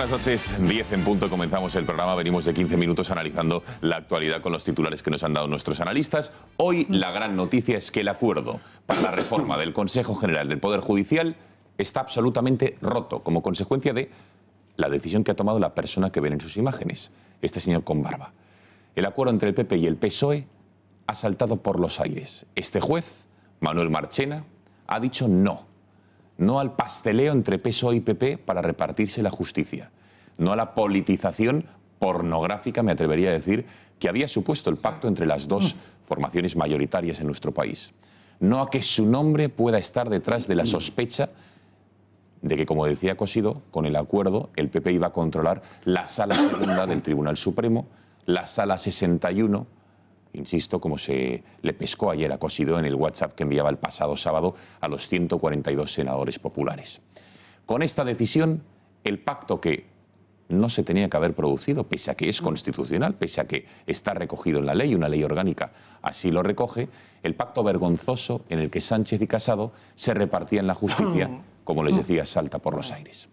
Buenas noches, 10 en punto, comenzamos el programa. Venimos de 15 minutos analizando la actualidad con los titulares que nos han dado nuestros analistas. Hoy la gran noticia es que el acuerdo para la reforma del Consejo General del Poder Judicial está absolutamente roto como consecuencia de la decisión que ha tomado la persona que ven en sus imágenes, este señor con barba. El acuerdo entre el PP y el PSOE ha saltado por los aires. Este juez, Manuel Marchena, ha dicho no. No al pasteleo entre PSOE y PP para repartirse la justicia. No a la politización pornográfica, me atrevería a decir, que había supuesto el pacto entre las dos formaciones mayoritarias en nuestro país. No a que su nombre pueda estar detrás de la sospecha de que, como decía Cosidó, con el acuerdo el PP iba a controlar la Sala Segunda del Tribunal Supremo, la Sala 61, insisto, como se le pescó ayer a Cosidó en el WhatsApp que enviaba el pasado sábado a los 142 senadores populares. Con esta decisión, el pacto que no se tenía que haber producido, pese a que es constitucional, pese a que está recogido en la ley, una ley orgánica así lo recoge, el pacto vergonzoso en el que Sánchez y Casado se repartían la justicia, como les decía, salta por los aires.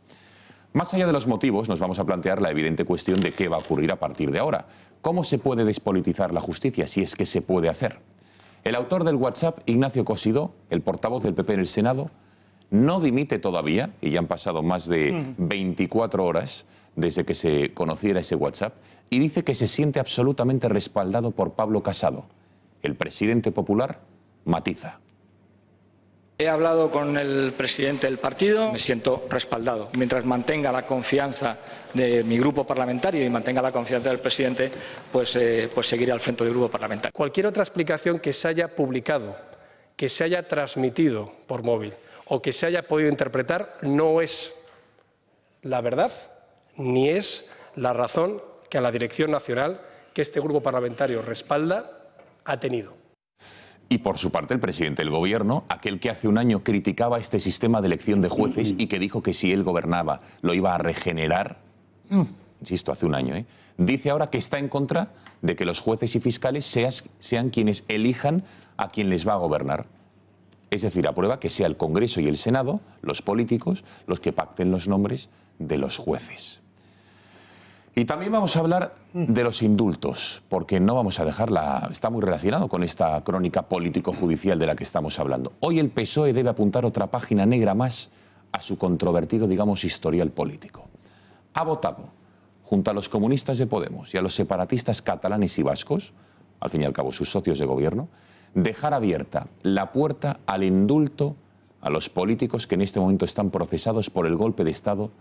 Más allá de los motivos, nos vamos a plantear la evidente cuestión de qué va a ocurrir a partir de ahora. ¿Cómo se puede despolitizar la justicia, si es que se puede hacer? El autor del WhatsApp, Ignacio Cosidó, el portavoz del PP en el Senado, no dimite todavía, y ya han pasado más de 24 horas desde que se conociera ese WhatsApp, y dice que se siente absolutamente respaldado por Pablo Casado. El presidente popular matiza. He hablado con el presidente del partido, me siento respaldado. Mientras mantenga la confianza de mi grupo parlamentario y mantenga la confianza del presidente, pues seguiré al frente del grupo parlamentario. Cualquier otra explicación que se haya publicado, que se haya transmitido por móvil o que se haya podido interpretar no es la verdad ni es la razón que a la dirección nacional que este grupo parlamentario respalda ha tenido. Y por su parte el presidente del gobierno, aquel que hace un año criticaba este sistema de elección de jueces y que dijo que si él gobernaba lo iba a regenerar, insisto, hace un año, dice ahora que está en contra de que los jueces y fiscales sean quienes elijan a quien les va a gobernar. Es decir, aprueba que sea el Congreso y el Senado, los políticos, los que pacten los nombres de los jueces. Y también vamos a hablar de los indultos, porque no vamos a dejarla, está muy relacionado con esta crónica político-judicial de la que estamos hablando. Hoy el PSOE debe apuntar otra página negra más a su controvertido, digamos, historial político. Ha votado, junto a los comunistas de Podemos y a los separatistas catalanes y vascos, al fin y al cabo sus socios de gobierno, dejar abierta la puerta al indulto a los políticos que en este momento están procesados por el golpe de Estado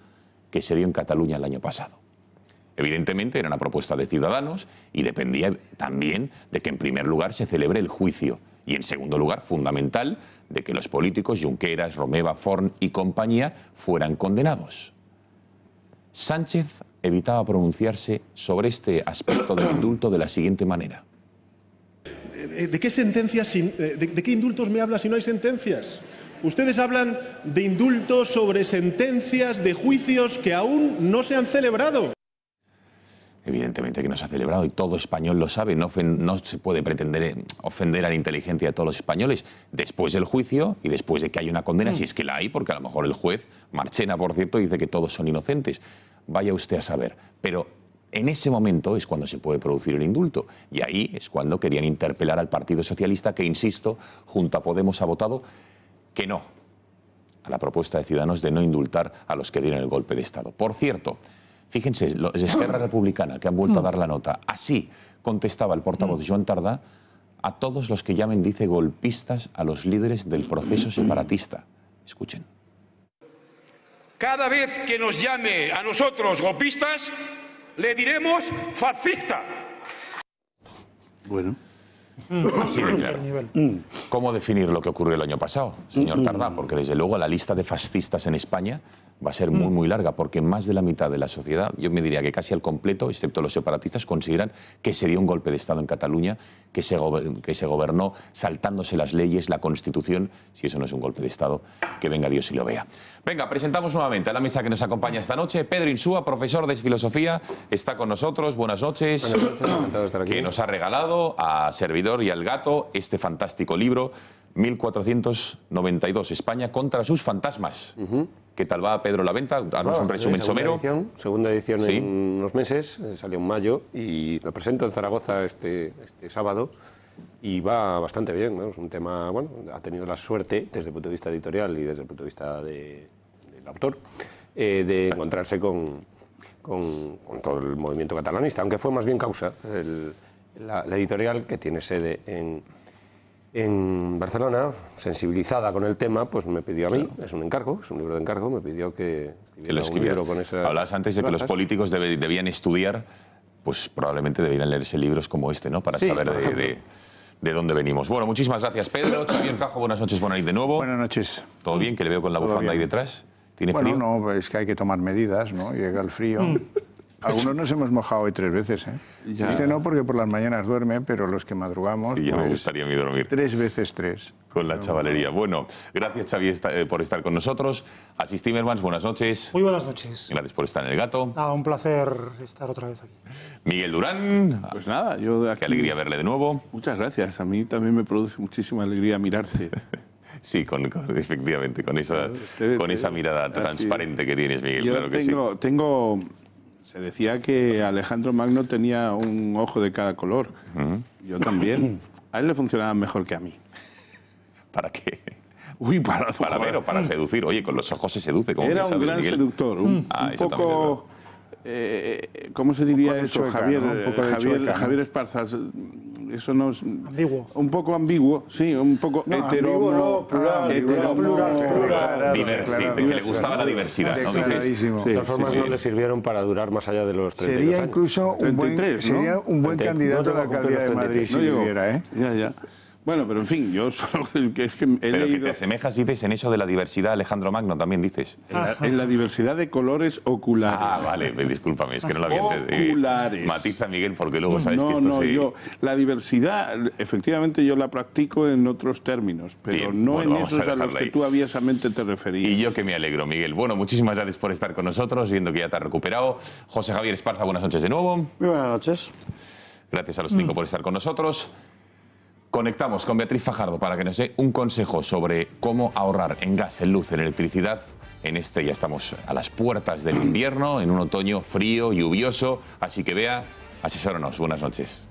que se dio en Cataluña el año pasado. Evidentemente era una propuesta de Ciudadanos y dependía también de que en primer lugar se celebre el juicio y en segundo lugar, fundamental, de que los políticos Junqueras, Romeva, Forn y compañía fueran condenados. Sánchez evitaba pronunciarse sobre este aspecto del indulto de la siguiente manera. ¿De qué sentencias, de qué indultos me habla si no hay sentencias? Ustedes hablan de indultos sobre sentencias de juicios que aún no se han celebrado. Evidentemente que no se ha celebrado y todo español lo sabe, no se puede pretender ofender a la inteligencia de todos los españoles después del juicio y después de que haya una condena, si es que la hay, porque a lo mejor el juez, Marchena por cierto, dice que todos son inocentes. Vaya usted a saber, pero en ese momento es cuando se puede producir el indulto y ahí es cuando querían interpelar al Partido Socialista que, insisto, junto a Podemos ha votado que no a la propuesta de Ciudadanos de no indultar a los que dieron el golpe de Estado. Por cierto, fíjense, los de Esquerra Republicana que han vuelto a dar la nota. Así contestaba el portavoz Joan Tardá a todos los que llamen, dice, golpistas a los líderes del proceso separatista. Escuchen. Cada vez que nos llame a nosotros golpistas, le diremos fascista. Bueno. Así de claro. ¿Cómo definir lo que ocurrió el año pasado, señor Tardá? Porque desde luego la lista de fascistas en España va a ser muy, muy larga, porque más de la mitad de la sociedad, yo me diría que casi al completo, excepto los separatistas, consideran que se dio un golpe de Estado en Cataluña, que se gobernó saltándose las leyes, la Constitución. Si eso no es un golpe de Estado, que venga Dios y lo vea. Venga, presentamos nuevamente a la mesa que nos acompaña esta noche. Pedro Insúa, profesor de filosofía, está con nosotros. Buenas noches. Buenas noches, encantado de estar aquí. Que nos ha regalado a Servidor y al Gato este fantástico libro. 1492, España contra sus fantasmas. ¿Qué tal va, Pedro, la venta? Danos un resumen somero. Segunda edición ¿Sí? en unos meses, salió en mayo y lo presento en Zaragoza este sábado y va bastante bien, ¿no? Es un tema, bueno, ha tenido la suerte desde el punto de vista editorial y desde el punto de vista del autor de encontrarse con todo el movimiento catalanista, aunque fue más bien Causa, la editorial que tiene sede en Barcelona, sensibilizada con el tema, pues me pidió a mí, es un encargo, es un libro de encargo, me pidió que escribiera un libro con esas... Hablabas antes de que los políticos debían estudiar, pues probablemente deberían leerse libros como este, ¿no? Para saber de dónde venimos. Bueno, muchísimas gracias, Pedro. Xavier Cajo, buenas noches, buenas noches de nuevo. Buenas noches. ¿Todo bien? Que le veo con la bufanda ahí detrás. ¿Tiene frío? Bueno, no, es que hay que tomar medidas, ¿no? Llega el frío. Algunos nos hemos mojado hoy 3 veces, ¿eh? Ya. Este no, porque por las mañanas duerme, pero los que madrugamos... Sí, ya pues, me gustaría a mí dormir. 3 veces 3. Con la chavalería. Bueno, gracias, Xavi, por estar con nosotros. Asís Timmermans, buenas noches. Muy buenas noches. Gracias por estar en El Gato. Un placer estar otra vez aquí. Miguel Durán. Pues nada, yo de aquí... Qué alegría verle de nuevo. Muchas gracias. A mí también me produce muchísima alegría mirarte. Sí, efectivamente, con esa mirada transparente que tienes, Miguel. Yo claro que sí. Se decía que Alejandro Magno tenía un ojo de cada color. Yo también. A él le funcionaba mejor que a mí. ¿Para qué? Uy, para ver o para seducir. Oye, con los ojos se seduce. Como era un gran Miguel. Seductor. Un poco... ¿cómo se diría eso, chueca, Javier? ¿no? Un poco de chueca, ¿no? Javier Esparza. Eso no es... Ambiguo. Un poco ambiguo, sí, un poco plural. Que le gustaba la diversidad, ¿no? Declaradísimo. De todas formas, no le sirvieron para durar más allá de los 32 Sería años. incluso un buen, 33, ¿no? sería un buen candidato a la alcaldía de Madrid si viviera, ¿eh? Ya. Bueno, pero en fin, yo solo es que he Pero leído... que te asemejas, dices, en eso de la diversidad, Alejandro Magno, también dices. En la diversidad de colores oculares. Ah, vale, discúlpame, es que no lo había entendido. Oculares. Matiza, Miguel, porque luego sabes que esto se... La diversidad, efectivamente, yo la practico en otros términos, pero Bien, no bueno, en vamos esos a a los dejarlo que ahí. tú aviesamente te referías. Y yo que me alegro, Miguel. Bueno, muchísimas gracias por estar con nosotros, viendo que ya te has recuperado. José Javier Esparza, buenas noches de nuevo. Muy buenas noches. Gracias a los 5 por estar con nosotros. Conectamos con Beatriz Fajardo para que nos dé un consejo sobre cómo ahorrar en gas, en luz, en electricidad. Ya estamos a las puertas del invierno, en un otoño frío, lluvioso. Así que Bea, asesóranos. Buenas noches.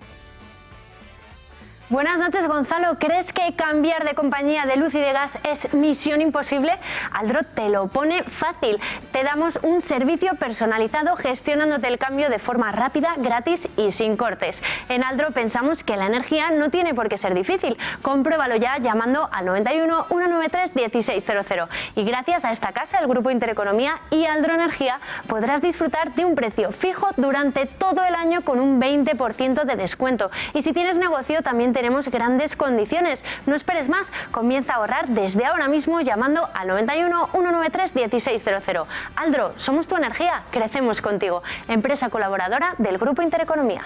Buenas noches, Gonzalo. ¿Crees que cambiar de compañía de luz y de gas es misión imposible? Aldro te lo pone fácil. Te damos un servicio personalizado gestionándote el cambio de forma rápida, gratis y sin cortes. En Aldro pensamos que la energía no tiene por qué ser difícil. Compruébalo ya llamando al 91 193 1600. Y gracias a esta casa, el Grupo Intereconomía y Aldro Energía, podrás disfrutar de un precio fijo durante todo el año con un 20% de descuento. Y si tienes negocio, también tenemos grandes condiciones. No esperes más, comienza a ahorrar desde ahora mismo llamando al 91 193 1600. Aldro, somos tu energía, crecemos contigo. Empresa colaboradora del Grupo Intereconomía.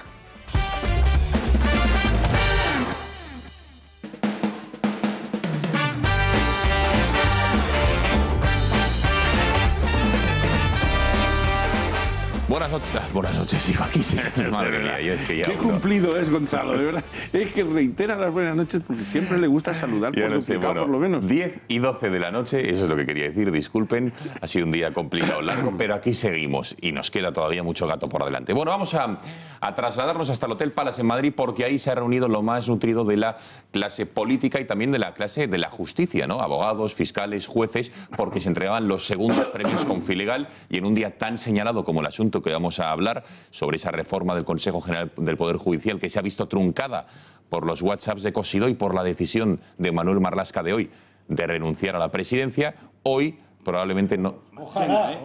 Buenas noches, sigo aquí. Sí. Madre mía, yo es que ya Qué cumplido es, Gonzalo, de verdad. Es que reitera las buenas noches porque siempre le gusta saludar por duplicado, por lo menos. 10 y 12 de la noche, eso es lo que quería decir, disculpen. Ha sido un día complicado, largo, pero aquí seguimos y nos queda todavía mucho gato por delante. Bueno, vamos a trasladarnos hasta el Hotel Palace en Madrid porque ahí se ha reunido lo más nutrido de la clase política y también de la clase de la justicia, ¿no? Abogados, fiscales, jueces, porque se entregaban los segundos premios Confilegal y en un día tan señalado como el asunto que vamos a hablar sobre esa reforma del Consejo General del Poder Judicial que se ha visto truncada por los WhatsApps de Cosidó y por la decisión de Manuel Marlaska de hoy de renunciar a la presidencia, hoy probablemente no... Ojalá.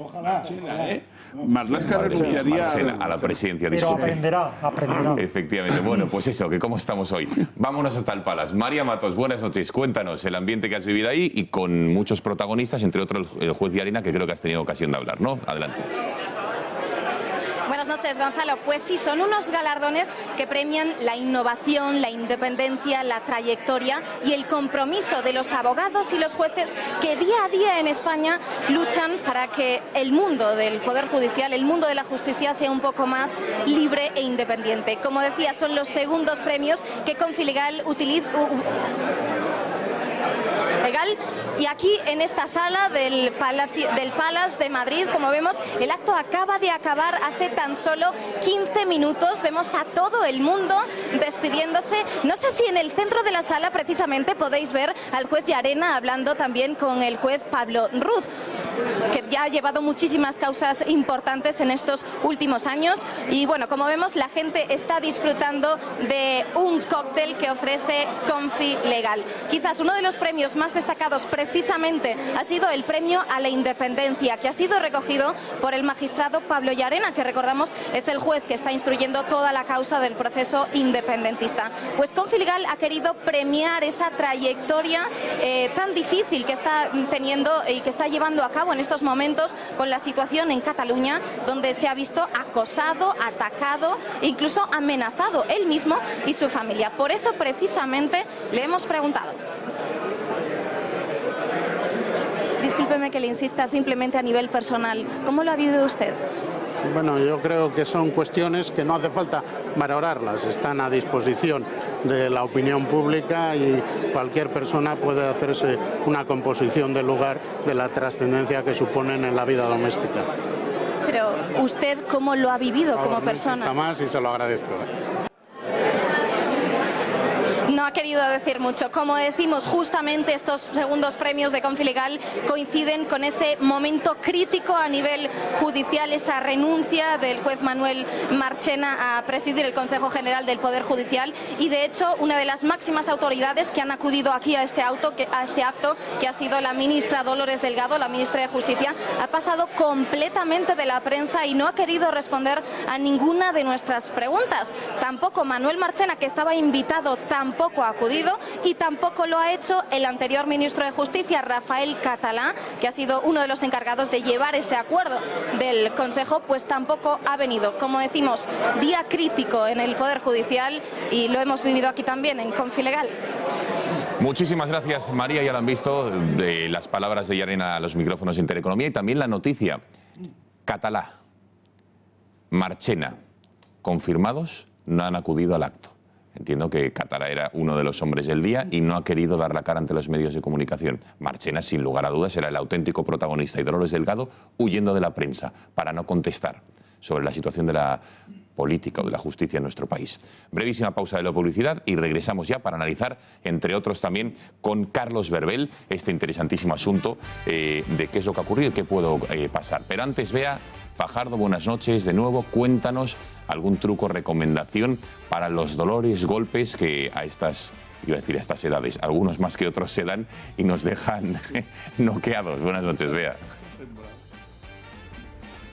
Marlaska renunciaría a la presidencia. Pero aprenderá. Efectivamente. Bueno, pues eso, que cómo estamos hoy. Vámonos hasta el Palace. María Matos, buenas noches. Cuéntanos el ambiente que has vivido ahí y con muchos protagonistas, entre otros el juez de Arena, que creo que has tenido ocasión de hablar, ¿no? Adelante. Buenas noches, Gonzalo. Pues sí, son unos galardones que premian la innovación, la independencia, la trayectoria y el compromiso de los abogados y los jueces que día a día en España luchan para que el mundo del Poder Judicial, el mundo de la justicia sea un poco más libre e independiente. Como decía, son los segundos premios que Confilegal utiliza... legal. Y aquí en esta sala del Palace de Madrid, como vemos, el acto acaba de acabar hace tan solo 15 minutos. Vemos a todo el mundo despidiéndose. No sé si en el centro de la sala precisamente podéis ver al juez Llarena hablando también con el juez Pablo Ruz, que ya ha llevado muchísimas causas importantes en estos últimos años. Y bueno, como vemos, la gente está disfrutando de un cóctel que ofrece Confi Legal. Quizás uno de los premios más destacados precisamente ha sido el premio a la independencia, que ha sido recogido por el magistrado Pablo Llarena, que recordamos es el juez que está instruyendo toda la causa del proceso independentista. Pues Confi Legal ha querido premiar esa trayectoria tan difícil que está teniendo y que está llevando a cabo en estos momentos con la situación en Cataluña, donde se ha visto acosado, atacado e incluso amenazado él mismo y su familia. Por eso precisamente le hemos preguntado. Discúlpeme que le insista, simplemente a nivel personal, ¿cómo lo ha vivido usted? Bueno, yo creo que son cuestiones que no hace falta valorarlas, están a disposición de la opinión pública y cualquier persona puede hacerse una composición del lugar de la trascendencia que suponen en la vida doméstica. Pero usted, ¿cómo lo ha vivido como persona? No insista más y se lo agradezco. No ha querido decir mucho. Como decimos, justamente estos segundos premios de Confi Legal coinciden con ese momento crítico a nivel judicial, esa renuncia del juez Manuel Marchena a presidir el Consejo General del Poder Judicial, y de hecho una de las máximas autoridades que han acudido aquí a este acto, que ha sido la ministra Dolores Delgado, la ministra de Justicia, ha pasado completamente de la prensa y no ha querido responder a ninguna de nuestras preguntas. Tampoco Manuel Marchena, que estaba invitado, tampoco ha acudido, y tampoco lo ha hecho el anterior ministro de Justicia, Rafael Català, que ha sido uno de los encargados de llevar ese acuerdo del Consejo, pues tampoco ha venido. Como decimos, día crítico en el Poder Judicial y lo hemos vivido aquí también en Confi Legal. Muchísimas gracias, María. Ya lo han visto, las palabras de Llarena a los micrófonos de Intereconomía, y también la noticia. Català, Marchena, confirmados, no han acudido al acto. Entiendo que Català era uno de los hombres del día y no ha querido dar la cara ante los medios de comunicación. Marchena, sin lugar a dudas, era el auténtico protagonista, y Dolores Delgado huyendo de la prensa para no contestar sobre la situación de la política o de la justicia en nuestro país. Brevísima pausa de la publicidad y regresamos ya para analizar, entre otros también, con Carlos Berbel, este interesantísimo asunto de qué es lo que ha ocurrido y qué puede pasar. Pero antes, Bea Fajardo, buenas noches de nuevo. Cuéntanos algún truco, recomendación para los dolores, golpes que a estas edades, algunos más que otros, se dan y nos dejan noqueados. Buenas noches, Bea.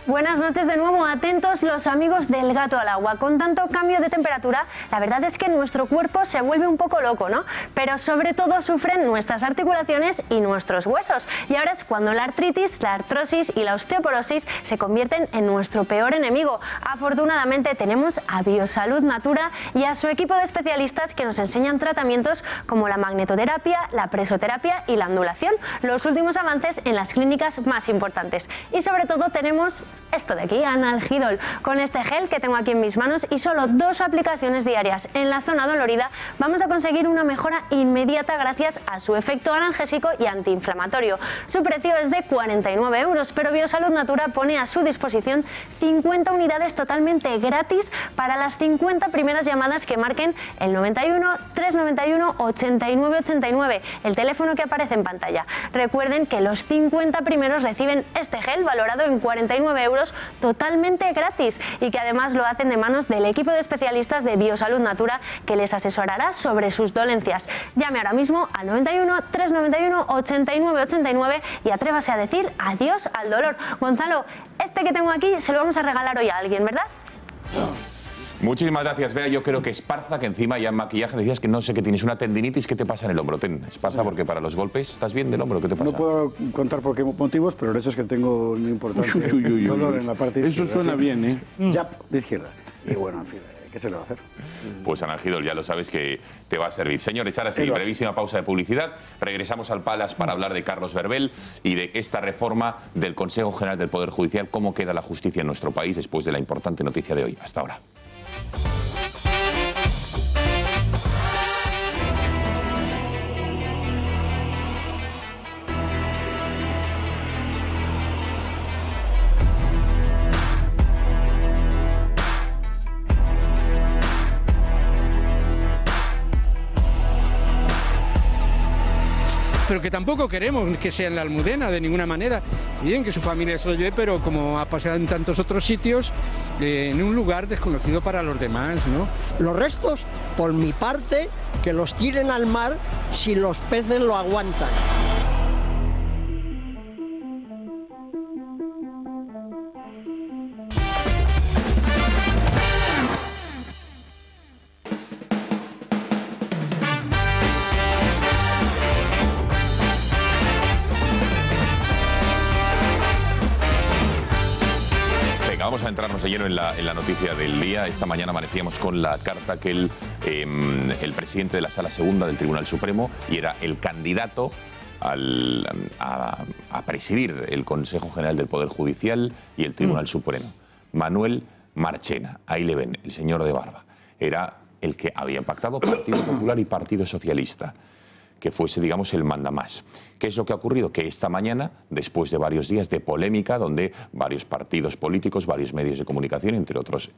Buenas noches de nuevo, atentos los amigos del gato al agua. Con tanto cambio de temperatura, la verdad es que nuestro cuerpo se vuelve un poco loco, ¿no? Pero sobre todo sufren nuestras articulaciones y nuestros huesos. Y ahora es cuando la artritis, la artrosis y la osteoporosis se convierten en nuestro peor enemigo. Afortunadamente tenemos a Biosalud Natura y a su equipo de especialistas que nos enseñan tratamientos como la magnetoterapia, la presoterapia y la ondulación, los últimos avances en las clínicas más importantes. Y sobre todo tenemos esto de aquí, Analgidol, con este gel que tengo aquí en mis manos y solo 2 aplicaciones diarias en la zona dolorida vamos a conseguir una mejora inmediata gracias a su efecto analgésico y antiinflamatorio. Su precio es de 49 €, pero Biosalud Natura pone a su disposición 50 unidades totalmente gratis para las 50 primeras llamadas que marquen el 91 391 89 89, el teléfono que aparece en pantalla. Recuerden que los 50 primeros reciben este gel valorado en 49 € totalmente gratis, y que además lo hacen de manos del equipo de especialistas de Biosalud Natura, que les asesorará sobre sus dolencias. Llame ahora mismo al 91 391 89 89 y atrévase a decir adiós al dolor. Gonzalo, este que tengo aquí se lo vamos a regalar hoy a alguien, ¿verdad? Muchísimas gracias, Bea. Yo creo que Esparza, que encima ya en maquillaje decías que no sé, que tienes una tendinitis. ¿Qué te pasa en el hombro? Ten, Esparza, porque para los golpes, ¿estás bien del hombro? ¿Qué te pasa? No puedo contar por qué motivos, pero el hecho es que tengo un importante dolor en la parte izquierda. Eso suena bien, ¿eh? Jab de izquierda. Y bueno, en fin, ¿qué se le va a hacer? Pues Analgidol, ya lo sabes que te va a servir. Señor, echar así, brevísima pausa de publicidad. Regresamos al Palace para hablar de Carlos Berbel y de esta reforma del Consejo General del Poder Judicial, cómo queda la justicia en nuestro país después de la importante noticia de hoy. Hasta ahora. pero que tampoco queremos que sea en la Almudena de ninguna manera. Bien, que su familia se lo lleve, pero como ha pasado en tantos otros sitios, en un lugar desconocido para los demás, ¿no? Los restos, por mi parte, que los tiren al mar si los peces lo aguantan. Vamos a entrarnos de lleno en la noticia del día. Esta mañana amanecíamos con la carta que el presidente de la Sala Segunda del Tribunal Supremo, y era el candidato a presidir el Consejo General del Poder Judicial y el Tribunal Supremo, Manuel Marchena. Ahí le ven, el señor de barba. Era el que había pactado Partido Popular y Partido Socialista, que fuese, digamos, el mandamás. ¿Qué es lo que ha ocurrido? Que esta mañana, después de varios días de polémica, donde varios partidos políticos, varios medios de comunicación, entre otros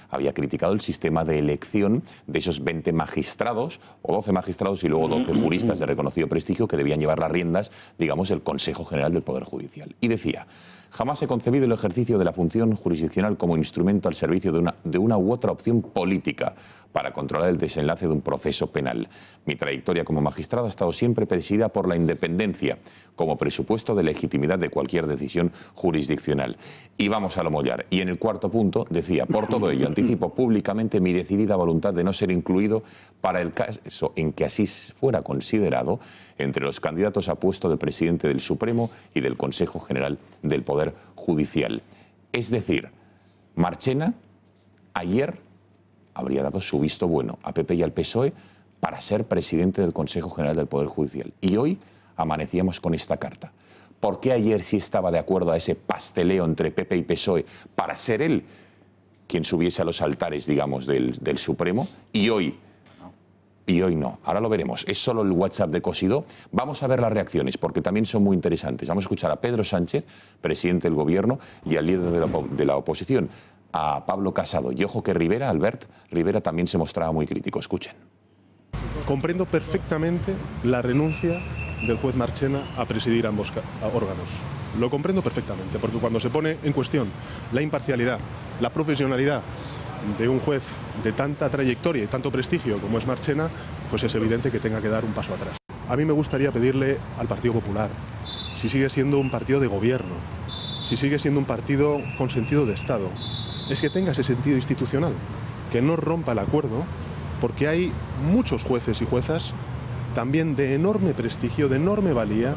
había criticado el sistema de elección de esos 20 magistrados, o 12 magistrados y luego 12 juristas de reconocido prestigio que debían llevar las riendas, digamos, del Consejo General del Poder Judicial. Y decía: jamás he concebido el ejercicio de la función jurisdiccional como instrumento al servicio de una u otra opción política para controlar el desenlace de un proceso penal. Mi trayectoria como magistrado ha estado siempre presidida por la independencia como presupuesto de legitimidad de cualquier decisión jurisdiccional. Y vamos a lo mollar. Y en el cuarto punto decía: por todo ello, anticipo públicamente mi decidida voluntad de no ser incluido, para el caso en que así fuera considerado, entre los candidatos a puesto de presidente del Supremo y del Consejo General del Poder Judicial. Es decir, Marchena ayer habría dado su visto bueno a PP y al PSOE para ser presidente del Consejo General del Poder Judicial. Y hoy amanecíamos con esta carta. ¿Por qué ayer sí estaba de acuerdo a ese pasteleo entre PP y PSOE para ser él quien subiese a los altares, digamos, del Supremo, y hoy no? Ahora lo veremos. Es solo el WhatsApp de Cosidó. Vamos a ver las reacciones, porque también son muy interesantes. Vamos a escuchar a Pedro Sánchez, presidente del Gobierno, y al líder de la oposición, a Pablo Casado. Y ojo que Albert Rivera también se mostraba muy crítico. Escuchen. Comprendo perfectamente la renuncia del juez Marchena a presidir ambos órganos. Lo comprendo perfectamente, porque cuando se pone en cuestión la imparcialidad, la profesionalidad de un juez de tanta trayectoria y tanto prestigio como es Marchena, pues es evidente que tenga que dar un paso atrás. A mí me gustaría pedirle al Partido Popular, si sigue siendo un partido de gobierno, si sigue siendo un partido con sentido de Estado, es que tenga ese sentido institucional, que no rompa el acuerdo, porque hay muchos jueces y juezas también de enorme prestigio, de enorme valía,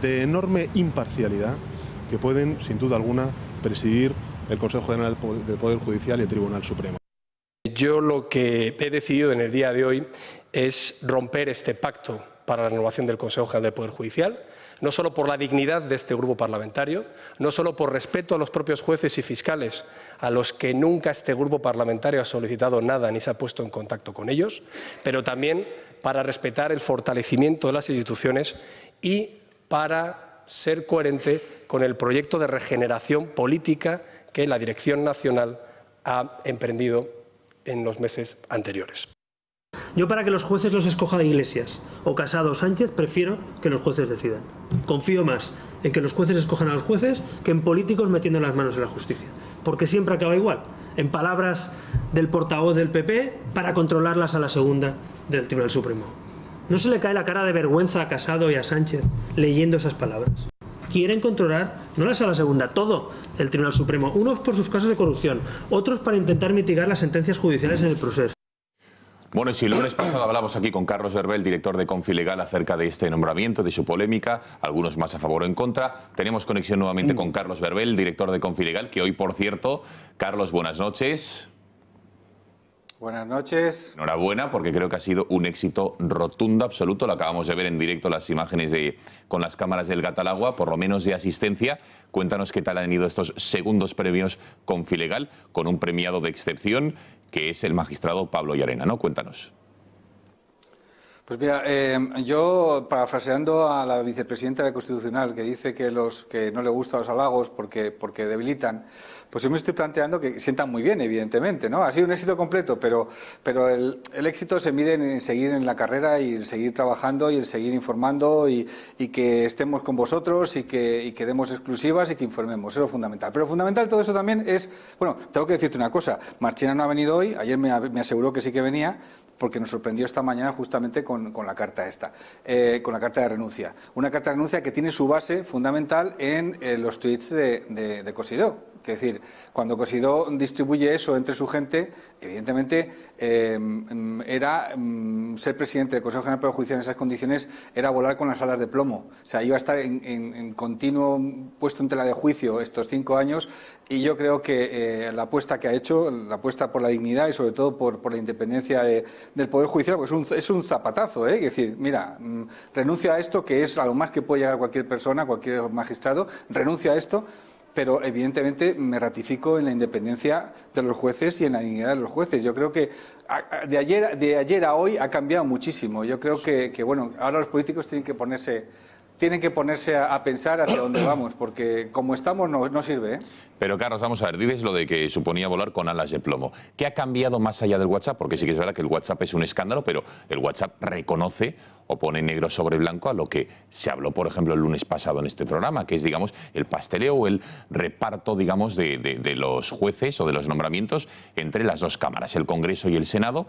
de enorme imparcialidad, que pueden, sin duda alguna, presidir el Consejo General del Poder Judicial y el Tribunal Supremo. Yo lo que he decidido en el día de hoy es romper este pacto para la renovación del Consejo General del Poder Judicial, no solo por la dignidad de este grupo parlamentario, no solo por respeto a los propios jueces y fiscales, a los que nunca este grupo parlamentario ha solicitado nada ni se ha puesto en contacto con ellos, pero también para respetar el fortalecimiento de las instituciones y para ser coherente con el proyecto de regeneración política que la Dirección Nacional ha emprendido en los meses anteriores. Yo, para que los jueces los escoja Iglesias o Casado o Sánchez, prefiero que los jueces decidan. Confío más en que los jueces escojan a los jueces que en políticos metiendo las manos en la justicia. Porque siempre acaba igual. En palabras del portavoz del PP, para controlar la Sala Segunda del Tribunal Supremo. ¿No se le cae la cara de vergüenza a Casado y a Sánchez leyendo esas palabras? Quieren controlar, no la Sala Segunda, todo el Tribunal Supremo. Unos por sus casos de corrupción, otros para intentar mitigar las sentencias judiciales en el proceso. Bueno, si el lunes pasado hablamos aquí con Carlos Verbel, director de Confilegal, acerca de este nombramiento, de su polémica, algunos más a favor o en contra. Tenemos conexión nuevamente con Carlos Verbel, director de Confilegal, que hoy, por cierto, Carlos, buenas noches. Buenas noches. Enhorabuena, porque creo que ha sido un éxito rotundo, absoluto. Lo acabamos de ver en directo, las imágenes con las cámaras del Gatalagua, por lo menos de asistencia. Cuéntanos qué tal han ido estos segundos premios Confilegal, con un premiado de excepción, que es el magistrado Pablo Llarena, ¿no? Cuéntanos. Pues mira, yo, parafraseando a la vicepresidenta de Constitucional, que dice que no le gustan los halagos porque debilitan, pues yo me estoy planteando que sientan muy bien, evidentemente, ¿no? Ha sido un éxito completo, pero el éxito se mide en seguir en la carrera y en seguir trabajando y en seguir informando y que estemos con vosotros y que demos exclusivas y que informemos. Eso es lo fundamental. Pero fundamental todo eso también es, bueno, tengo que decirte una cosa, Marchena no ha venido hoy, ayer me aseguró que sí que venía, porque nos sorprendió esta mañana justamente con la carta esta, con la carta de renuncia. Una carta de renuncia que tiene su base fundamental en los tweets de Cosidó. Es decir, cuando Cosidó distribuye eso entre su gente, evidentemente era ser presidente del Consejo General del Poder Judicial en esas condiciones era volar con las alas de plomo. O sea, iba a estar en continuo puesto en tela de juicio estos 5 años y yo creo que la apuesta que ha hecho, la apuesta por la dignidad y sobre todo por la independencia del Poder Judicial, pues es un zapatazo, ¿eh? Es decir, mira, renuncia a esto, que es a lo más que puede llegar cualquier persona, cualquier magistrado, renuncia a esto. Pero evidentemente me ratifico en la independencia de los jueces y en la dignidad de los jueces. Yo creo que de ayer a hoy ha cambiado muchísimo. Yo creo que bueno, ahora los políticos tienen que ponerse a pensar hacia dónde vamos, porque como estamos no sirve, ¿eh? Pero Carlos, vamos a ver, dices lo de que suponía volar con alas de plomo. ¿Qué ha cambiado más allá del WhatsApp? Porque sí que es verdad que el WhatsApp es un escándalo, pero el WhatsApp reconoce o pone negro sobre blanco a lo que se habló, por ejemplo, el lunes pasado en este programa, que es, digamos, el pasteleo o el reparto, digamos, de los jueces o de los nombramientos entre las dos cámaras, el Congreso y el Senado.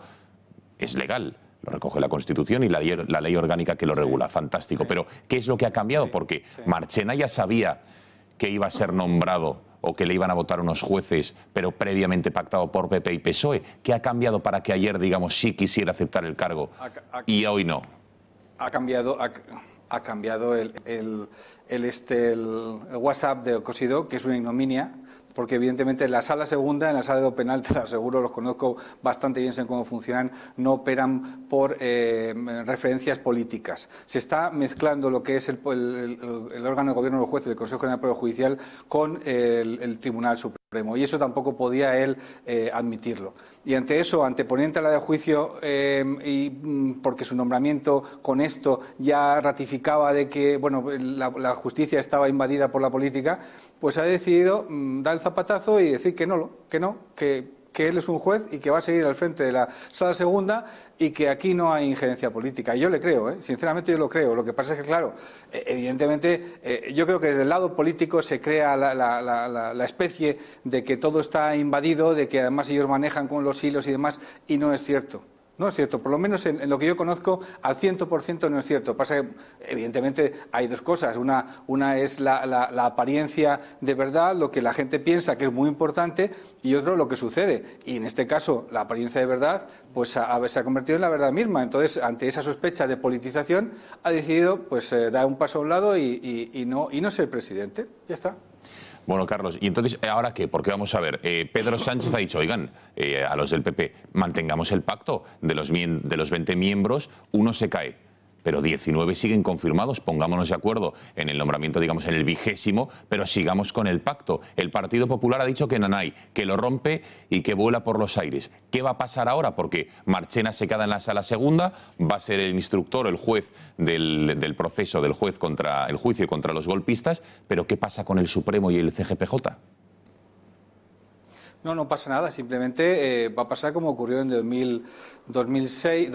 Es legal. Lo recoge la Constitución y la ley orgánica que lo regula. Fantástico. Pero, ¿qué es lo que ha cambiado? Porque Marchena ya sabía que iba a ser nombrado o que le iban a votar unos jueces, pero previamente pactado por PP y PSOE. ¿Qué ha cambiado para que ayer, digamos, sí quisiera aceptar el cargo y hoy no? Ha cambiado el WhatsApp de Cosidó, que es una ignominia, porque evidentemente en la sala segunda, en la sala de lo penal, te lo aseguro, los conozco bastante bien, sé cómo funcionan, no operan por referencias políticas. Se está mezclando lo que es el órgano de gobierno de los jueces del Consejo General del Poder Judicial con el Tribunal Supremo, y eso tampoco podía él admitirlo. Y ante eso, anteponiente a la de juicio, y porque su nombramiento con esto ya ratificaba de que bueno, la justicia estaba invadida por la política, pues ha decidido dar el zapatazo y decir que él es un juez y que va a seguir al frente de la sala segunda y que aquí no hay injerencia política. Y yo le creo, sinceramente yo lo creo. Lo que pasa es que, claro, evidentemente, yo creo que desde el lado político se crea la especie de que todo está invadido, de que además ellos manejan con los hilos y demás, y no es cierto. No es cierto, por lo menos en lo que yo conozco, al 100% no es cierto. Pasa que, evidentemente, hay dos cosas. Una es la apariencia de verdad, lo que la gente piensa que es muy importante, y otro lo que sucede. Y en este caso, la apariencia de verdad pues se ha convertido en la verdad misma. Entonces, ante esa sospecha de politización, ha decidido pues dar un paso a un lado y no ser presidente. Ya está. Bueno, Carlos, ¿y entonces ahora qué? Porque vamos a ver, Pedro Sánchez ha dicho, oigan, a los del PP, mantengamos el pacto de los 20 miembros, uno se cae, pero 19 siguen confirmados, pongámonos de acuerdo en el nombramiento, digamos, en el 20º, pero sigamos con el pacto. El Partido Popular ha dicho que nanay, que lo rompe y que vuela por los aires. ¿Qué va a pasar ahora? Porque Marchena se queda en la sala segunda, va a ser el instructor, el juez del proceso del juez contra el juicio contra los golpistas, pero ¿qué pasa con el Supremo y el CGPJ? No pasa nada, simplemente va a pasar como ocurrió en 2006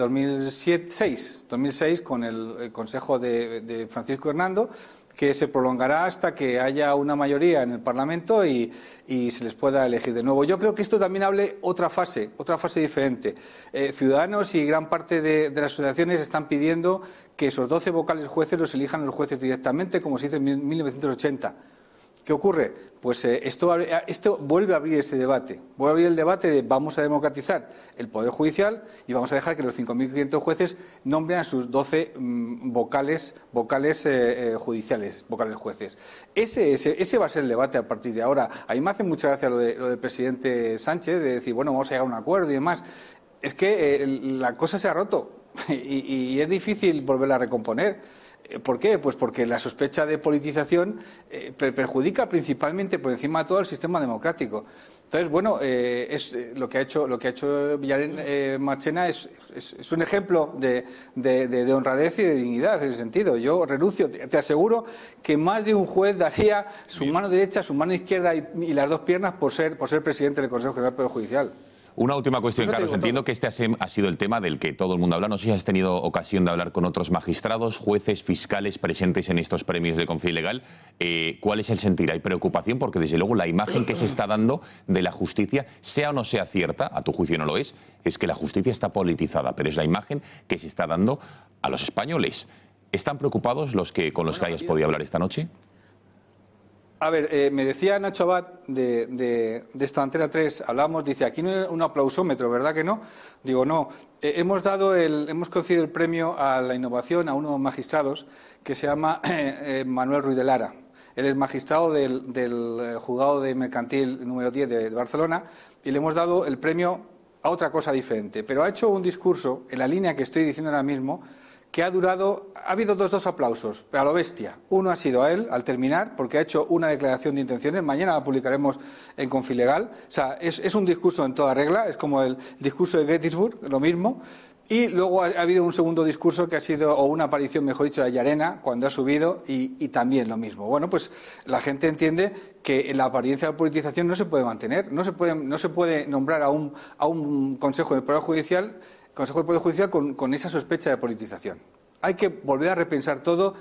con el Consejo de Francisco Hernando, que se prolongará hasta que haya una mayoría en el Parlamento y se les pueda elegir de nuevo. Yo creo que esto también hable otra fase diferente. Ciudadanos y gran parte de las asociaciones están pidiendo que esos 12 vocales jueces los elijan los jueces directamente, como se hizo en 1980. ¿Qué ocurre? Pues esto vuelve a abrir ese debate. Vuelve a abrir el debate de vamos a democratizar el Poder Judicial y vamos a dejar que los 5.500 jueces nombren a sus 12 vocales judiciales, vocales jueces. Ese va a ser el debate a partir de ahora. A mí me hace mucha gracia lo del presidente Sánchez, de decir, bueno, vamos a llegar a un acuerdo y demás. Es que la cosa se ha roto y es difícil volverla a recomponer. ¿Por qué? Pues porque la sospecha de politización perjudica principalmente por encima de todo el sistema democrático. Entonces, bueno, lo que ha hecho Villarén Marchena es un ejemplo de honradez y de dignidad en ese sentido. Yo renuncio, te aseguro que más de un juez daría su mano derecha, su mano izquierda y las dos piernas por ser presidente del Consejo General del Poder Judicial. Una última cuestión, Carlos. Entiendo que este ha sido el tema del que todo el mundo habla. No sé si has tenido ocasión de hablar con otros magistrados, jueces, fiscales presentes en estos premios de Confía Ilegal. ¿Cuál es el sentir? ¿Hay preocupación? Porque, desde luego, la imagen que se está dando de la justicia, sea o no sea cierta, a tu juicio no lo es que la justicia está politizada, pero es la imagen que se está dando a los españoles. ¿Están preocupados con los que hayas podido hablar esta noche? A ver, me decía Nacho Abad de esta Antena 3, hablamos, dice, aquí no hay un aplausómetro, ¿verdad que no? Digo, no. Hemos concedido el premio a la innovación a unos magistrados que se llama Manuel Ruiz de Lara. Él es magistrado del juzgado de mercantil número 10 de Barcelona y le hemos dado el premio a otra cosa diferente. Pero ha hecho un discurso en la línea que estoy diciendo ahora mismo, que ha habido dos aplausos, pero a lo bestia. Uno ha sido a él, al terminar, porque ha hecho una declaración de intenciones, mañana la publicaremos en Confía Ilegal. O sea, es un discurso en toda regla, es como el discurso de Gettysburg, lo mismo. Y luego ha habido un segundo discurso que ha sido, o una aparición, mejor dicho, de Llarena, cuando ha subido, y también lo mismo. Bueno, pues la gente entiende que la apariencia de la politización no se puede mantener, no se puede nombrar a un Consejo del Poder Judicial con esa sospecha de politización. Hay que volver a repensar todo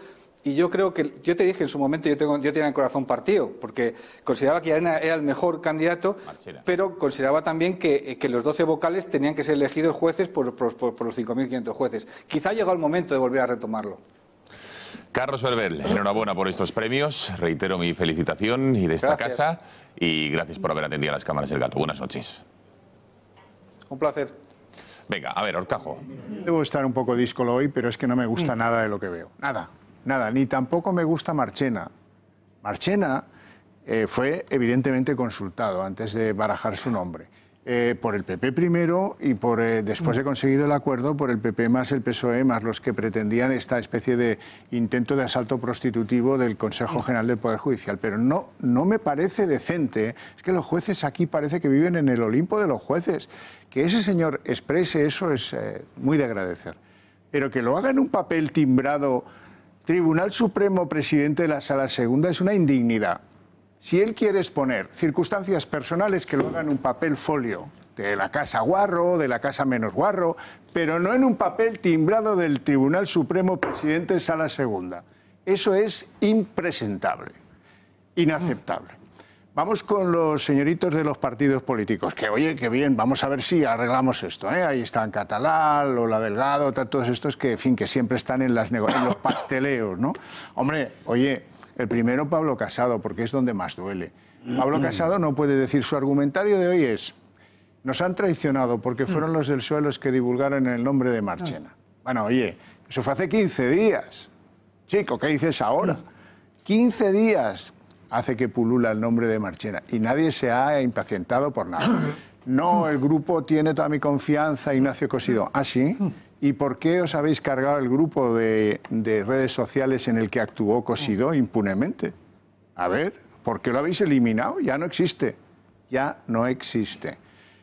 y yo creo que, yo te dije en su momento, yo tenía el corazón partido, porque consideraba que Llarena era el mejor candidato, pero consideraba también que los 12 vocales tenían que ser elegidos jueces por los 5.500 jueces. Quizá ha llegado el momento de volver a retomarlo. Carlos Berbel, enhorabuena por estos premios. Reitero mi felicitación y de esta casa. Y gracias por haber atendido a las cámaras del Gato. Buenas noches. Un placer. Venga, a ver, Horcajo. Debo estar un poco díscolo hoy, pero es que no me gusta nada de lo que veo. Nada. Ni tampoco me gusta Marchena. Marchena fue evidentemente consultado antes de barajar su nombre. Por el PP primero y después de conseguido el acuerdo por el PP más el PSOE más los que pretendían esta especie de intento de asalto prostitutivo del Consejo General del Poder Judicial. Pero no me parece decente. Es que los jueces aquí parece que viven en el Olimpo de los jueces. Que ese señor exprese eso es muy de agradecer. Pero que lo haga en un papel timbrado Tribunal Supremo, presidente de la Sala Segunda, es una indignidad. Si él quiere exponer circunstancias personales, que lo haga en un papel folio de la Casa Guarro, de la Casa Menos Guarro, pero no en un papel timbrado del Tribunal Supremo, presidente de Sala Segunda. Eso es impresentable, inaceptable. Vamos con los señoritos de los partidos políticos, que oye, qué bien, vamos a ver si arreglamos esto, ¿eh? Ahí están Catalán, Lola Delgado, todos estos que, en fin, que siempre están en los pasteleos, ¿no? Hombre, oye, el primero Pablo Casado, porque es donde más duele. Pablo Casado no puede decir, su argumentario de hoy es, nos han traicionado porque fueron los del PSOE los que divulgaron el nombre de Marchena. Bueno, oye, eso fue hace 15 días. Chico, ¿qué dices ahora? 15 días hace que pulula el nombre de Marchena y nadie se ha impacientado por nada. No, el grupo tiene toda mi confianza, Ignacio Cosidó. ¿Ah, sí? ¿Y por qué os habéis cargado el grupo de redes sociales en el que actuó Cosidó impunemente? A ver, ¿por qué lo habéis eliminado? Ya no existe. Ya no existe.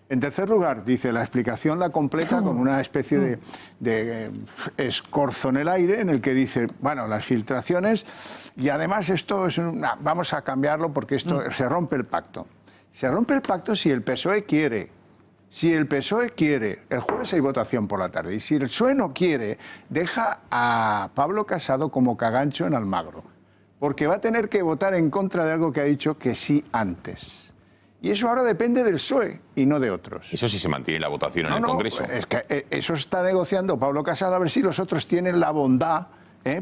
En tercer lugar, dice, la explicación la completa con una especie de escorzo en el aire en el que dice, bueno, las filtraciones y además esto es vamos a cambiarlo porque esto se rompe el pacto. Se rompe el pacto si el PSOE quiere. Si el PSOE quiere, el jueves hay votación por la tarde, y si el PSOE no quiere, deja a Pablo Casado como cagancho en Almagro, porque va a tener que votar en contra de algo que ha dicho que sí antes. Y eso ahora depende del PSOE y no de otros. Eso sí se mantiene la votación en el Congreso. Es que eso está negociando Pablo Casado, a ver si los otros tienen la bondad,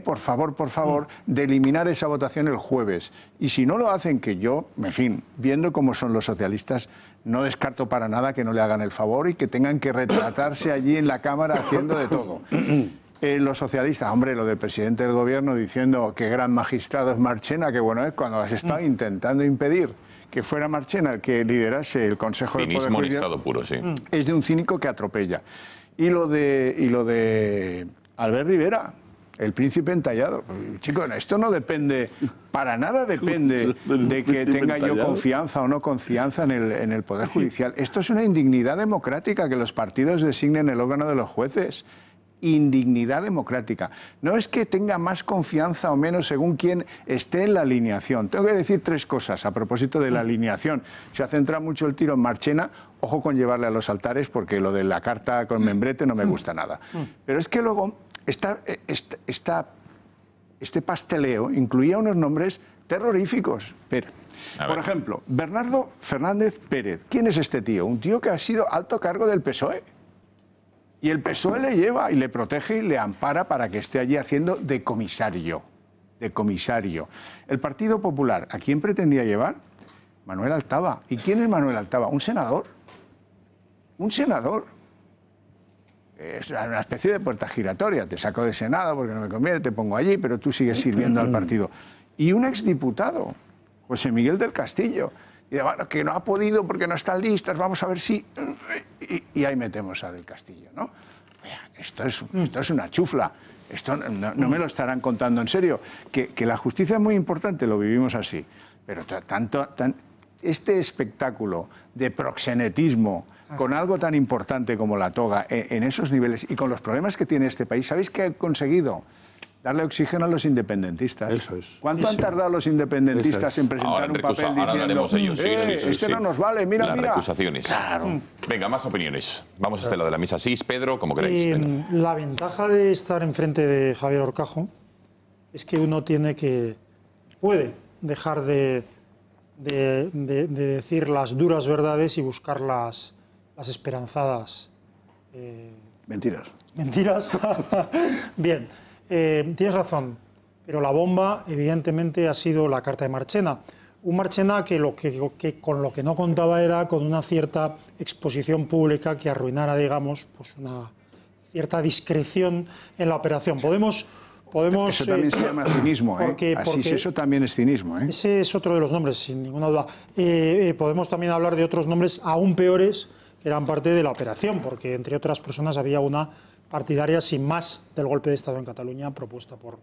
por favor, de eliminar esa votación el jueves. Y si no lo hacen, que yo, en fin, viendo cómo son los socialistas, no descarto para nada que no le hagan el favor y que tengan que retratarse allí en la Cámara haciendo de todo. Los socialistas, hombre, lo del presidente del Gobierno diciendo que gran magistrado es Marchena, que bueno es cuando las estaba intentando impedir que fuera Marchena el que liderase el Consejo del Poder Judicial. Cinismo en estado puro, sí. Es de un cínico que atropella. Y lo de Albert Rivera, el príncipe entallado. Chicos, esto no depende, para nada depende de que tenga yo confianza o no confianza en el Poder Judicial. Esto es una indignidad democrática que los partidos designen el órgano de los jueces. Indignidad democrática. No es que tenga más confianza o menos según quién esté en la alineación. Tengo que decir 3 cosas a propósito de la alineación. Se ha centrado mucho el tiro en Marchena. Ojo con llevarle a los altares porque lo de la carta con membrete no me gusta nada. Pero es que luego este pasteleo incluía unos nombres terroríficos. Por ejemplo, Bernardo Fernández Pérez. ¿Quién es este tío? Un tío que ha sido alto cargo del PSOE. Y el PSOE le lleva y le protege y le ampara para que esté allí haciendo de comisario. De comisario. El Partido Popular, ¿a quién pretendía llevar? Manuel Altaba. ¿Y quién es Manuel Altaba? Un senador. Un senador. Es una especie de puerta giratoria. Te saco de Senado porque no me conviene, te pongo allí, pero tú sigues sirviendo al partido. Y un exdiputado, José Miguel del Castillo. Y de, bueno, que no ha podido porque no están listas, vamos a ver si... Y ahí metemos a Del Castillo, ¿no? Esto es una chufla. Esto no me lo estarán contando en serio. Que la justicia es muy importante, lo vivimos así. Pero este espectáculo de proxenetismo con algo tan importante como la toga en esos niveles y con los problemas que tiene este país, ¿sabéis qué ha conseguido? Darle oxígeno a los independentistas. Eso es. ¿Cuánto han tardado los independentistas en presentar un papel diciendo este no nos vale, mira, las mira? Recusaciones. Claro. Venga, más opiniones. Vamos a este lado de la mesa. Sí, Pedro, como queráis. La ventaja de estar enfrente de Javier Horcajo es que uno puede dejar de decir las duras verdades y buscar las esperanzadas. Mentiras. Mentiras. Bien. Tienes razón, pero la bomba evidentemente ha sido la carta de Marchena. Un Marchena que con lo que no contaba era con una cierta exposición pública que arruinara, digamos, pues una cierta discreción en la operación. Podemos eso también se llama cinismo, ¿eh? Eso también es cinismo, ¿eh? Ese es otro de los nombres, sin ninguna duda. Podemos también hablar de otros nombres aún peores que eran parte de la operación, porque entre otras personas había una partidaria sin más del golpe de Estado en Cataluña propuesta por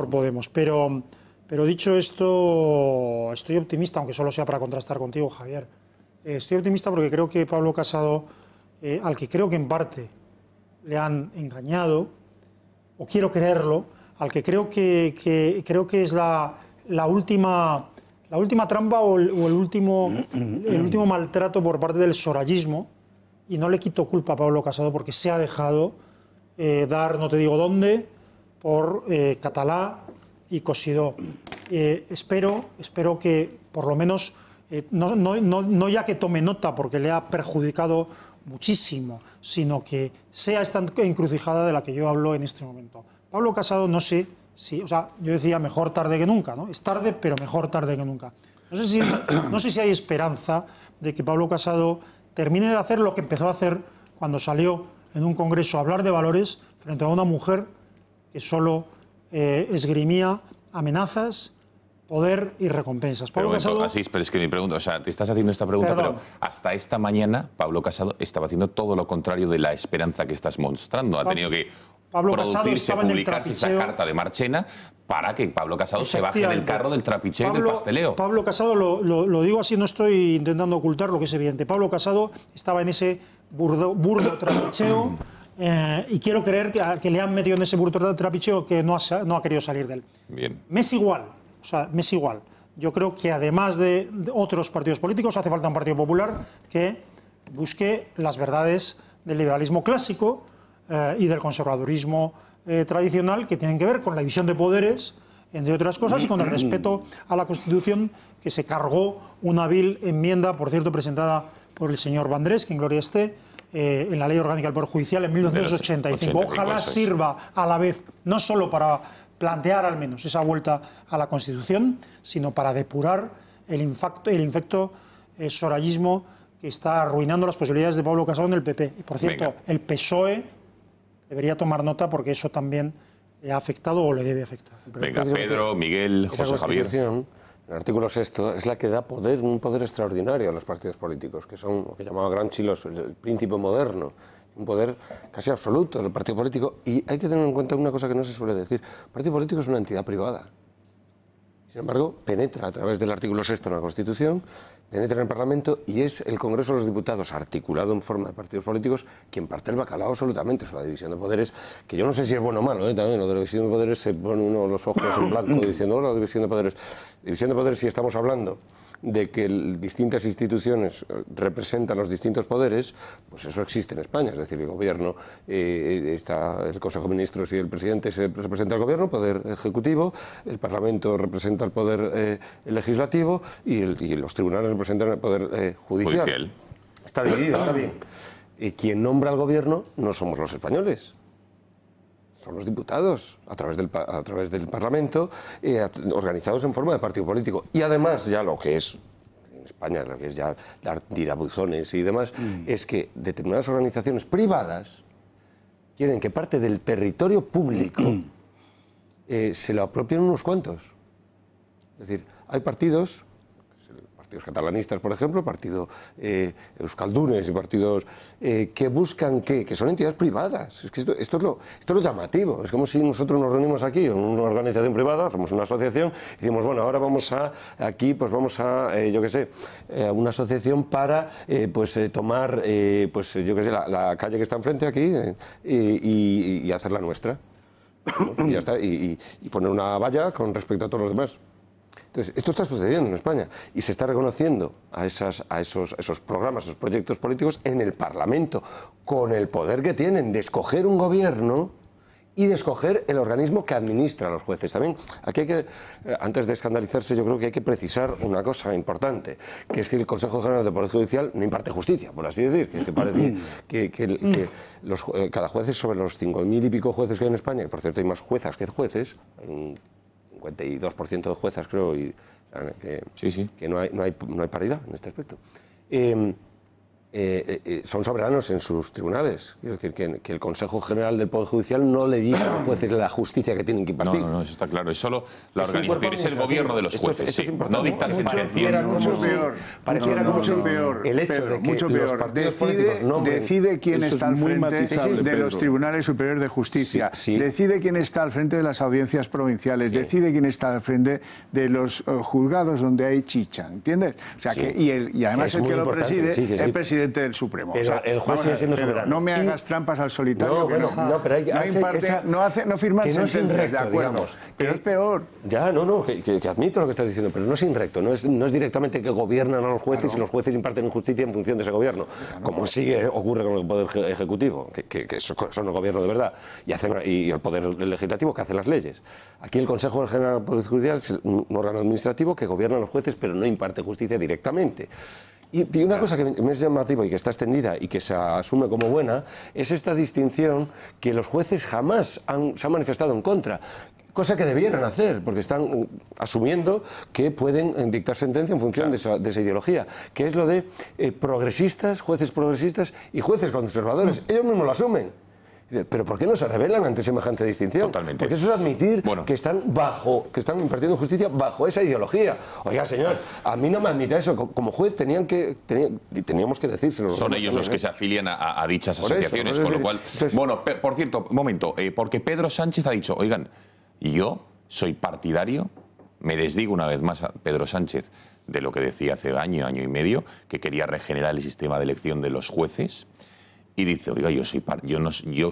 Podemos. Pero dicho esto, estoy optimista, aunque solo sea para contrastar contigo, Javier. Estoy optimista porque creo que Pablo Casado, al que creo que en parte le han engañado, o quiero creerlo, al que creo que es la última trampa o el último maltrato por parte del sorayismo, y no le quito culpa a Pablo Casado porque se ha dejado dar, no te digo dónde, por Catalá y Cosidó. Espero que por lo menos, no ya que tome nota porque le ha perjudicado muchísimo, sino que sea esta encrucijada de la que yo hablo en este momento. Pablo Casado, no sé si, yo decía mejor tarde que nunca, ¿no? Es tarde, pero mejor tarde que nunca. No sé si hay esperanza de que Pablo Casado termine de hacer lo que empezó a hacer cuando salió en un congreso a hablar de valores frente a una mujer que solo esgrimía amenazas, poder y recompensas. Pablo Casado... pero es que mi pregunta, te estás haciendo esta pregunta, Perdón. pero hasta esta mañana Pablo Casado estaba haciendo todo lo contrario de la esperanza que estás mostrando. Ha tenido que producirse, publicarse esa carta de Marchena para que Pablo Casado se baje del carro del trapicheo y del pasteleo. Pablo Casado, lo digo así, no estoy intentando ocultar lo que es evidente. Pablo Casado estaba en ese burdo trapicheo y quiero creer que le han metido en ese burdo trapicheo que no ha querido salir de él. Bien. Me es igual. Yo creo que además de otros partidos políticos hace falta un Partido Popular que busque las verdades del liberalismo clásico y del conservadurismo tradicional, que tienen que ver con la división de poderes, entre otras cosas, y con el respeto a la Constitución, que se cargó una vil enmienda, por cierto, presentada por el señor Vandrés, que en gloria esté, en la Ley Orgánica del Poder Judicial en 1985. Ojalá sirva a la vez, no solo para plantear al menos esa vuelta a la Constitución, sino para depurar el infecto sorayismo que está arruinando las posibilidades de Pablo Casado en el PP. Y por cierto, el PSOE debería tomar nota porque eso también le ha afectado o le debe afectar. Venga, Pedro, Miguel, José Javier. El artículo 6 es la que da un poder extraordinario a los partidos políticos, que son lo que llamaba Gramsci el príncipe moderno. un poder casi absoluto del partido político. Y hay que tener en cuenta una cosa que no se suele decir. El partido político es una entidad privada. Sin embargo, penetra a través del artículo 6 de la Constitución, penetra en el Parlamento y es el Congreso de los Diputados, articulado en forma de partidos políticos, quien parte el bacalao absolutamente. Es la división de poderes, que yo no sé si es bueno o malo, también lo de la división de poderes se pone uno los ojos en blanco diciendo, oh, la división de poderes. División de poderes, si estamos hablando de que distintas instituciones representan los distintos poderes, pues eso existe en España. Es decir, el gobierno, está el Consejo de Ministros y el presidente se representa el gobierno, poder ejecutivo, el Parlamento representa el poder legislativo y los tribunales representan el poder judicial. Está dividido, está bien. Y quien nombra al gobierno no somos los españoles. Son los diputados, a través del Parlamento, organizados en forma de partido político. Y además, ya lo que es, en España, lo que es ya dar tirabuzones y demás, es que determinadas organizaciones privadas quieren que parte del territorio público se lo apropien unos cuantos. Es decir, hay partidos catalanistas, por ejemplo, partido euskaldunes y partidos que buscan que son entidades privadas. Es que esto es lo llamativo. Es como si nosotros nos reunimos aquí en una organización privada, hacemos una asociación y decimos, bueno, ahora vamos a yo qué sé, una asociación para tomar, yo qué sé, la calle que está enfrente aquí y hacer la nuestra. Y ya está, y poner una valla con respecto a todos los demás. Entonces, esto está sucediendo en España y se está reconociendo a esos programas, esos proyectos políticos en el Parlamento, con el poder que tienen de escoger un gobierno y de escoger el organismo que administra a los jueces. También, aquí hay que, antes de escandalizarse, yo creo que hay que precisar una cosa importante, que es que el Consejo General del Poder Judicial no imparte justicia, por así decir, que parece que cada juez es sobre los 5.000 y pico jueces que hay en España, que por cierto hay más juezas que jueces, hay un 52% de juezas, creo, que no hay paridad en este aspecto. Son soberanos en sus tribunales. Es decir, que el Consejo General del Poder Judicial no le dice a los jueces la justicia que tienen que impartir. No, eso está claro. Es solo la organización, es el gobierno de los jueces. Esto es no dictar sentencias. Mucho peor. Pareciera mucho peor. El hecho de que los partidos políticos nombren... Decide quién está al frente de los tribunales superiores de justicia. Decide quién está al frente de las audiencias provinciales. Decide quién está al frente de los juzgados donde hay chicha. ¿Entiendes? O sea, y además el que lo preside es el presidente del Supremo. Pero el juez sigue siendo soberano. No me hagas trampas al solitario. No firmar sentencias, de acuerdo. Digamos, pero es peor. Ya, que admito lo que estás diciendo, pero no es inrecto. No es directamente que gobiernan a los jueces y los jueces imparten justicia en función de ese gobierno. Como ocurre con el Poder Ejecutivo, que son el gobierno de verdad, y el Poder Legislativo que hace las leyes. Aquí el Consejo General del Poder Judicial es un órgano administrativo que gobierna a los jueces, pero no imparte justicia directamente. Y una cosa que me es llamativo y que está extendida y que se asume como buena es esta distinción que los jueces jamás se han manifestado en contra. Cosa que debieran hacer, porque están asumiendo que pueden dictar sentencia en función de esa ideología, que es lo de progresistas, jueces progresistas y jueces conservadores. Ellos mismos lo asumen. Pero ¿por qué no se rebelan ante semejante distinción? Totalmente. Porque eso es admitir que están impartiendo justicia bajo esa ideología. Oiga, señor, a mí no me admite eso. Como juez teníamos que decírselo. Son ellos los que se afilian a dichas asociaciones, con lo cual... Bueno, por cierto, un momento, porque Pedro Sánchez ha dicho, oigan, yo soy partidario, me desdigo una vez más a Pedro Sánchez de lo que decía hace año y medio, que quería regenerar el sistema de elección de los jueces. Y dice, oiga, yo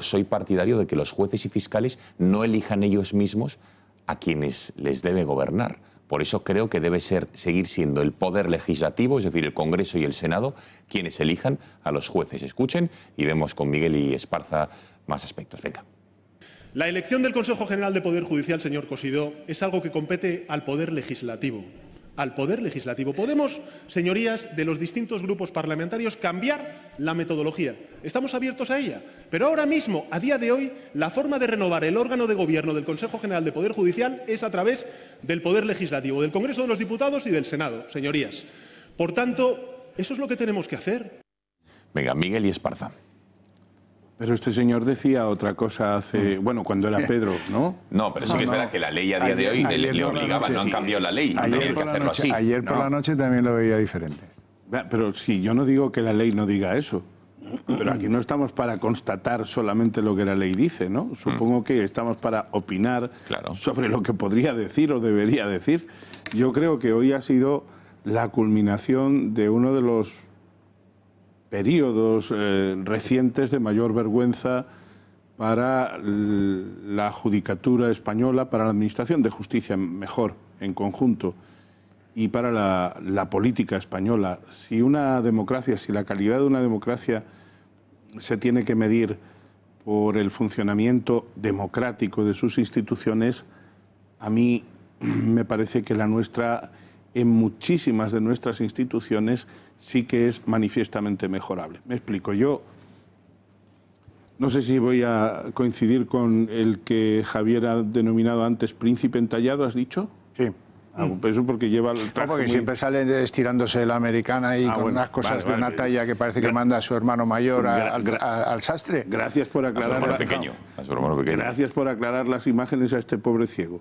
soy partidario de que los jueces y fiscales no elijan ellos mismos a quienes les debe gobernar. Por eso creo que debe seguir siendo el Poder Legislativo, es decir, el Congreso y el Senado, quienes elijan a los jueces. Escuchen y vemos con Miguel y Esparza más aspectos. Venga. La elección del Consejo General de Poder Judicial, señor Cosidó, es algo que compete al Poder Legislativo. Al Poder Legislativo. Podemos, señorías, de los distintos grupos parlamentarios, cambiar la metodología. Estamos abiertos a ella. Pero ahora mismo, a día de hoy, la forma de renovar el órgano de gobierno del Consejo General de Poder Judicial es a través del Poder Legislativo, del Congreso de los Diputados y del Senado, señorías. Por tanto, eso es lo que tenemos que hacer. Venga, Miguel y Esparza. Pero este señor decía otra cosa hace... Bueno, cuando era Pedro, ¿no? No, pero sí que es verdad que la ley a día de hoy le obligaba, no han cambiado la ley, han tenido que hacerlo así. Ayer por la noche también lo veía diferente. Pero sí, yo no digo que la ley no diga eso. Pero aquí no estamos para constatar solamente lo que la ley dice, ¿no? Supongo que estamos para opinar sobre lo que podría decir o debería decir. Yo creo que hoy ha sido la culminación de uno de los periodos recientes de mayor vergüenza para la judicatura española, para la administración de justicia mejor en conjunto y para la política española. Si una democracia, si la calidad de una democracia se tiene que medir por el funcionamiento democrático de sus instituciones, a mí me parece que la nuestra, en muchísimas de nuestras instituciones, sí que es manifiestamente mejorable. Me explico. Yo no sé si voy a coincidir con el que Javier ha denominado antes príncipe entallado, ¿has dicho? Sí. Eso porque lleva el traje porque siempre sale estirándose la americana y con unas cosas de una talla que parece que manda a su hermano mayor al sastre. Gracias por aclarar. Gracias por aclarar las imágenes a este pobre ciego.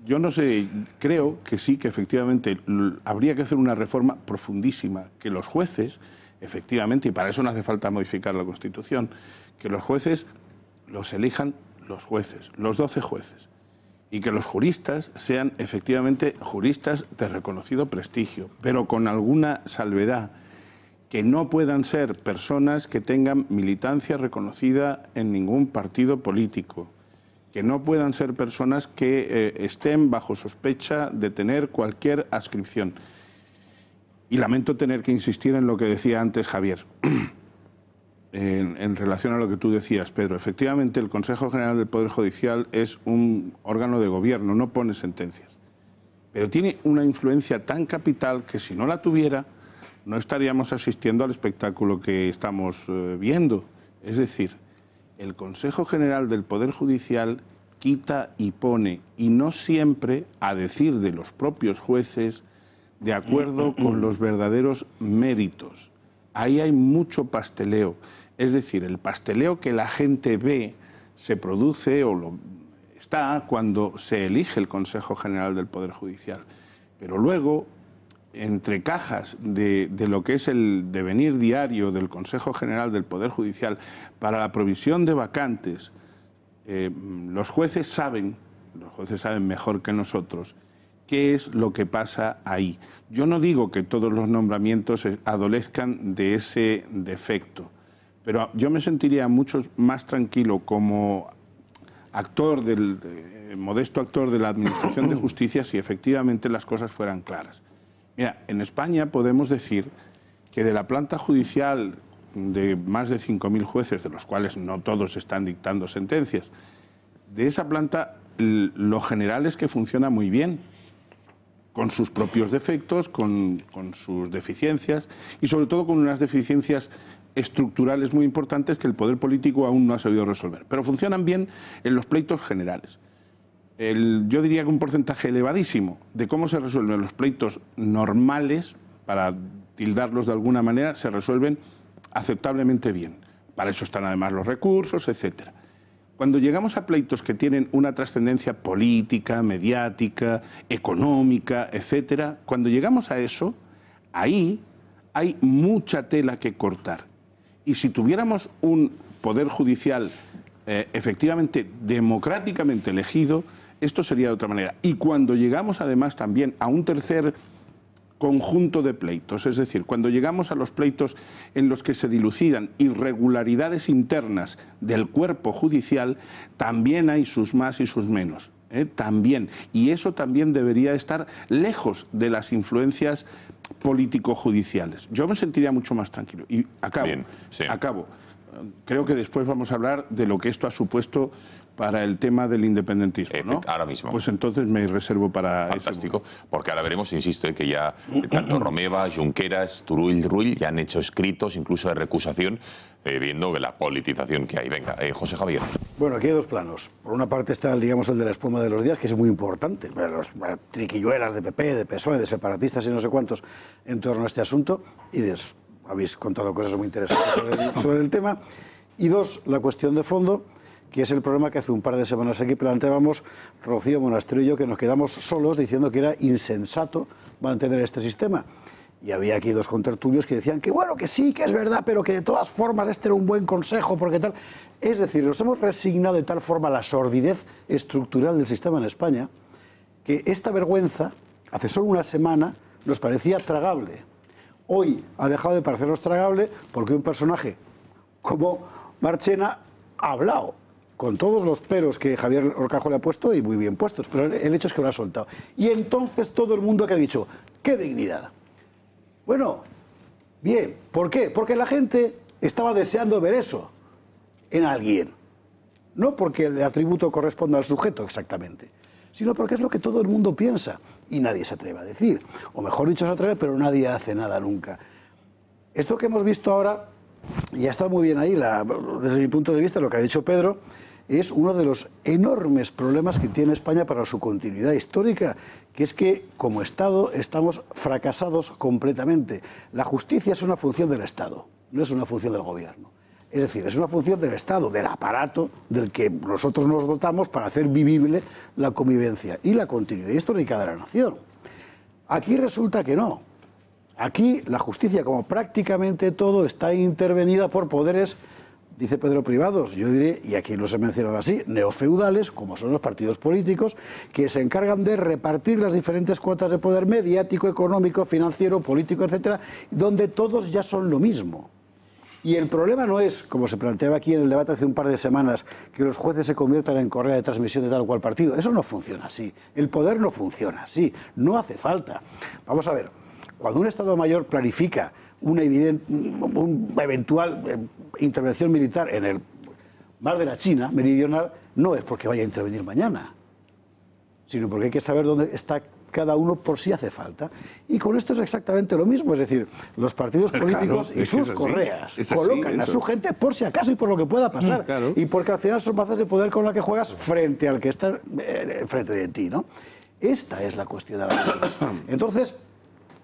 Yo no sé, creo que sí, que efectivamente habría que hacer una reforma profundísima, que los jueces, efectivamente, y para eso no hace falta modificar la Constitución, que los jueces los elijan los jueces, los 12 jueces, y que los juristas sean efectivamente juristas de reconocido prestigio, pero con alguna salvedad, que no puedan ser personas que tengan militancia reconocida en ningún partido político, que no puedan ser personas que estén bajo sospecha de tener cualquier adscripción. Y lamento tener que insistir en lo que decía antes Javier, en relación a lo que tú decías, Pedro. Efectivamente, el Consejo General del Poder Judicial es un órgano de gobierno, no pone sentencias. Pero tiene una influencia tan capital que si no la tuviera, no estaríamos asistiendo al espectáculo que estamos viendo. Es decir, el Consejo General del Poder Judicial quita y pone, y no siempre, a decir de los propios jueces, de acuerdo con los verdaderos méritos. Ahí hay mucho pasteleo. Es decir, el pasteleo que la gente ve se produce está cuando se elige el Consejo General del Poder Judicial. Pero luego, entre cajas de lo que es el devenir diario del Consejo General del Poder Judicial para la provisión de vacantes, los jueces saben mejor que nosotros qué es lo que pasa ahí. Yo no digo que todos los nombramientos adolezcan de ese defecto, pero yo me sentiría mucho más tranquilo como actor modesto actor de la Administración de Justicia si efectivamente las cosas fueran claras. Mira, en España podemos decir que de la planta judicial de más de 5.000 jueces, de los cuales no todos están dictando sentencias, de esa planta lo general es que funciona muy bien, con sus propios defectos, con sus deficiencias y sobre todo con unas deficiencias estructurales muy importantes que el poder político aún no ha sabido resolver. Pero funcionan bien en los pleitos generales. Yo diría que un porcentaje elevadísimo de cómo se resuelven los pleitos normales, para tildarlos de alguna manera, se resuelven aceptablemente bien. Para eso están además los recursos, etcétera. Cuando llegamos a pleitos que tienen una trascendencia política, mediática, económica, etcétera, cuando llegamos a eso, ahí hay mucha tela que cortar. Y si tuviéramos un poder judicial efectivamente democráticamente elegido, esto sería de otra manera. Y cuando llegamos además también a un tercer conjunto de pleitos, es decir, cuando llegamos a los pleitos en los que se dilucidan irregularidades internas del cuerpo judicial, también hay sus más y sus menos, también. Y eso también debería estar lejos de las influencias político-judiciales. Yo me sentiría mucho más tranquilo. Y acabo. Creo que después vamos a hablar de lo que esto ha supuesto para el tema del independentismo, ¿no? Ahora mismo. Pues entonces me reservo para Fantástico, porque ahora veremos, insisto, que ya tanto Romeva, Junqueras, Turull, Rull ya han hecho escritos, incluso de recusación, viendo la politización que hay. Venga, José Javier. Bueno, aquí hay dos planos. Por una parte está, digamos, el de la espuma de los días, que es muy importante. Los triquilluelas de PP, de PSOE, de separatistas y no sé cuántos en torno a este asunto. Y habéis contado cosas muy interesantes sobre el tema. Y dos, la cuestión de fondo, que es el problema que hace un par de semanas aquí planteábamos Rocío Monasterio y yo, que nos quedamos solos diciendo que era insensato mantener este sistema. Y había aquí dos contertulios que decían que bueno, que sí, que es verdad, pero que de todas formas este era un buen consejo, porque tal... Es decir, nos hemos resignado de tal forma a la sordidez estructural del sistema en España, que esta vergüenza, hace solo una semana, nos parecía tragable. Hoy ha dejado de parecernos tragable porque un personaje como Marchena ha hablado, con todos los peros que Javier Horcajo le ha puesto, y muy bien puestos, pero el hecho es que lo ha soltado. Y entonces todo el mundo que ha dicho, ¡qué dignidad! Bueno, bien, ¿por qué? Porque la gente estaba deseando ver eso en alguien. No porque el atributo corresponda al sujeto exactamente, sino porque es lo que todo el mundo piensa y nadie se atreve a decir. O mejor dicho, se atreve, pero nadie hace nada nunca. Esto que hemos visto ahora, y ha estado muy bien ahí, desde mi punto de vista, lo que ha dicho Pedro, es uno de los enormes problemas que tiene España para su continuidad histórica, que es que como Estado estamos fracasados completamente. La justicia es una función del Estado, no es una función del Gobierno. Es decir, es una función del Estado, del aparato del que nosotros nos dotamos para hacer vivible la convivencia y la continuidad histórica de la nación. Aquí resulta que no. Aquí la justicia, como prácticamente todo, está intervenida por poderes, dice Pedro, privados, yo diré, y aquí los he mencionado así, neofeudales, como son los partidos políticos, que se encargan de repartir las diferentes cuotas de poder mediático, económico, financiero, político, etcétera, donde todos ya son lo mismo. Y el problema no es, como se planteaba aquí en el debate hace un par de semanas, que los jueces se conviertan en correa de transmisión de tal o cual partido. Eso no funciona así. El poder no funciona así. No hace falta. Vamos a ver, cuando un Estado Mayor planifica una eventual intervención militar en el mar de la China meridional, no es porque vaya a intervenir mañana, sino porque hay que saber dónde está cada uno por si hace falta. Y con esto es exactamente lo mismo, es decir, los partidos políticos y sus correas colocan a su gente por si acaso y por lo que pueda pasar, y porque al final son bazas de poder con la que juegas frente al que está frente de ti, ¿no? Esta es la cuestión de la cosa. Entonces,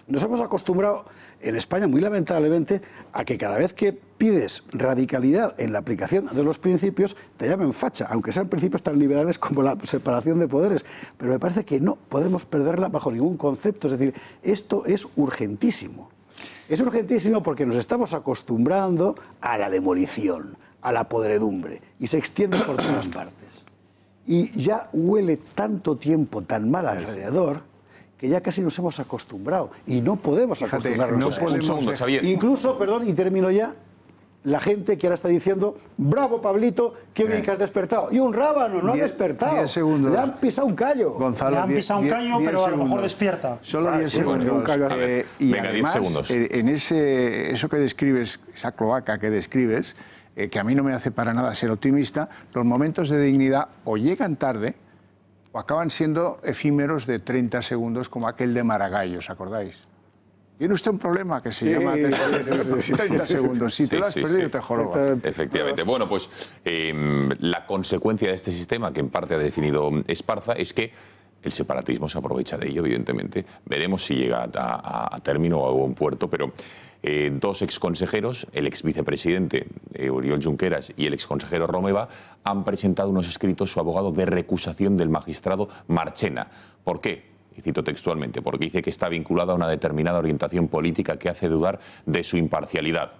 nos hemos acostumbrado en España, muy lamentablemente, a que cada vez que pides radicalidad en la aplicación de los principios, te llamen facha, aunque sean principios tan liberales como la separación de poderes. Pero me parece que no podemos perderla bajo ningún concepto. Es decir, esto es urgentísimo. Es urgentísimo porque nos estamos acostumbrando a la demolición, a la podredumbre, y se extiende por todas partes. Y ya huele tanto tiempo tan mal alrededor que ya casi nos hemos acostumbrado y no podemos acostumbrarnos a eso. Incluso, perdón, y termino ya, la gente que ahora está diciendo, bravo Pablito, qué bien que has despertado. Y un rábano, no ha despertado. 10 segundos. Le han pisado un callo. Gonzalo, le han pisado un callo, pero a lo mejor despierta. Solo 10 segundos. Y venga, además, 10 segundos. En eso que describes, esa cloaca que describes, que a mí no me hace para nada ser optimista, los momentos de dignidad o llegan tarde o acaban siendo efímeros de 30 segundos, como aquel de Maragall, ¿os acordáis? Tiene usted un problema que se llama 30 segundos. Si te lo has perdido, te jorobas. Efectivamente. Bueno, pues la consecuencia de este sistema, que en parte ha definido Esparza, es que el separatismo se aprovecha de ello, evidentemente. Veremos si llega a término o a buen puerto, pero dos exconsejeros, el exvicepresidente Oriol Junqueras y el exconsejero Romeva, han presentado unos escritos su abogado de recusación del magistrado Marchena. ¿Por qué? Y cito textualmente, porque dice que está vinculado a una determinada orientación política que hace dudar de su imparcialidad.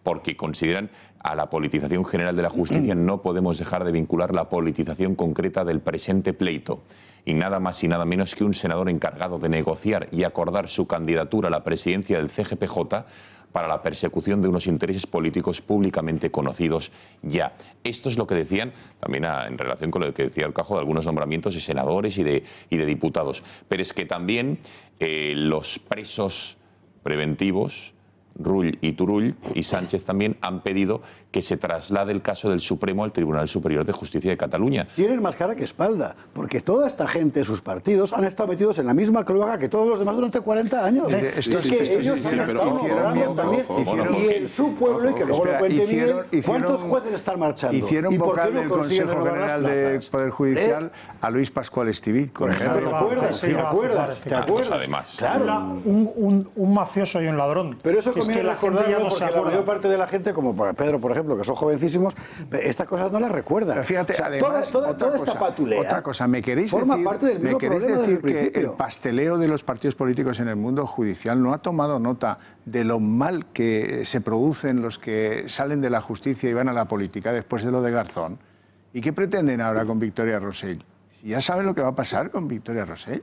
Porque consideran a la politización general de la justicia no podemos dejar de vincular la politización concreta del presente pleito. Y nada más y nada menos que un senador encargado de negociar y acordar su candidatura a la presidencia del CGPJ para la persecución de unos intereses políticos públicamente conocidos ya. Esto es lo que decían también en relación con lo que decía Horcajo de algunos nombramientos de senadores y de diputados. Pero es que también los presos preventivos, Rull y Turull y Sánchez también han pedido que se traslade el caso del Supremo al Tribunal Superior de Justicia de Cataluña. Tienen más cara que espalda, porque toda esta gente, sus partidos, han estado metidos en la misma cloaca que todos los demás durante 40 años. Es que ellos han estado obrando también, y en su pueblo, y que luego lo cuente Miguel, ¿cuántos jueces están marchando? Hicieron vocal del Consejo General del Poder Judicial a Luis Pascual Estivill, por ejemplo. ¿Te acuerdas? Además. Claro. Un mafioso y un ladrón. Pero eso que también recordarlo porque la mayor parte de la gente, como Pedro, por ejemplo, que son jovencísimos, estas cosas no las recuerdan. Pero fíjate, o sea, además, toda esta patulea otra cosa, ¿me queréis forma decir, parte del mismo problema desde el que el principio? pasteleo de los partidos políticos en el mundo judicial no ha tomado nota de lo mal que se producen los que salen de la justicia y van a la política después de lo de Garzón? ¿Y qué pretenden ahora con Victoria Rosell? Si ya saben lo que va a pasar con Victoria Rosell.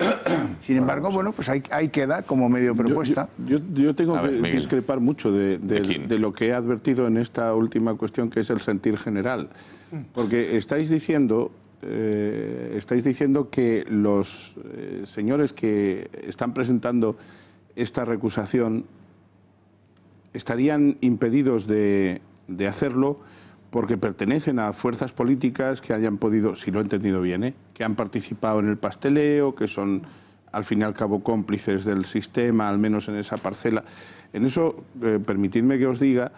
Sin embargo, bueno, pues ahí queda como medio propuesta. Yo tengo que discrepar mucho de lo que he advertido en esta última cuestión, que es el sentir general. Porque estáis diciendo que los señores que están presentando esta recusación estarían impedidos de hacerlo porque pertenecen a fuerzas políticas que hayan podido, si lo he entendido bien, que han participado en el pasteleo, que son al fin y al cabo cómplices del sistema, al menos en esa parcela. En eso, permitidme que os diga,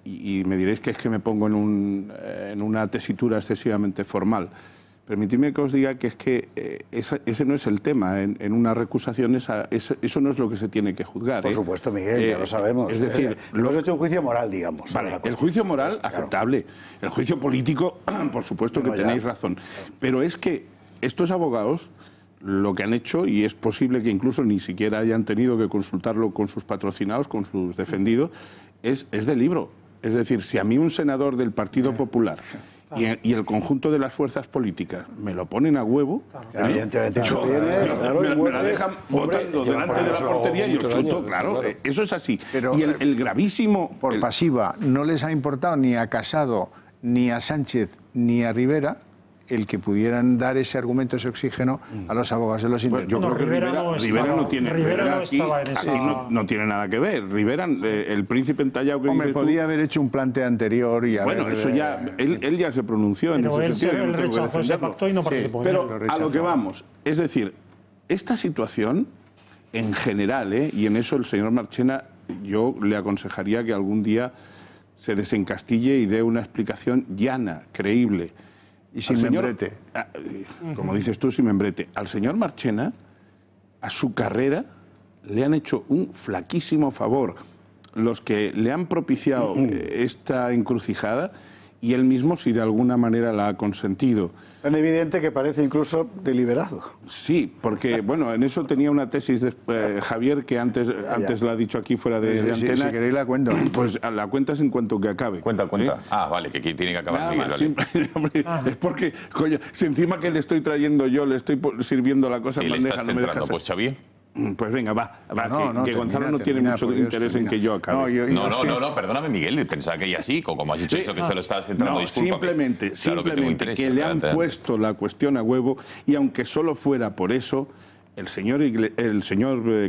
y me diréis que es que me pongo en una tesitura excesivamente formal, permitidme que os diga que es que ese no es el tema. En una recusación eso no es lo que se tiene que juzgar. Por supuesto, Miguel, ya lo sabemos. Es decir, hemos hecho un juicio moral, digamos. Vale, el juicio moral, aceptable. El juicio político, por supuesto que tenéis razón. Pero es que estos abogados lo que han hecho, y es posible que incluso ni siquiera hayan tenido que consultarlo con sus patrocinados, con sus defendidos, es de libro. Es decir, si a mí un senador del Partido Popular y el conjunto de las fuerzas políticas me lo ponen a huevo, evidentemente me la dejan votando delante de la portería y yo chuto, claro, eso es así. Pero y el gravísimo... Por pasiva, no les ha importado ni a Casado, ni a Sánchez, ni a Rivera el que pudieran dar ese argumento, ese oxígeno a los abogados de los indultos. Yo creo que Rivera no tiene, aquí no tiene nada que ver. Rivera, el príncipe entallado que dices podía haber hecho un plante anterior y bueno, eso ya, él ya se pronunció en ese sentido. Él rechazó ese pacto y no participó. Pero a lo que vamos, es decir, esta situación en general, y en eso el señor Marchena, yo le aconsejaría que algún día se desencastille y dé una explicación llana, creíble. Y sin membrete. Como dices tú, sin membrete. Al señor Marchena, a su carrera, le han hecho un flaquísimo favor los que le han propiciado esta encrucijada, y él mismo, si de alguna manera la ha consentido. Tan evidente que parece incluso deliberado. Sí, porque, bueno, en eso tenía una tesis de Javier, que antes la ha dicho aquí fuera de antena. Si queréis la cuento. Pues la cuentas en cuanto que acabe. Cuenta. Ah, vale, que tiene que acabar Miguel. Vale. Hombre, es porque, coño, si encima que le estoy trayendo yo, le estoy sirviendo la cosa en bandeja, no me dejas... Pues Xavi. Pues venga, va, que Gonzalo no tiene mucho interés en que yo acabe. No, perdóname, Miguel, pensaba que ya sí, como has dicho eso, que se lo estabas centrando, discúlpame. Simplemente que le han puesto la cuestión a huevo, y aunque solo fuera por eso, el señor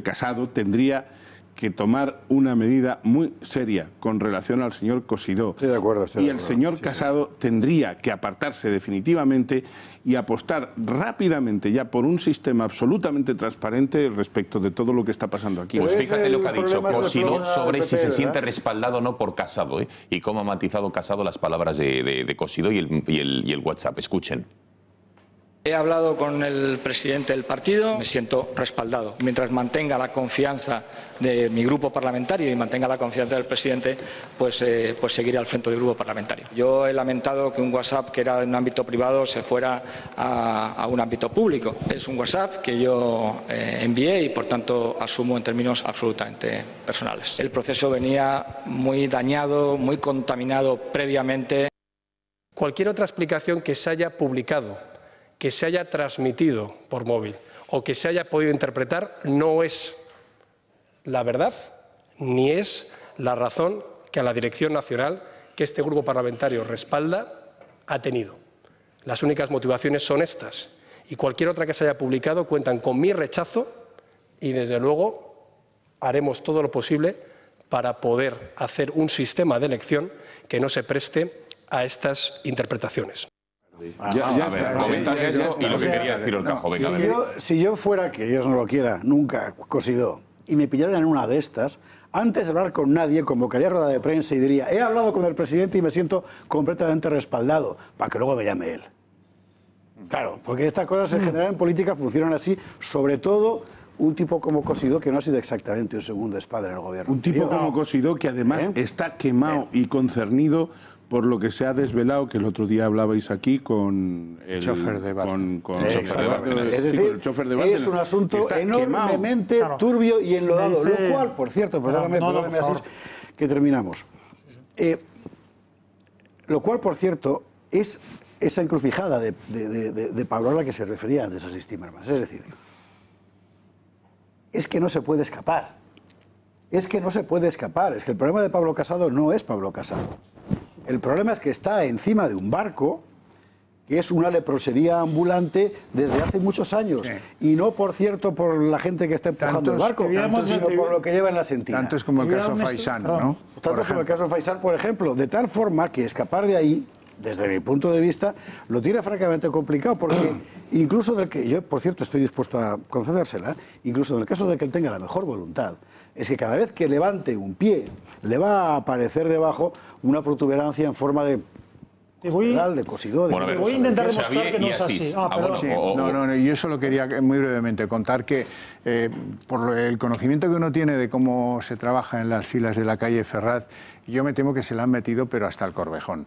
Casado tendría que tomar una medida muy seria con relación al señor Cosidó. Estoy de acuerdo. Y el señor Casado tendría que apartarse definitivamente y apostar rápidamente ya por un sistema absolutamente transparente respecto de todo lo que está pasando aquí. Pues fíjate lo que ha dicho Cosidó sobre si se siente respaldado o no por Casado, y cómo ha matizado Casado las palabras de Cosidó y el WhatsApp. Escuchen. He hablado con el presidente del partido, me siento respaldado. Mientras mantenga la confianza de mi grupo parlamentario y mantenga la confianza del presidente, pues seguiré al frente del grupo parlamentario. Yo he lamentado que un WhatsApp que era de un ámbito privado se fuera a un ámbito público. Es un WhatsApp que yo envié y, por tanto, asumo en términos absolutamente personales. El proceso venía muy dañado, muy contaminado previamente. Cualquier otra explicación que se haya publicado, que se haya transmitido por móvil o que se haya podido interpretar no es la verdad ni es la razón que a la dirección nacional que este grupo parlamentario respalda ha tenido. Las únicas motivaciones son estas, y cualquier otra que se haya publicado cuentan con mi rechazo, y desde luego haremos todo lo posible para poder hacer un sistema de elección que no se preste a estas interpretaciones. Comentar esto y lo que quería decir Horcajo. Si yo fuera, que Dios no lo quiera, nunca Cosidó, y me pillaran en una de estas, antes de hablar con nadie, convocaría rueda de prensa y diría: he hablado con el presidente y me siento completamente respaldado, para que luego me llame él. Claro, porque estas cosas en general en política funcionan así, sobre todo un tipo como Cosidó, que no ha sido exactamente un segundo espada en el gobierno. Un tipo como Cosidó que además está quemado y concernido por lo que se ha desvelado, que el otro día hablabais aquí con el chofer de Bárcenas. Es decir, es un asunto enormemente turbio y enlodado, lo cual, por cierto, perdóname así que terminamos. Lo cual, por cierto, es esa encrucijada de Pablo a la que se refería antes a Timmermans. Es decir, es que no se puede escapar. Es que no se puede escapar. Es que el problema de Pablo Casado no es Pablo Casado. El problema es que está encima de un barco que es una leprosería ambulante desde hace muchos años. Sí. Y no, por cierto, por la gente que está empujando el barco, sino por lo que lleva en la sentina. Tanto es como el caso Faisán, ¿no? Tanto es como el caso Faisán, por ejemplo. De tal forma que escapar de ahí, desde mi punto de vista, lo tiene francamente complicado, porque incluso del que yo, por cierto, estoy dispuesto a concedérsela, incluso en el caso de que él tenga la mejor voluntad, es que cada vez que levante un pie, le va a aparecer debajo una protuberancia en forma de Cosidó. Te voy a intentar demostrar que no es así. No, yo solo quería muy brevemente contar que por el conocimiento que uno tiene de cómo se trabaja en las filas de la calle Ferraz, yo me temo que se la han metido, pero hasta el Corvejón.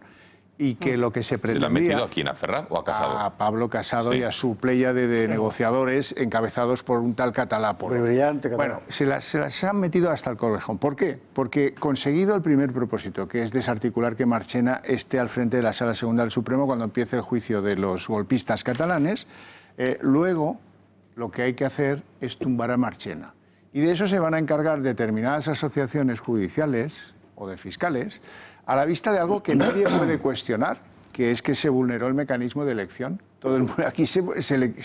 Y que lo que se pretendía... ¿Se le han metido a quién? ¿A Ferraz o a Casado? A Pablo Casado, sí. Y a su pléyade de negociadores encabezados por un tal Catalá. Muy brillante Catalá. Bueno, se las han metido hasta el Corvejón. ¿Por qué? Porque conseguido el primer propósito, que es desarticular que Marchena esté al frente de la Sala Segunda del Supremo cuando empiece el juicio de los golpistas catalanes, luego lo que hay que hacer es tumbar a Marchena. Y de eso se van a encargar determinadas asociaciones judiciales o de fiscales, a la vista de algo que nadie puede cuestionar, que es que se vulneró el mecanismo de elección. Todo el mundo, aquí se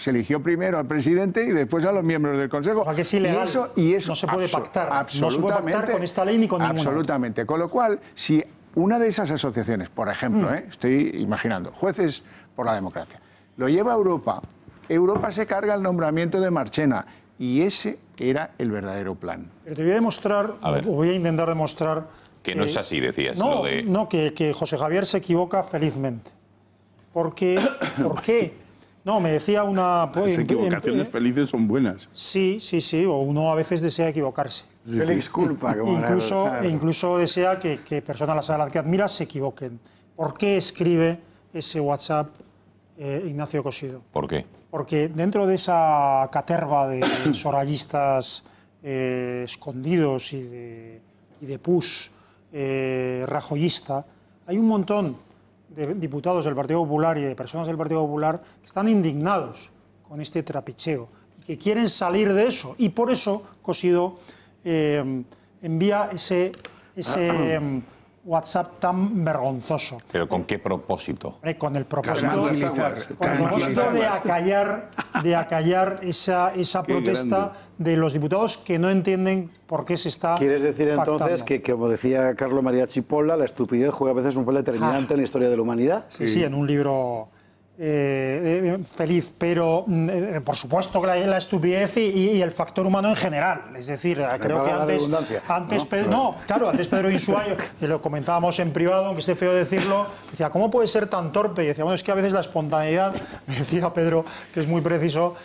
eligió primero al presidente y después a los miembros del Consejo. Que es ilegal. Y eso no se puede pactar. Absolutamente, no se puede pactar con esta ley ni con ninguna. Absolutamente. Con lo cual, si una de esas asociaciones, por ejemplo, estoy imaginando, Jueces por la Democracia, lo lleva a Europa, Europa se carga el nombramiento de Marchena y ese era el verdadero plan. Pero te voy a demostrar, voy a intentar demostrar... Que no es así, decías. No, que José Javier se equivoca felizmente. ¿Por qué? No, me decía una... Las equivocaciones felices son buenas. Sí, o uno a veces desea equivocarse. Feliz culpa. Incluso desea que personas a las que admira se equivoquen. ¿Por qué escribe ese WhatsApp Ignacio Cosidó? ¿Por qué? Porque dentro de esa caterva de sorayistas escondidos y de push rajoyista, hay un montón de diputados del Partido Popular y de personas del Partido Popular que están indignados con este trapicheo y que quieren salir de eso. Y por eso Cosidó envía ese WhatsApp tan vergonzoso. ¿Pero con qué propósito? Con el propósito de acallar esa protesta de los diputados que no entienden por qué se está ¿Quieres decir pactando? Entonces que, como decía Carlos María Chipolla, la estupidez juega a veces un papel determinante en la historia de la humanidad? Sí, en un libro feliz, pero por supuesto que la estupidez y el factor humano en general. Es decir, creo que antes Pedro Insúa, que lo comentábamos en privado, aunque esté feo decirlo, decía, ¿cómo puede ser tan torpe? Y decía, bueno, es que a veces la espontaneidad, me decía Pedro, que es muy preciso,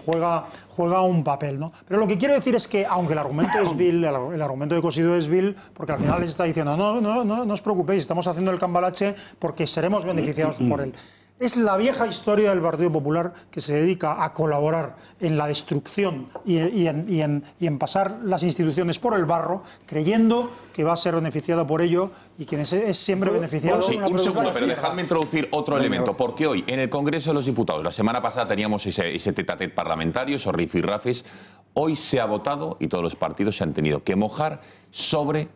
juega un papel, ¿no? Pero lo que quiero decir es que, aunque el argumento es vil, el argumento de Cosidó es vil, porque al final les está diciendo, no os preocupéis, estamos haciendo el cambalache porque seremos beneficiados por él. Es la vieja historia del Partido Popular que se dedica a colaborar en la destrucción y en pasar las instituciones por el barro, creyendo que va a ser beneficiado por ello y quien es siempre beneficiado. Sí, un segundo, pero dejadme introducir otro elemento, porque hoy en el Congreso de los Diputados, la semana pasada teníamos ese tete-a-tete parlamentario, esos rifirrafes, hoy se ha votado y todos los partidos se han tenido que mojar sobre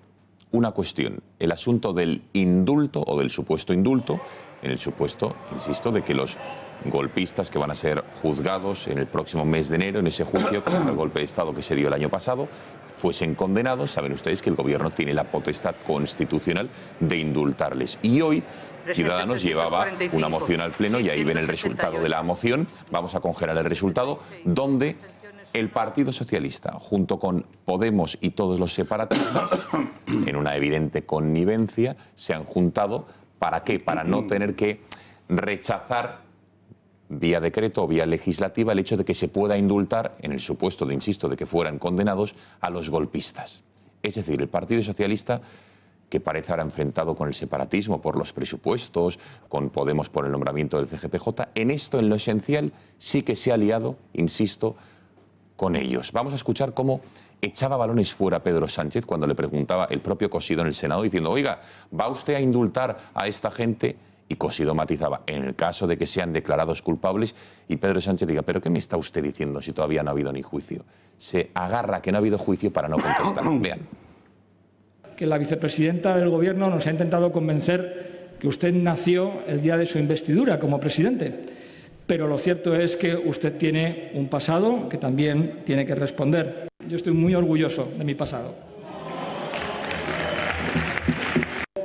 una cuestión, el asunto del indulto o del supuesto indulto, en el supuesto, insisto, de que los golpistas que van a ser juzgados en el próximo mes de enero, en ese juicio contra el golpe de Estado que se dio el año pasado, fuesen condenados. Saben ustedes que el Gobierno tiene la potestad constitucional de indultarles. Y hoy Ciudadanos llevaba una moción al Pleno y ahí ven el resultado de la moción. Vamos a congelar el resultado, donde el Partido Socialista, junto con Podemos y todos los separatistas, en una evidente connivencia, se han juntado. ¿Para qué? Para no tener que rechazar vía decreto o vía legislativa el hecho de que se pueda indultar, en el supuesto, de insisto, de que fueran condenados, a los golpistas. Es decir, el Partido Socialista, que parece ahora enfrentado con el separatismo por los presupuestos, con Podemos por el nombramiento del CGPJ, en esto, en lo esencial, sí que se ha aliado, insisto, con ellos. Vamos a escuchar cómo echaba balones fuera Pedro Sánchez cuando le preguntaba el propio Cosidó en el Senado, diciendo, oiga, ¿va usted a indultar a esta gente? Y Cosidó matizaba, en el caso de que sean declarados culpables, y Pedro Sánchez diga, ¿pero qué me está usted diciendo si todavía no ha habido ni juicio? Se agarra que no ha habido juicio para no contestar. Vean. Que la vicepresidenta del Gobierno nos ha intentado convencer que usted nació el día de su investidura como presidente. Pero lo cierto es que usted tiene un pasado que también tiene que responder. Yo estoy muy orgulloso de mi pasado.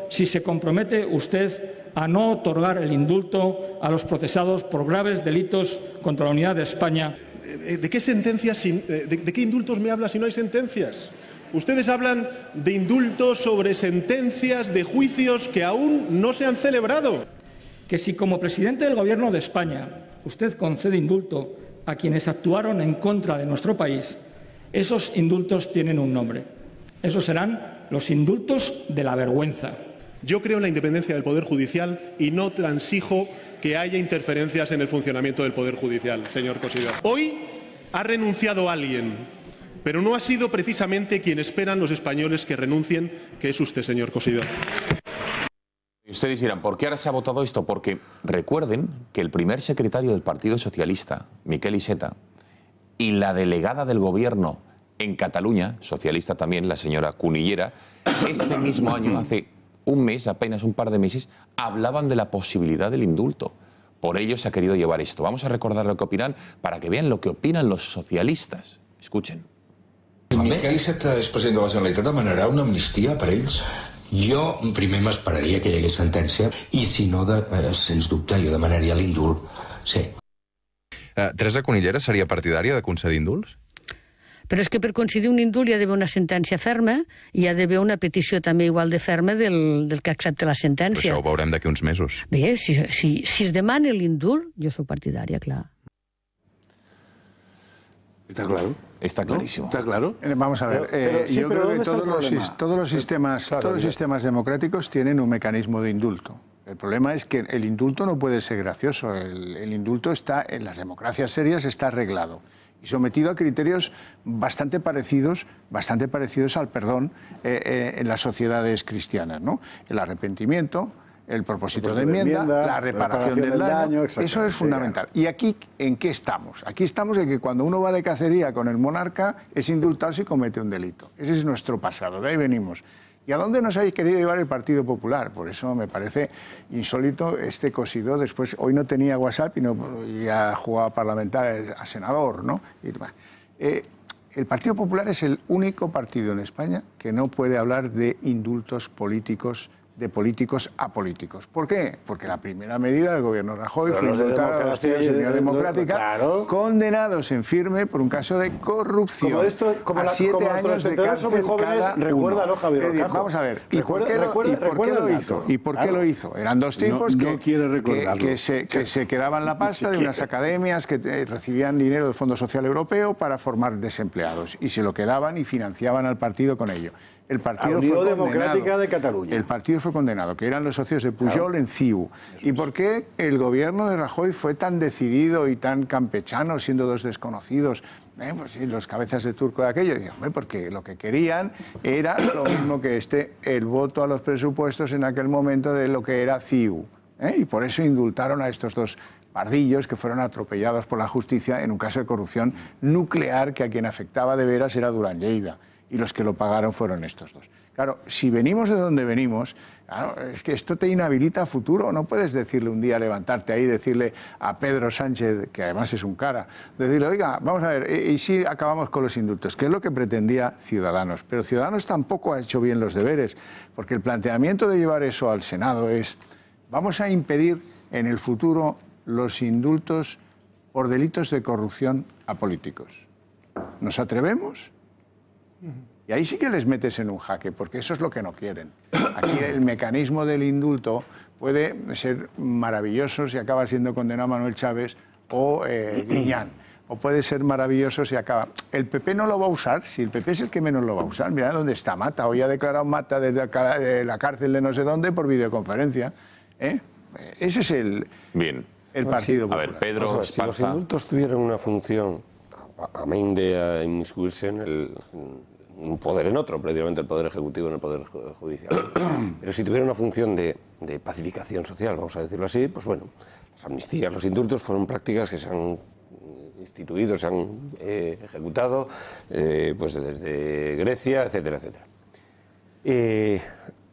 Si se compromete usted a no otorgar el indulto a los procesados por graves delitos contra la unidad de España. ¿De qué sentencias, de qué indultos me habla si no hay sentencias? Ustedes hablan de indultos sobre sentencias de juicios que aún no se han celebrado. Que si como presidente del Gobierno de España usted concede indulto a quienes actuaron en contra de nuestro país, esos indultos tienen un nombre. Esos serán los indultos de la vergüenza. Yo creo en la independencia del Poder Judicial y no transijo que haya interferencias en el funcionamiento del Poder Judicial, señor Cosidó. Hoy ha renunciado alguien, pero no ha sido precisamente quien esperan los españoles que renuncien, que es usted, señor Cosidó. Y ustedes dirán, ¿por qué ahora se ha votado esto? Porque recuerden que el primer secretario del Partido Socialista, Miquel Iceta, y la delegada del Gobierno en Cataluña, socialista también, la señora Cunillera, este mismo año, hace un mes, apenas un par de meses, hablaban de la posibilidad del indulto. Por ello se ha querido llevar esto. Vamos a recordar lo que opinan para que vean lo que opinan los socialistas. Escuchen. Miquel Iceta és president de la Generalitat, demanarà una amnistia per ells? Jo primer m'esperaria que hi hagués sentència i si no, sens dubte, jo demanaria l'indult, sí. Teresa Cunillera seria partidària de concedir indults? Però és que per concedir un indult hi ha d'haver una sentència ferma i hi ha d'haver una petició també igual de ferma del que accepta la sentència. Però això ho veurem d'aquí uns mesos. Bé, si es demana l'indult, jo soc partidària, clar. ¿Está claro? Está clarísimo. ¿Está claro? Vamos a ver, yo creo que todos los sistemas democráticos tienen un mecanismo de indulto. El problema es que el indulto no puede ser gracioso. El indulto está, en las democracias serias, está arreglado y sometido a criterios bastante parecidos al perdón en las sociedades cristianas, ¿no? El arrepentimiento, el propósito de enmienda, la reparación del daño, eso es fundamental. ¿Y aquí en qué estamos? Aquí estamos en que cuando uno va de cacería con el monarca es indultado si comete un delito. Ese es nuestro pasado, de ahí venimos. ¿Y a dónde nos habéis querido llevar el Partido Popular? Por eso me parece insólito este Cosidó. Después, hoy no tenía WhatsApp y ha jugado a parlamentar, a senador, ¿no? El Partido Popular es el único partido en España que no puede hablar de indultos políticos, de políticos a políticos. ¿Por qué? Porque la primera medida del gobierno Rajoy fue indultar a los tíos de Unión Democrática, condenados en firme por un caso de corrupción. A 7 años de cárcel cada uno. Vamos a ver, ¿y por qué lo hizo? ¿Y por qué lo hizo? Eran dos tipos que se quedaban la pasta de unas academias que recibían dinero del Fondo Social Europeo para formar desempleados y se lo quedaban y financiaban al partido con ello. El partido fue Democrática de Cataluña. El partido fue condenado, que eran los socios de Pujol en CIU. ¿Y por qué el gobierno de Rajoy fue tan decidido y tan campechano, siendo dos desconocidos? Pues sí, los cabezas de turco de aquello. Porque lo que querían era lo mismo que el voto a los presupuestos en aquel momento de lo que era CIU. Y por eso indultaron a estos dos pardillos que fueron atropellados por la justicia en un caso de corrupción nuclear que a quien afectaba de veras era Durán Lleida. Y los que lo pagaron fueron estos dos. Claro, si venimos de donde venimos, claro, es que esto te inhabilita a futuro. No puedes decirle un día, levantarte ahí y decirle a Pedro Sánchez, que además es un cara, decirle, oiga, vamos a ver, y si acabamos con los indultos, que es lo que pretendía Ciudadanos. Pero Ciudadanos tampoco ha hecho bien los deberes, porque el planteamiento de llevar eso al Senado es, vamos a impedir en el futuro los indultos por delitos de corrupción a políticos. ¿Nos atrevemos? Y ahí sí que les metes en un jaque, porque eso es lo que no quieren. Aquí el mecanismo del indulto puede ser maravilloso si acaba siendo condenado Manuel Chávez o Griñán. O puede ser maravilloso si acaba. El PP no lo va a usar, si el PP es el que menos lo va a usar. Mira dónde está Mata. Hoy ha declarado Mata desde la cárcel de no sé dónde por videoconferencia. Ese es el Partido Popular. A ver, Pedro Si los indultos tuvieran una función, amén de inmiscuirse en un poder en otro, precisamente el Poder Ejecutivo en el Poder Judicial, pero si tuviera una función de pacificación social, vamos a decirlo así, pues bueno, las amnistías, los indultos fueron prácticas que se han instituido, se han ejecutado pues desde Grecia, etcétera, etcétera.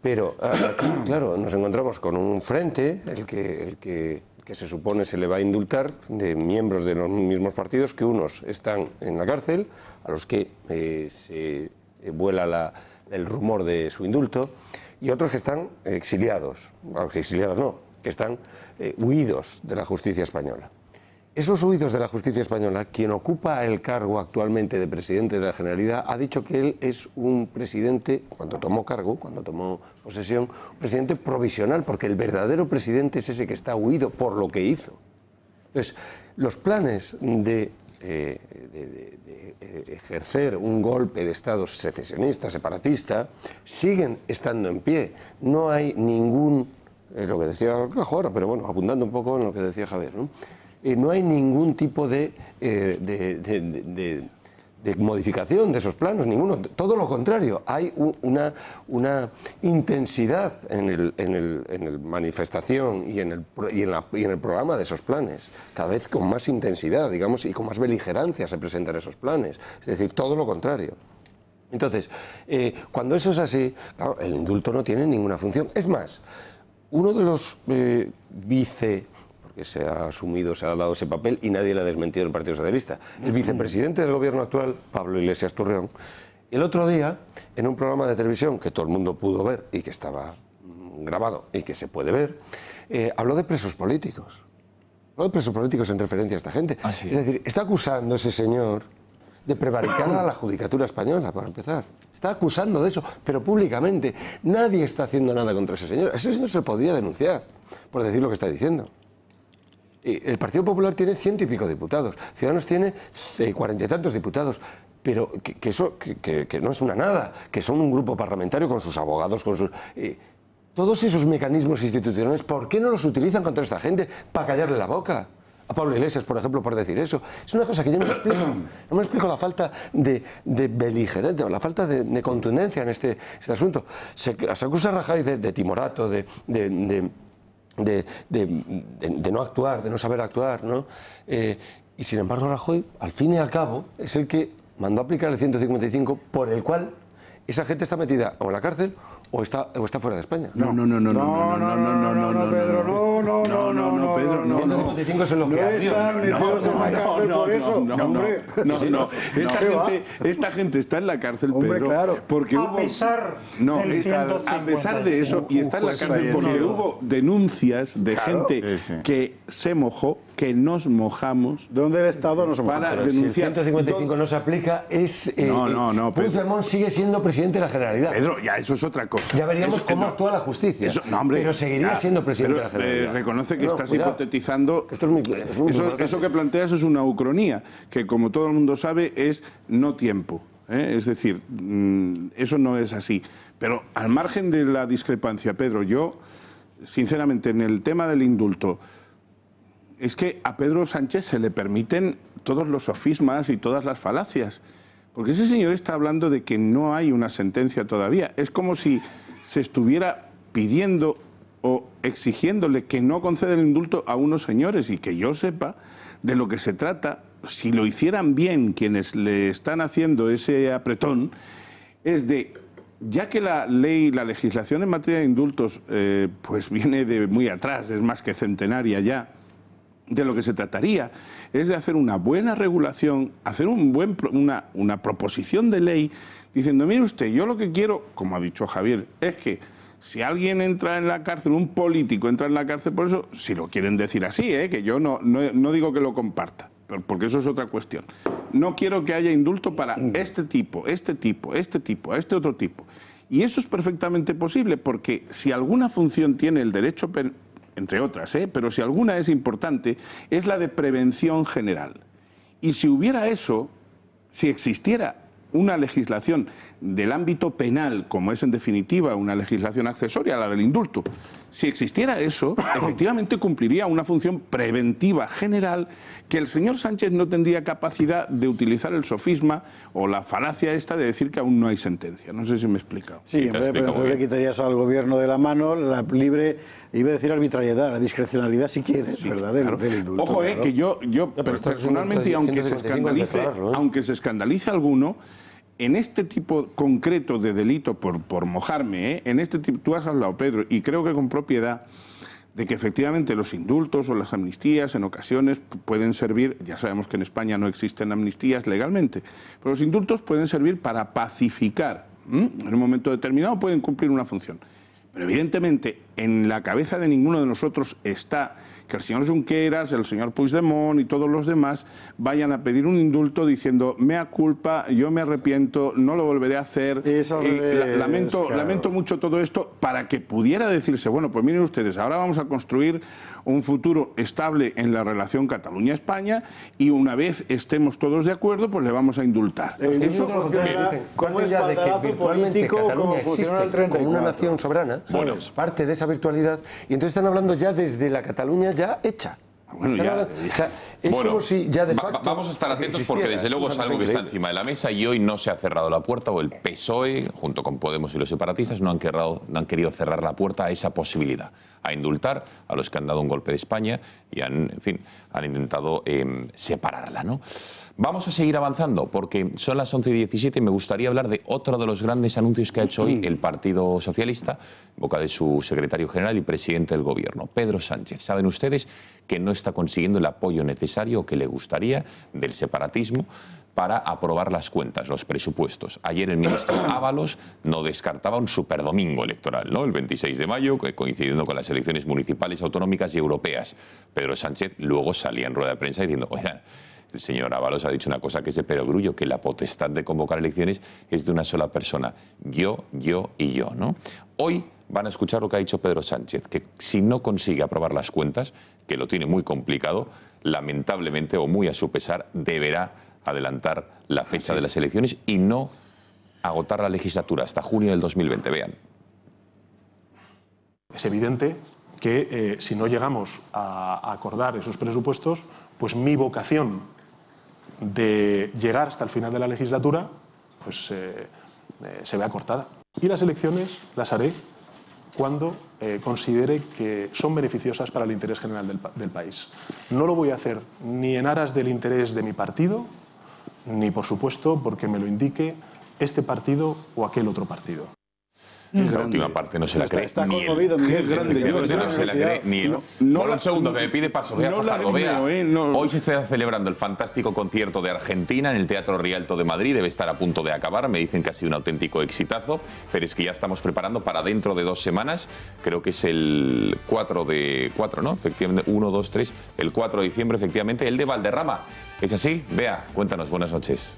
Pero aquí, claro, nos encontramos con un frente, el que se supone se le va a indultar, de miembros de los mismos partidos, que unos están en la cárcel, a los que se vuela el rumor de su indulto, y otros que están exiliados, aunque exiliados no, que están huidos de la justicia española. Esos huidos de la justicia española, quien ocupa el cargo actualmente de presidente de la Generalidad, ha dicho que él es un presidente, cuando tomó cargo, cuando tomó posesión, un presidente provisional, porque el verdadero presidente es ese que está huido por lo que hizo. Entonces, los planes de ejercer un golpe de Estado secesionista, separatista, siguen estando en pie. No hay ningún, lo que decía Orcajo ahora, pero bueno, apuntando un poco en lo que decía Javier, ¿no? No hay ningún tipo de modificación de esos planos, ninguno. Todo lo contrario, hay una intensidad en el manifestación y en el programa de esos planes. Cada vez con más intensidad, digamos, y con más beligerancia se presentan esos planes. Es decir, todo lo contrario. Entonces, cuando eso es así, claro, el indulto no tiene ninguna función. Es más, uno de los que se ha asumido, se ha dado ese papel y nadie le ha desmentido en el Partido Socialista. El vicepresidente del gobierno actual, Pablo Iglesias Turrión, el otro día, en un programa de televisión que todo el mundo pudo ver y que estaba grabado y que se puede ver, habló de presos políticos. Habló de presos políticos en referencia a esta gente. Es decir, está acusando ese señor de prevaricar a la judicatura española, para empezar. Está acusando de eso, pero públicamente. Nadie está haciendo nada contra ese señor. Ese señor se podría denunciar por decir lo que está diciendo. El Partido Popular tiene 100 y pico diputados, Ciudadanos tiene 40 y tantos diputados, pero que no es una nada, que son un grupo parlamentario con sus abogados, con sus... todos esos mecanismos institucionales, ¿por qué no los utilizan contra esta gente para callarle la boca? A Pablo Iglesias, por ejemplo, por decir eso. Es una cosa que yo no me explico. No me explico la falta de beligerancia, la falta de contundencia en este asunto. Se acusa a Rajoy de timorato, de no actuar, de no saber actuar, ¿no? Y sin embargo Rajoy, al fin y al cabo, es el que mandó aplicar el 155, por el cual esa gente está metida o en la cárcel o está fuera de España. No, Pedro, no, Pedro, no. 155 es lo que abrió. No. Esta gente está en la cárcel, Pedro, claro. Porque a pesar del 155. A pesar de eso, y está en la cárcel porque hubo denuncias de gente que se mojó, que nos mojamos. ¿Dónde el Estado nos mojamos? Para denunciar. Si el 155 no se aplica, no, Puigdemont sigue siendo presidente de la Generalidad. Pedro, ya eso es otra cosa. Ya veríamos cómo actúa la justicia. Pero seguiría siendo presidente de la Generalidad. Reconoce que estás hipotetizando. Esto es muy eso que planteas es una ucronía, que como todo el mundo sabe es no tiempo. Es decir, eso no es así. Pero al margen de la discrepancia, Pedro, yo, sinceramente, en el tema del indulto, es que a Pedro Sánchez se le permiten todos los sofismas y todas las falacias. Porque ese señor está hablando de que no hay una sentencia todavía. Es como si se estuviera pidiendo o exigiéndole que no conceda el indulto a unos señores, y que yo sepa de lo que se trata, si lo hicieran bien quienes le están haciendo ese apretón, es de, ya que la legislación en materia de indultos pues viene de muy atrás, es más que centenaria ya, de lo que se trataría es de hacer una buena regulación, hacer una proposición de ley diciendo, mire usted, yo lo que quiero, como ha dicho Javier, es que si alguien entra en la cárcel, un político entra en la cárcel por eso, si lo quieren decir así, que yo no digo que lo comparta, porque eso es otra cuestión. No quiero que haya indulto para este tipo, este otro tipo. Y eso es perfectamente posible, porque si alguna función tiene el derecho entre otras, pero si alguna es importante, es la de prevención general. Y si hubiera eso, si existiera una legislación del ámbito penal, como es en definitiva una legislación accesoria a la del indulto, si existiera eso, efectivamente cumpliría una función preventiva general que el señor Sánchez no tendría capacidad de utilizar el sofisma o la falacia esta de decir que aún no hay sentencia. No sé si me he explicado. Sí, pero entonces le quitarías al gobierno de la mano la libre, iba a decir arbitrariedad, la discrecionalidad si quieres, sí, ¿verdad? Del indulto. Ojo, claro. Que yo personalmente, y aunque se escandalice alguno, en este tipo concreto de delito, por mojarme, en este tipo, tú has hablado, Pedro, y creo que con propiedad, de que efectivamente los indultos o las amnistías en ocasiones pueden servir, ya sabemos que en España no existen amnistías legalmente, pero los indultos pueden servir para pacificar, en un momento determinado pueden cumplir una función. Pero evidentemente en la cabeza de ninguno de nosotros está que el señor Junqueras, el señor Puigdemont y todos los demás vayan a pedir un indulto diciendo mea culpa, yo me arrepiento, no lo volveré a hacer, lamento mucho todo esto, para que pudiera decirse, bueno, pues miren ustedes, ahora vamos a construir un futuro estable en la relación Cataluña-España y una vez estemos todos de acuerdo, pues le vamos a indultar. Eso como ya de que virtualmente Cataluña existe como una nación soberana, bueno, parte de esa virtualidad, y entonces están hablando ya desde la Cataluña ya hecha. Bueno, ya, o sea, es como si ya de facto vamos a estar atentos porque desde luego es algo que está encima de la mesa y hoy no se ha cerrado la puerta, o el PSOE, junto con Podemos y los separatistas, no han querido cerrar la puerta a esa posibilidad, a indultar a los que han dado un golpe de España y han intentado separarla, ¿no? Vamos a seguir avanzando porque son las 11:17 y me gustaría hablar de otro de los grandes anuncios que ha hecho hoy el Partido Socialista, en boca de su secretario general y presidente del Gobierno, Pedro Sánchez. Saben ustedes que no está consiguiendo el apoyo necesario que le gustaría del separatismo para aprobar las cuentas, los presupuestos. Ayer el ministro Ábalos no descartaba un superdomingo electoral, ¿no? El 26 de mayo, coincidiendo con las elecciones municipales, autonómicas y europeas. Pedro Sánchez luego salía en rueda de prensa diciendo, oigan, el señor Ábalos ha dicho una cosa que es de perogrullo, que la potestad de convocar elecciones es de una sola persona, yo y yo, ¿no? Hoy van a escuchar lo que ha dicho Pedro Sánchez, que si no consigue aprobar las cuentas, que lo tiene muy complicado, lamentablemente o muy a su pesar, deberá adelantar la fecha de las elecciones y no agotar la legislatura hasta junio del 2020. Vean. Es evidente que si no llegamos a acordar esos presupuestos, pues mi vocación de llegar hasta el final de la legislatura pues se ve acortada. Y las elecciones las haré cuando considere que son beneficiosas para el interés general del país. No lo voy a hacer ni en aras del interés de mi partido, ni por supuesto porque me lo indique este partido o aquel otro partido. La última parte no se la cree ni él. No se la cree ni él. Por un segundo que me pide paso, vea Fajardo, vea. Hoy se está celebrando el fantástico concierto de Argentina en el Teatro Rialto de Madrid. Debe estar a punto de acabar. Me dicen que ha sido un auténtico exitazo, pero es que ya estamos preparando para dentro de 2 semanas. Creo que es el 4, ¿no? Efectivamente, 1, 2, 3. El 4 de diciembre, efectivamente, el de Valderrama. ¿Es así? Vea, cuéntanos. Buenas noches.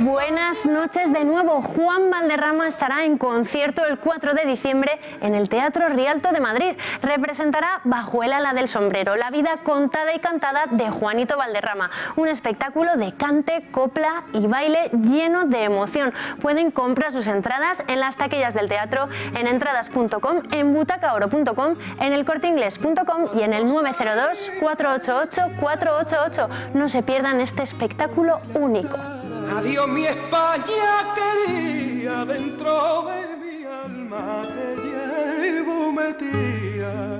Buenas noches de nuevo. Juan Valderrama estará en concierto el 4 de diciembre en el Teatro Rialto de Madrid. Representará Bajo el ala del sombrero, la vida contada y cantada de Juanito Valderrama. Un espectáculo de cante, copla y baile lleno de emoción. Pueden comprar sus entradas en las taquillas del teatro, en entradas.com, en butacaoro.com, en elcorteinglés.com y en el 902-488-488. No se pierdan este espectáculo único. Adiós mi España querida, dentro de mi alma te llevo metida.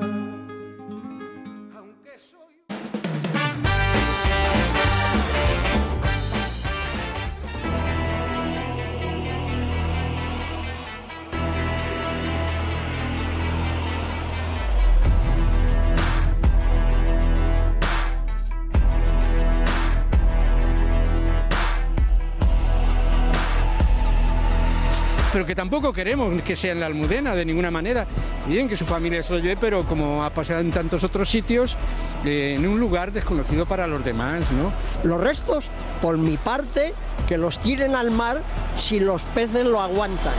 Pero que tampoco queremos que sea en la Almudena de ninguna manera. Bien, que su familia se lo lleve, pero como ha pasado en tantos otros sitios, en un lugar desconocido para los demás, ¿no? Los restos, por mi parte, que los tiren al mar si los peces lo aguantan.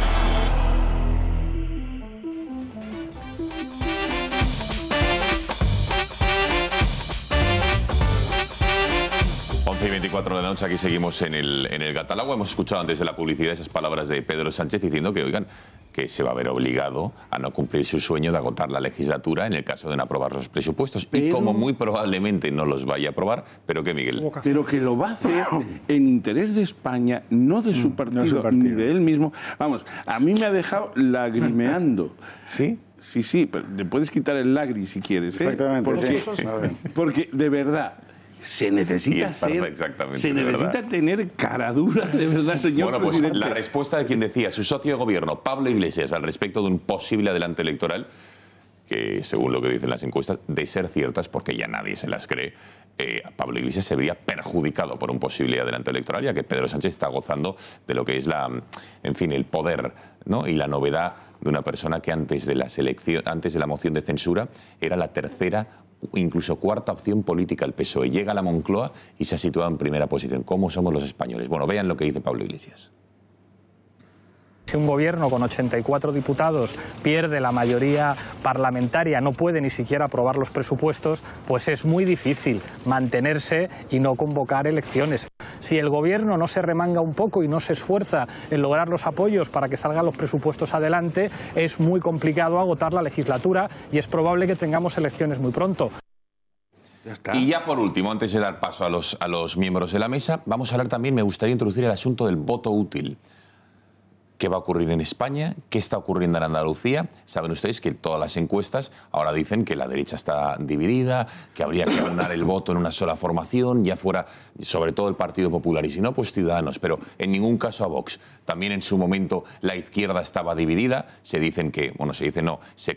11:24 de la noche, aquí seguimos en el Gatalagua. Hemos escuchado antes de la publicidad esas palabras de Pedro Sánchez diciendo que, oigan, que se va a ver obligado a no cumplir su sueño de agotar la legislatura en el caso de no aprobar los presupuestos. Y como muy probablemente no los vaya a aprobar, ¿pero qué, Miguel? Pero que lo va a hacer en interés de España, no de su partido, ni de él mismo. Vamos, a mí me ha dejado lagrimeando. ¿Sí? Sí, pero le puedes quitar el lagri si quieres. Exactamente. Porque de verdad... Se necesita tener caradura, de verdad, señor presidente. Bueno, pues la respuesta de quien decía, su socio de gobierno, Pablo Iglesias, al respecto de un posible adelanto electoral, que según lo que dicen las encuestas, de ser ciertas, porque ya nadie se las cree, Pablo Iglesias se vería perjudicado por un posible adelanto electoral, ya que Pedro Sánchez está gozando de lo que es el poder, ¿no? Y la novedad de una persona que antes de la moción de censura era la tercera, incluso cuarta opción política al PSOE. Llega a la Moncloa y se ha situado en primera posición. ¿Cómo somos los españoles? Bueno, vean lo que dice Pablo Iglesias. Si un gobierno con 84 diputados pierde la mayoría parlamentaria, no puede ni siquiera aprobar los presupuestos, pues es muy difícil mantenerse y no convocar elecciones. Si el gobierno no se remanga un poco y no se esfuerza en lograr los apoyos para que salgan los presupuestos adelante, es muy complicado agotar la legislatura y es probable que tengamos elecciones muy pronto. Y ya por último, antes de dar paso a los miembros de la mesa, vamos a hablar también, me gustaría introducir el asunto del voto útil. ¿Qué va a ocurrir en España? ¿Qué está ocurriendo en Andalucía? Saben ustedes que todas las encuestas ahora dicen que la derecha está dividida, que habría que aunar el voto en una sola formación, ya fuera sobre todo el Partido Popular y si no, pues Ciudadanos, pero en ningún caso a Vox. También en su momento la izquierda estaba dividida, se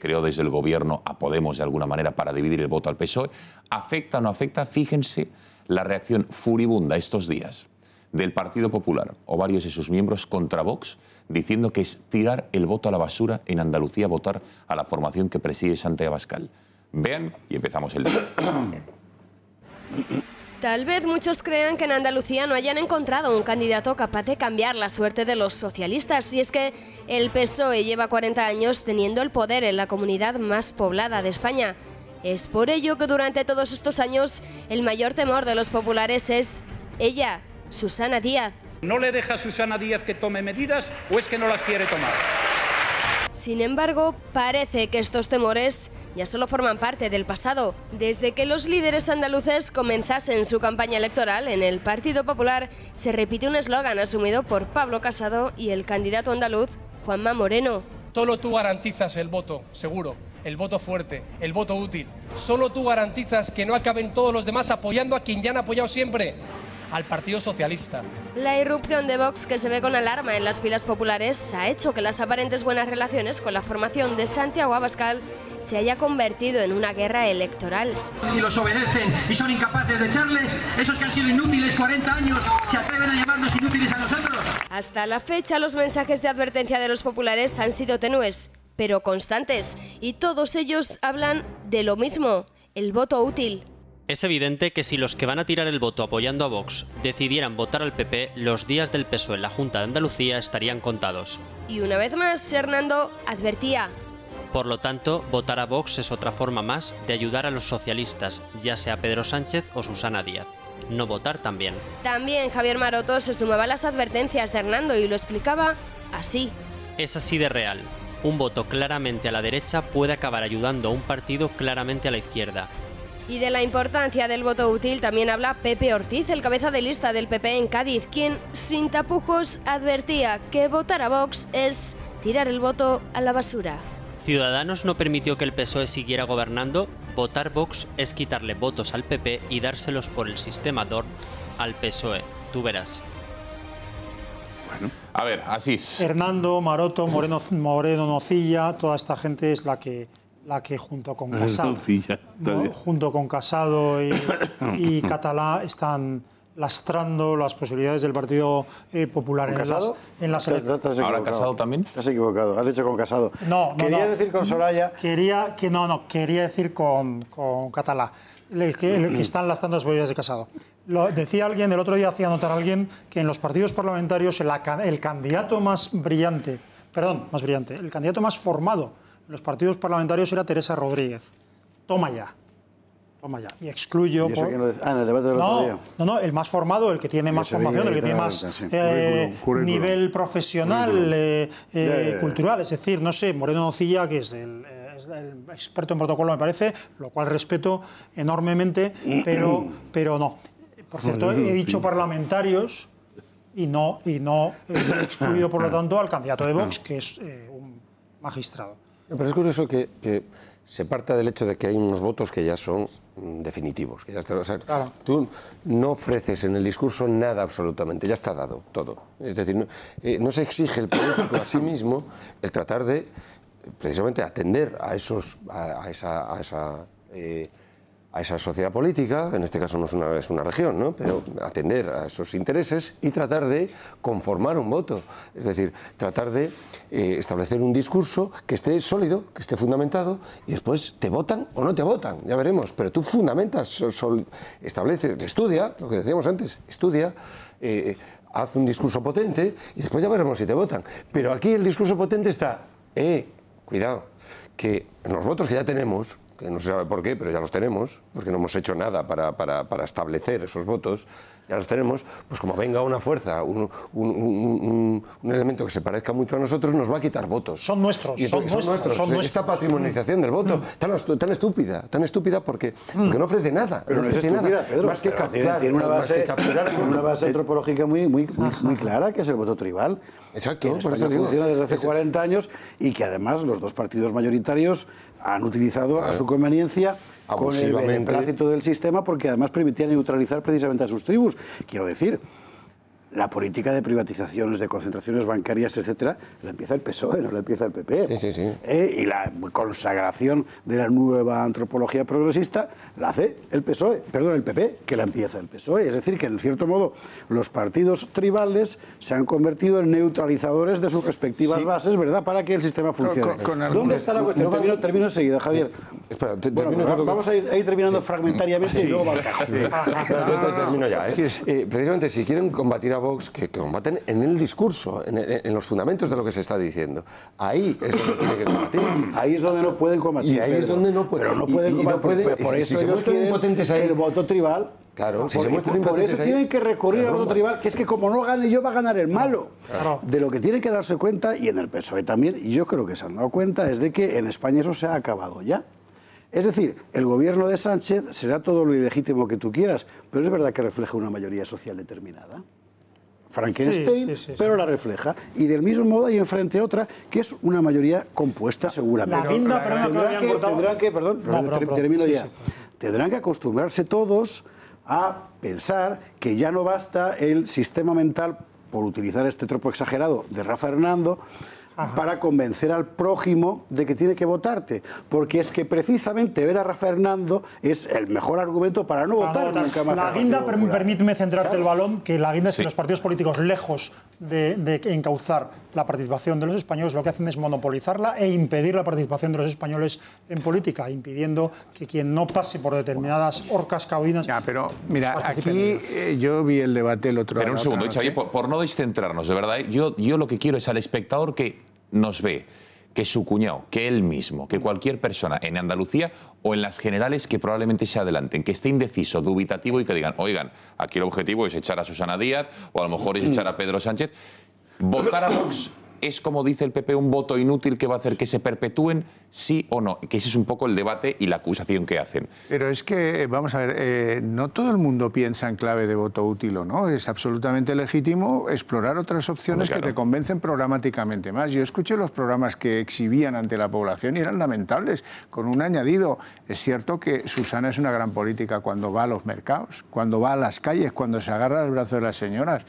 creó desde el gobierno a Podemos de alguna manera para dividir el voto al PSOE. ¿Afecta o no afecta? Fíjense la reacción furibunda estos días del Partido Popular o varios de sus miembros contra Vox, diciendo que es tirar el voto a la basura en Andalucía, votar a la formación que preside Santiago Abascal. Vean y empezamos el debate. Tal vez muchos crean que en Andalucía no hayan encontrado un candidato capaz de cambiar la suerte de los socialistas, y es que el PSOE lleva 40 años teniendo el poder en la comunidad más poblada de España. Es por ello que durante todos estos años el mayor temor de los populares es ella, Susana Díaz. ¿No le deja a Susana Díaz que tome medidas o es que no las quiere tomar? Sin embargo, parece que estos temores ya solo forman parte del pasado. Desde que los líderes andaluces comenzasen su campaña electoral en el Partido Popular, se repite un eslogan asumido por Pablo Casado y el candidato andaluz Juanma Moreno. Solo tú garantizas el voto seguro, el voto fuerte, el voto útil. Solo tú garantizas que no acaben todos los demás apoyando a quien ya han apoyado siempre, al Partido Socialista. La irrupción de Vox, que se ve con alarma en las filas populares, ha hecho que las aparentes buenas relaciones con la formación de Santiago Abascal se haya convertido en una guerra electoral. Y los obedecen y son incapaces de echarles, esos que han sido inútiles 40 años, se atreven a llamarnos inútiles a nosotros. Hasta la fecha, los mensajes de advertencia de los populares han sido tenues, pero constantes, y todos ellos hablan de lo mismo, el voto útil. Es evidente que si los que van a tirar el voto apoyando a Vox decidieran votar al PP, los días del PSOE en la Junta de Andalucía estarían contados. Y una vez más, Hernando advertía. Por lo tanto, votar a Vox es otra forma más de ayudar a los socialistas, ya sea Pedro Sánchez o Susana Díaz. No votar también. También Javier Maroto se sumaba a las advertencias de Hernando y lo explicaba así. Es así de real. Un voto claramente a la derecha puede acabar ayudando a un partido claramente a la izquierda. Y de la importancia del voto útil también habla Pepe Ortiz, el cabeza de lista del PP en Cádiz, quien, sin tapujos, advertía que votar a Vox es tirar el voto a la basura. Ciudadanos no permitió que el PSOE siguiera gobernando. Votar Vox es quitarle votos al PP y dárselos por el sistema DORT al PSOE. Tú verás. Bueno, a ver, Asís. Hernando, Maroto, Moreno Nocilla, toda esta gente es la que junto con Casado, y Catalá están lastrando las posibilidades del Partido Popular en las elecciones. ¿Ahora Casado también? Te has equivocado, has dicho con Casado. No, ¿Querías decir con Soraya? Quería decir con Catalá, que están lastrando las posibilidades de Casado. Decía alguien, el otro día hacía notar a alguien que en los partidos parlamentarios el candidato más brillante, el candidato más formado en los partidos parlamentarios era Teresa Rodríguez. Toma ya. Toma ya. Y excluyo... ¿Y eso quién lo dice? En el debate del otro día. No, el más formado, el que tiene más formación, el que tiene más nivel profesional, cultural. Es decir, no sé, Moreno Nocilla, que es el experto en protocolo, me parece, lo cual respeto enormemente, pero no. Por cierto, he dicho parlamentarios y no he excluido, por lo tanto, al candidato de Vox, que es un magistrado. Pero es curioso que se parta del hecho de que hay unos votos que ya son definitivos. Que ya está, o sea, claro. Tú no ofreces en el discurso nada absolutamente, ya está dado todo. Es decir, no se exige el político a sí mismo el tratar de precisamente atender a esa sociedad política, en este caso no es una región, ¿no? Pero atender a esos intereses y tratar de conformar un voto. Es decir, tratar de establecer un discurso que esté sólido, que esté fundamentado, y después te votan o no te votan, ya veremos. Pero tú fundamentas, estableces, estudia, lo que decíamos antes, estudia, haz un discurso potente y después ya veremos si te votan. Pero aquí el discurso potente está, cuidado, que en los votos que ya tenemos, que no se sabe por qué, pero ya los tenemos, porque no hemos hecho nada para establecer esos votos, ya los tenemos, pues como venga una fuerza, un elemento que se parezca mucho a nosotros, nos va a quitar votos. Son nuestros, son nuestros. Esta patrimonialización del voto, tan estúpida porque no ofrece nada. Pero no es estúpida, Pedro, más que capturar. Tiene una base antropológica muy clara, que es el voto tribal. Exacto, por eso funciona desde hace 40 años y que además los dos partidos mayoritarios han utilizado a su conveniencia con el beneplácito del sistema, porque además permitía neutralizar precisamente a sus tribus. Quiero decir, la política de privatizaciones, de concentraciones bancarias, etcétera, la empieza el PSOE, no la empieza el PP. Y la consagración de la nueva antropología progresista la hace el PP, que la empieza el PSOE. Es decir, que en cierto modo los partidos tribales se han convertido en neutralizadores de sus respectivas bases, ¿verdad?, para que el sistema funcione. ¿Dónde está la cuestión? Termino enseguida, Javier. Espera, vamos a ir terminando fragmentariamente y luego vamos a... Termino ya, precisamente, si quieren combatir a Vox, que combaten en el discurso, en los fundamentos de lo que se está diciendo. Ahí es donde tiene que combatir. Ahí es donde no pueden combatir. Y ahí es donde no pueden. Pero no pueden combatir. Por eso ellos quieren impotentes ahí el voto tribal. Claro, por eso tienen que recurrir al voto tribal, que es que como no gane yo, va a ganar el malo. Claro. De lo que tienen que darse cuenta, y en el PSOE también, y yo creo que se han dado cuenta, es de que en España eso se ha acabado ya. Es decir, el gobierno de Sánchez será todo lo ilegítimo que tú quieras, pero es verdad que refleja una mayoría social determinada. Frankenstein, pero la refleja. Y del mismo modo hay enfrente otra, que es una mayoría compuesta seguramente. Tendrán que acostumbrarse todos a pensar que ya no basta el sistema mental, por utilizar este tropo exagerado de Rafa Hernando, para convencer al prójimo de que tiene que votarte, porque es que precisamente ver a Rafa Hernando es el mejor argumento para no votar nunca más. La guinda, permíteme centrarte el balón, que la guinda es que los partidos políticos, lejos de encauzar la participación de los españoles, lo que hacen es monopolizarla e impedir la participación de los españoles en política, impidiendo que quien no pase por determinadas horcas caudinas... pero mira, aquí yo vi el debate el otro día. Pero un segundo, Xavier, por no descentrarnos, de verdad, yo lo que quiero es al espectador que nos ve, que su cuñado, que él mismo, que cualquier persona en Andalucía o en las generales que probablemente se adelanten, que esté indeciso, dubitativo y que digan, oigan, aquí el objetivo es echar a Susana Díaz o a lo mejor es echar a Pedro Sánchez. Votar a Vox es, como dice el PP, un voto inútil que va a hacer que se perpetúen, sí o no, que ese es un poco el debate y la acusación que hacen. Pero es que, vamos a ver, no todo el mundo piensa en clave de voto útil o no, es absolutamente legítimo explorar otras opciones que te convencen programáticamente más. Yo escuché los programas que exhibían ante la población y eran lamentables, con un añadido. Es cierto que Susana es una gran política cuando va a los mercados, cuando va a las calles, cuando se agarra el brazo de las señoras.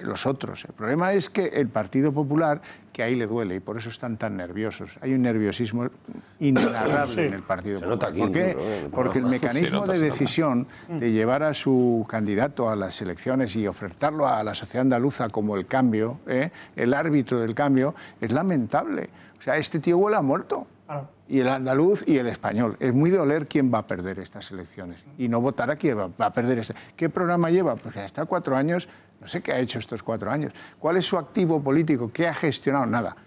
Los otros. El problema es que el Partido Popular, que ahí le duele y por eso están tan nerviosos. Hay un nerviosismo inenarrable en el Partido Popular. ¿Por qué? Porque el mecanismo de decisión de llevar a su candidato a las elecciones y ofertarlo a la sociedad andaluza como el cambio, el árbitro del cambio, es lamentable. O sea, este tío huele a muerto. Y el andaluz y el español. Es muy de oler quién va a perder estas elecciones y no votar a quién va a perder esta. ¿Qué programa lleva? Pues ya está 4 años, no sé qué ha hecho estos 4 años. ¿Cuál es su activo político? ¿Qué ha gestionado? Nada.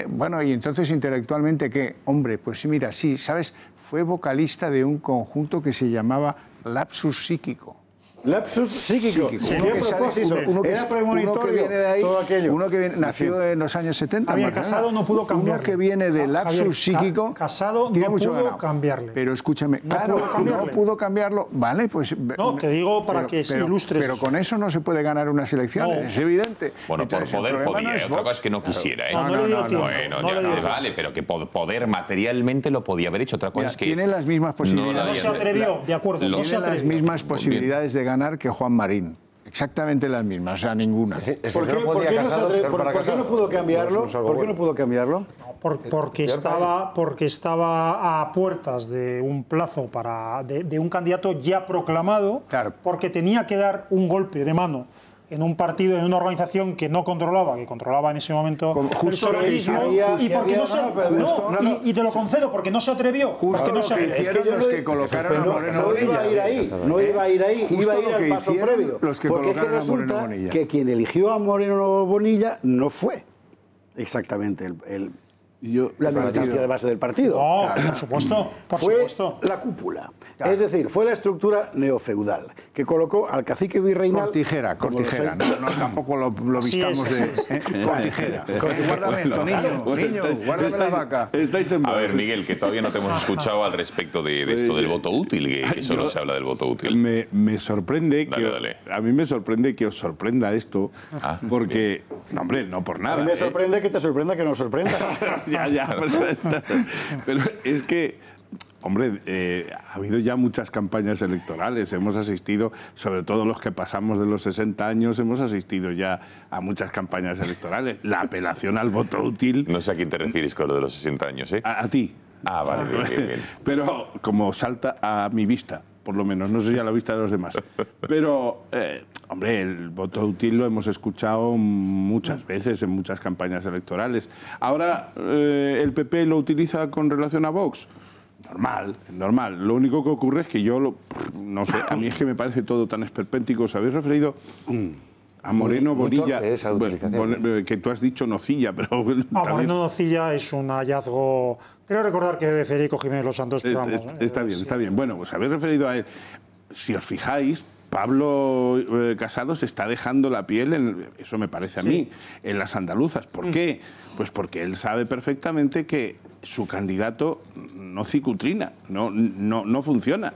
Bueno, y entonces intelectualmente, ¿qué? Hombre, pues sí, mira, sí, ¿sabes? Fue vocalista de un conjunto que se llamaba Lapsus Psíquico. Lapsus psíquico. Era premonitorio todo aquello. Uno que nació en los años 70. Javier Casado no pudo cambiarle. Uno que viene de lapsus psíquico. Casado no pudo cambiarle. Pero escúchame, no pudo cambiarlo. Vale, pues. No, te digo para que se ilustres. Pero con eso no se puede ganar unas elecciones, es evidente. Bueno, entonces, por poder podía, otra cosa es que no quisiera. Que poder materialmente lo podía haber hecho. Otra cosa es que. Tiene las mismas posibilidades. No se atrevió, de acuerdo. Tiene las mismas posibilidades de ganar que Juan Marín. Exactamente las mismas, o sea, ninguna. ¿Por qué no pudo cambiarlo? ¿Por qué no pudo cambiarlo? Porque estaba a puertas de un plazo de un candidato ya proclamado, porque tenía que dar un golpe de mano en un partido, en una organización que no controlaba, que controlaba en ese momento el socialismo, y te lo concedo, porque no se atrevió. Justo lo que hicieron los que colocaron a Moreno Bonilla. No iba a ir ahí, iba a ir al paso previo. Porque es que resulta que quien eligió a Moreno Bonilla no fue exactamente la militancia de base del partido. No, por supuesto. Fue la cúpula. Claro. Es decir, fue la estructura neofeudal que colocó al cacique virreinal... Cortijera. No, tampoco lo vistamos Cortijera. Guárdame esto, niño, guárdame la vaca. A ver, Miguel, que todavía no te hemos escuchado al respecto de esto del voto útil, que solo se habla del voto útil. Me sorprende a mí me sorprende que os sorprenda esto, porque, no, hombre, no por nada. A mí me sorprende que te sorprenda que nos sorprenda. Pero es que, hombre, ha habido ya muchas campañas electorales, hemos asistido, sobre todo los que pasamos de los 60 años, hemos asistido ya a muchas campañas electorales. La apelación al voto útil... No sé a quién te refieres con lo de los 60 años, ¿eh? A ti. Ah, vale, bien. Pero como salta a mi vista, por lo menos, no sé si a la vista de los demás. Pero, hombre, el voto útil lo hemos escuchado muchas veces en muchas campañas electorales. Ahora, ¿el PP lo utiliza con relación a Vox? Normal. Lo único que ocurre es que yo, no sé, a mí es que me parece todo tan esperpéntico. ¿Os habéis referido a Moreno Bonilla? Que tú has dicho Nocilla, pero... Moreno Nocilla es un hallazgo... Creo recordar que de Federico Jiménez Los Santos. Está bien. Bueno, pues habéis referido a él. Si os fijáis, Pablo Casado se está dejando la piel, eso me parece a mí, en las andaluzas. ¿Por qué? Pues porque él sabe perfectamente que su candidato no cicutrina, no funciona.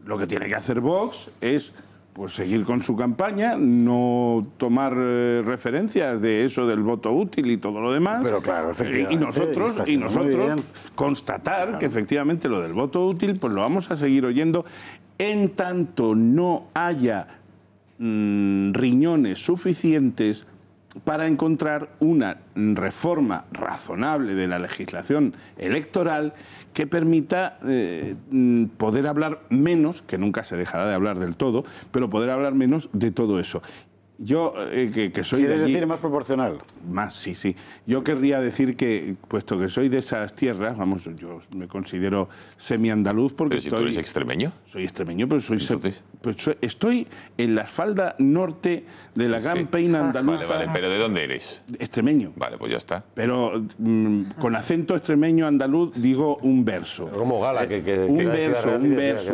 Lo que tiene que hacer Vox es pues seguir con su campaña, no tomar referencias de eso del voto útil y todo lo demás. Pero claro, efectivamente. Y nosotros constatar que efectivamente lo del voto útil pues lo vamos a seguir oyendo en tanto no haya riñones suficientes para encontrar una reforma razonable de la legislación electoral que permita poder hablar menos, que nunca se dejará de hablar del todo, pero poder hablar menos de todo eso. Yo, que soy ¿Quieres de allí, decir más proporcional? Más, sí. Yo querría decir que, puesto que soy de esas tierras, vamos, yo me considero semi-andaluz porque ¿Pero si tú eres extremeño? Soy extremeño, pero estoy en la falda norte de la gran peina andaluza. Vale, ¿pero de dónde eres? Extremeño. Vale, pues ya está. Pero con acento extremeño andaluz digo un verso. Como Gala, un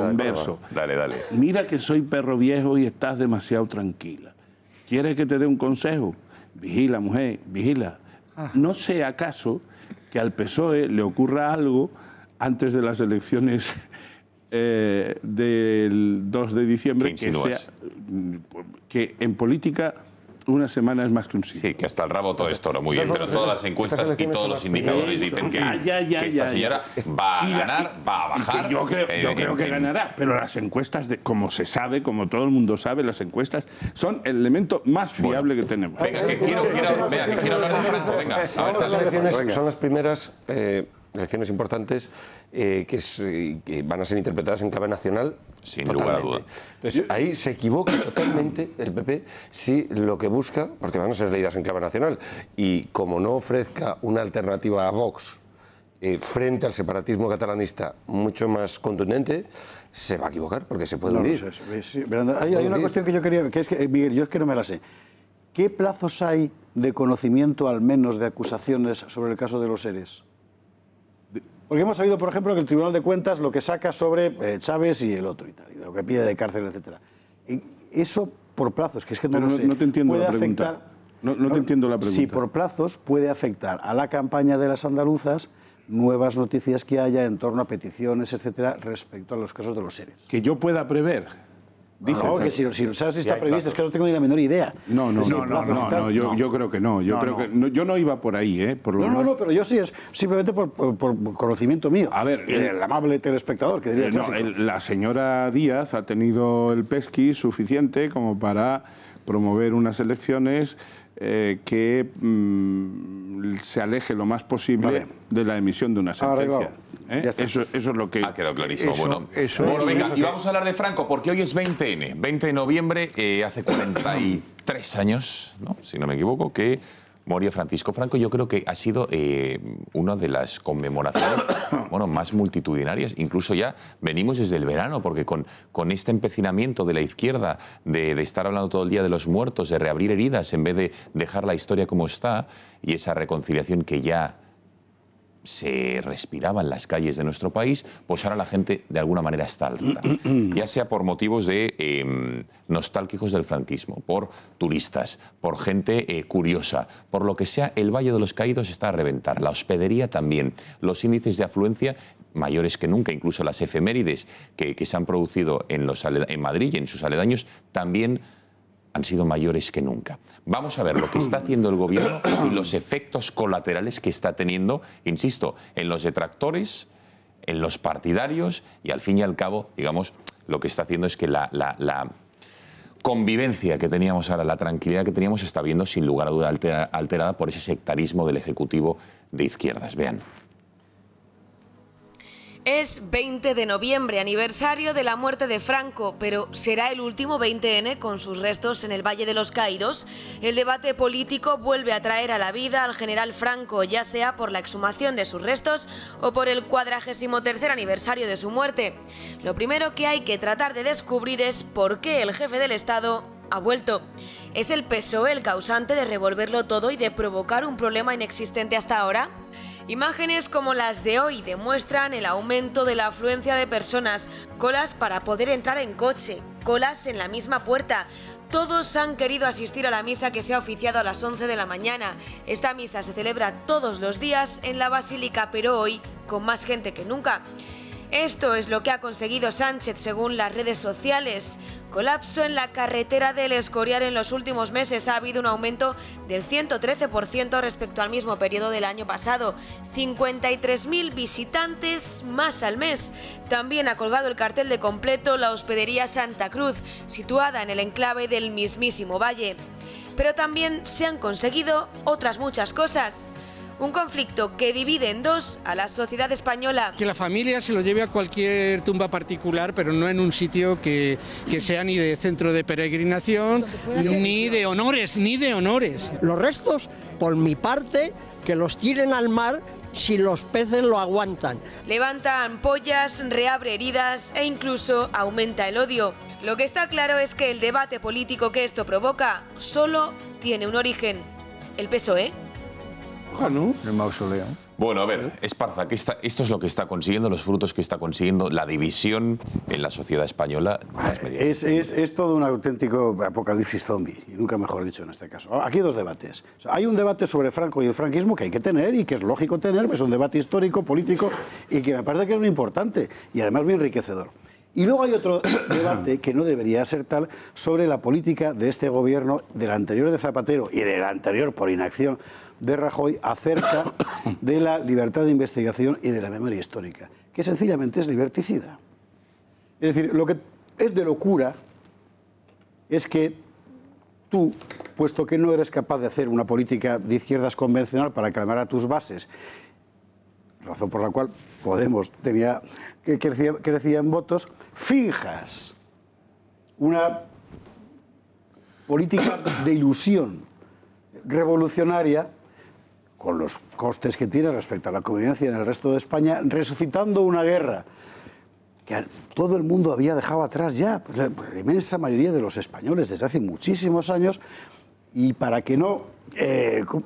verso. Dale. Mira que soy perro viejo y estás demasiado tranquila. ¿Quieres que te dé un consejo? Vigila, mujer, vigila. No sea acaso que al PSOE le ocurra algo antes de las elecciones del 2 de diciembre, que en política una semana es más que un siglo. Sí, que hasta el rabo todo es toro, muy bien, pero todas las encuestas y todos los indicadores dicen que esta señora va a ganar, va a bajar. Yo creo que ganará, pero las encuestas, como se sabe, como todo el mundo sabe, las encuestas son el elemento más fiable que tenemos. Venga, que quiero hablar de Franco, venga. Estas elecciones son las primeras elecciones importantes que van a ser interpretadas en clave nacional. Sin lugar a duda. Entonces, ahí se equivoca totalmente el PP si lo que busca, porque van a ser leídas en clave nacional, y como no ofrezca una alternativa a Vox frente al separatismo catalanista mucho más contundente, se va a equivocar, porque se puede hundir. Hay una cuestión que yo quería, que es que, Miguel, yo es que no me la sé. ¿qué plazos hay de conocimiento, al menos, de acusaciones sobre el caso de los ERES? Porque hemos sabido, por ejemplo, que el Tribunal de Cuentas lo que saca sobre Chávez y el otro y tal, y lo que pide de cárcel, etcétera. Eso por plazos, que es que no lo sé. No te entiendo puede la pregunta. afectar, no te entiendo la pregunta. Si por plazos puede afectar a la campaña de las andaluzas nuevas noticias que haya en torno a peticiones, etcétera, respecto a los casos de los seres. Que yo pueda prever. Dice, no, que si sabes si está previsto, es que no tengo ni la menor idea. No, yo creo que no. Yo no iba por ahí, No, pero yo sí, es simplemente por conocimiento mío. A ver, el amable telespectador que diría la señora Díaz ha tenido el pesqui suficiente como para promover unas elecciones que se aleje lo más posible de la emisión de una sentencia. Eso es lo que... Ha quedado clarísimo. Bueno, venga, y vamos a hablar de Franco, porque hoy es 20N. 20 de noviembre, hace 43 años, ¿no? Si no me equivoco, que moría Francisco Franco. Yo creo que ha sido una de las conmemoraciones más multitudinarias. Incluso ya venimos desde el verano, porque con este empecinamiento de la izquierda de estar hablando todo el día de los muertos, de reabrir heridas en vez de dejar la historia como está, y esa reconciliación que ya se respiraba en las calles de nuestro país, pues ahora la gente de alguna manera está alta. Ya sea por motivos de nostálgicos del franquismo, por turistas, por gente curiosa, por lo que sea, el Valle de los Caídos está a reventar, la hospedería también, los índices de afluencia mayores que nunca, incluso las efemérides que se han producido en Madrid y en sus aledaños también han sido mayores que nunca. Vamos a ver lo que está haciendo el gobierno y los efectos colaterales que está teniendo, insisto, en los detractores, en los partidarios y al fin y al cabo, digamos, lo que está haciendo es que la convivencia que teníamos ahora, la tranquilidad que teníamos, se está viendo sin lugar a duda alterada por ese sectarismo del Ejecutivo de izquierdas. Vean. Es 20 de noviembre, aniversario de la muerte de Franco, pero ¿será el último 20N con sus restos en el Valle de los Caídos? El debate político vuelve a traer a la vida al general Franco, ya sea por la exhumación de sus restos o por el 43º aniversario de su muerte. Lo primero que hay que tratar de descubrir es por qué el jefe del Estado ha vuelto. ¿Es el PSOE el causante de revolverlo todo y de provocar un problema inexistente hasta ahora? Imágenes como las de hoy demuestran el aumento de la afluencia de personas, colas para poder entrar en coche, colas en la misma puerta. Todos han querido asistir a la misa que se ha oficiado a las 11 de la mañana. Esta misa se celebra todos los días en la Basílica, pero hoy con más gente que nunca. Esto es lo que ha conseguido Sánchez según las redes sociales. Colapso en la carretera del Escorial en los últimos meses. Ha habido un aumento del 113% respecto al mismo periodo del año pasado. 53.000 visitantes más al mes. También ha colgado el cartel de completo la hospedería Santa Cruz, situada en el enclave del mismísimo Valle. Pero también se han conseguido otras muchas cosas. Un conflicto que divide en dos a la sociedad española. Que la familia se lo lleve a cualquier tumba particular, pero no en un sitio que sea ni de centro de peregrinación, ni de honores, Los restos, por mi parte, que los tiren al mar si los peces lo aguantan. Levanta ampollas, reabre heridas e incluso aumenta el odio. Lo que está claro es que el debate político que esto provoca solo tiene un origen: el PSOE. El mausoleo. Bueno, a ver, Esparza, esto es lo que está consiguiendo, los frutos que está consiguiendo la división en la sociedad española. Es todo un auténtico apocalipsis zombie, y nunca mejor dicho en este caso. Aquí hay dos debates. O sea, hay un debate sobre Franco y el franquismo que hay que tener y que es lógico tener, pues es un debate histórico, político, y que me parece que es muy importante y además muy enriquecedor. Y luego hay otro debate que no debería ser tal sobre la política de este gobierno, del anterior de Zapatero y del anterior por inacción de Rajoy, acerca de la libertad de investigación y de la memoria histórica, que sencillamente es liberticida. Es decir, lo que es de locura es que tú, puesto que no eres capaz de hacer una política de izquierdas convencional para calmar a tus bases, razón por la cual Podemos crecía en votos, finjas una política de ilusión revolucionaria, con los costes que tiene respecto a la convivencia en el resto de España, resucitando una guerra que todo el mundo había dejado atrás ya, la inmensa mayoría de los españoles desde hace muchísimos años, Y para que no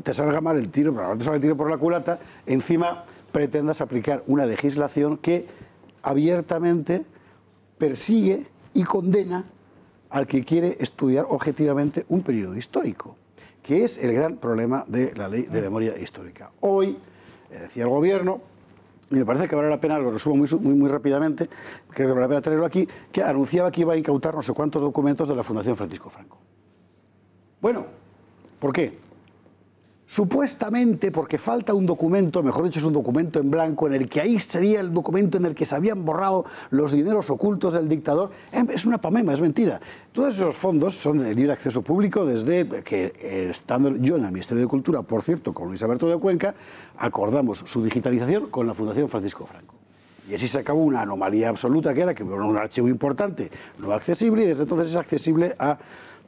te salga mal el tiro, pero no te salga el tiro por la culata, encima pretendas aplicar una legislación que abiertamente persigue y condena al que quiere estudiar objetivamente un periodo histórico, que es el gran problema de la ley de memoria histórica. Hoy, decía el Gobierno, y me parece que vale la pena, lo resumo muy rápidamente, creo que vale la pena tenerlo aquí, que anunciaba que iba a incautar no sé cuántos documentos de la Fundación Francisco Franco. Bueno, ¿por qué? Supuestamente porque falta un documento, mejor dicho es un documento en blanco, en el que ahí sería el documento en el que se habían borrado los dineros ocultos del dictador. Es una pamema, es mentira. Todos esos fondos son de libre acceso público desde que, estando yo en el Ministerio de Cultura, por cierto, con Luis Alberto de Cuenca, acordamos su digitalización con la Fundación Francisco Franco. Y así se acabó una anomalía absoluta que era que era un archivo importante, no accesible, y desde entonces es accesible a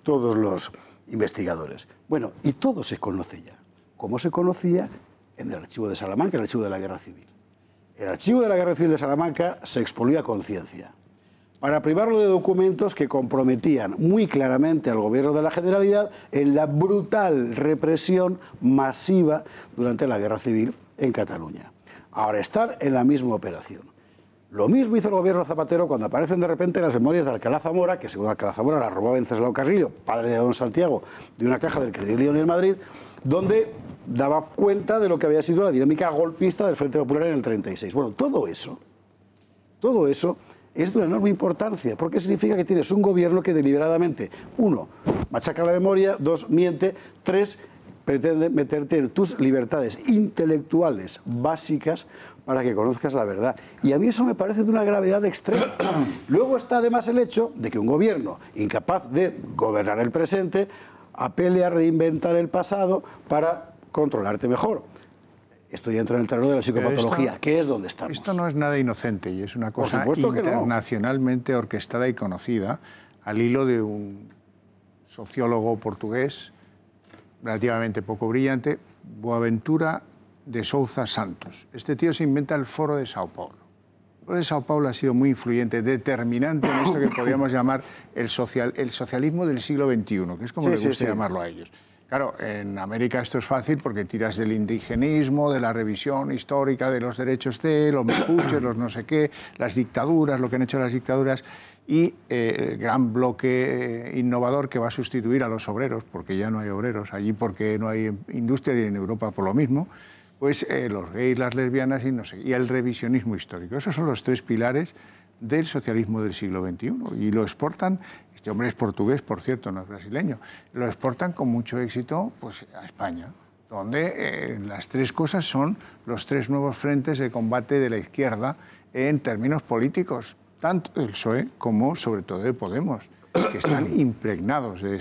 todos los investigadores. Bueno, y todo se conoce ya. Como se conocía en el archivo de Salamanca, el archivo de la Guerra Civil. El archivo de la Guerra Civil de Salamanca se expolió a conciencia para privarlo de documentos que comprometían muy claramente al Gobierno de la Generalidad en la brutal represión masiva durante la Guerra Civil en Cataluña. Ahora están en la misma operación. Lo mismo hizo el Gobierno Zapatero cuando aparecen de repente las memorias de Alcalá Zamora, que según Alcalá Zamora la robaba Venceslao Carrillo, padre de don Santiago, de una caja del Credit Lyonnais en Madrid, donde daba cuenta de lo que había sido la dinámica golpista del Frente Popular en el 36. Bueno, todo eso es de una enorme importancia, porque significa que tienes un gobierno que deliberadamente, 1, machaca la memoria, 2, miente, 3, pretende meterte en tus libertades intelectuales básicas para que conozcas la verdad. Y a mí eso me parece de una gravedad extrema. Luego está además el hecho de que un gobierno incapaz de gobernar el presente apele a reinventar el pasado para controlarte mejor. Esto ya entra en el terreno de la psicopatología, que es donde estamos. Esto no es nada inocente y es una cosa internacionalmente orquestada y conocida al hilo de un sociólogo portugués relativamente poco brillante, Boaventura de Sousa Santos. Este tío se inventa el Foro de Sao Paulo. El Foro de Sao Paulo ha sido muy influyente, determinante en esto que podríamos llamar el socialismo del siglo XXI, que es como les gusta llamarlo a ellos. Claro, en América esto es fácil porque tiras del indigenismo, de la revisión histórica de los derechos de los mapuches, los no sé qué, las dictaduras, lo que han hecho las dictaduras, y el gran bloque innovador que va a sustituir a los obreros, porque ya no hay obreros allí, porque no hay industria, y en Europa por lo mismo, pues los gays, las lesbianas y no sé, y el revisionismo histórico. Esos son los 3 pilares del socialismo del siglo XXI, y lo exportan. Este hombre es portugués, por cierto, no es brasileño. Lo exportan con mucho éxito pues, a España, donde las 3 cosas son los 3 nuevos frentes de combate de la izquierda en términos políticos, tanto del PSOE como, sobre todo, de Podemos, que están impregnados de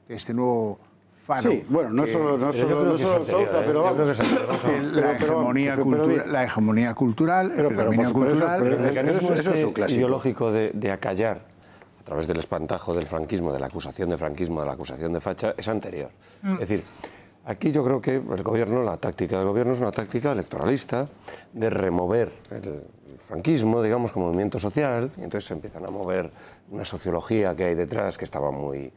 este nuevo faro. Sí, bueno, no solo Sousa, pero vamos. La hegemonía cultural, el predominio cultural. Pero el mecanismo ideológico de acallar a través del espantajo del franquismo, de la acusación de franquismo, de la acusación de facha, es anterior. Es decir, aquí yo creo que el gobierno, la táctica del gobierno es una táctica electoralista de remover el franquismo, digamos, como movimiento social, y entonces se empiezan a mover una sociología que hay detrás que estaba muy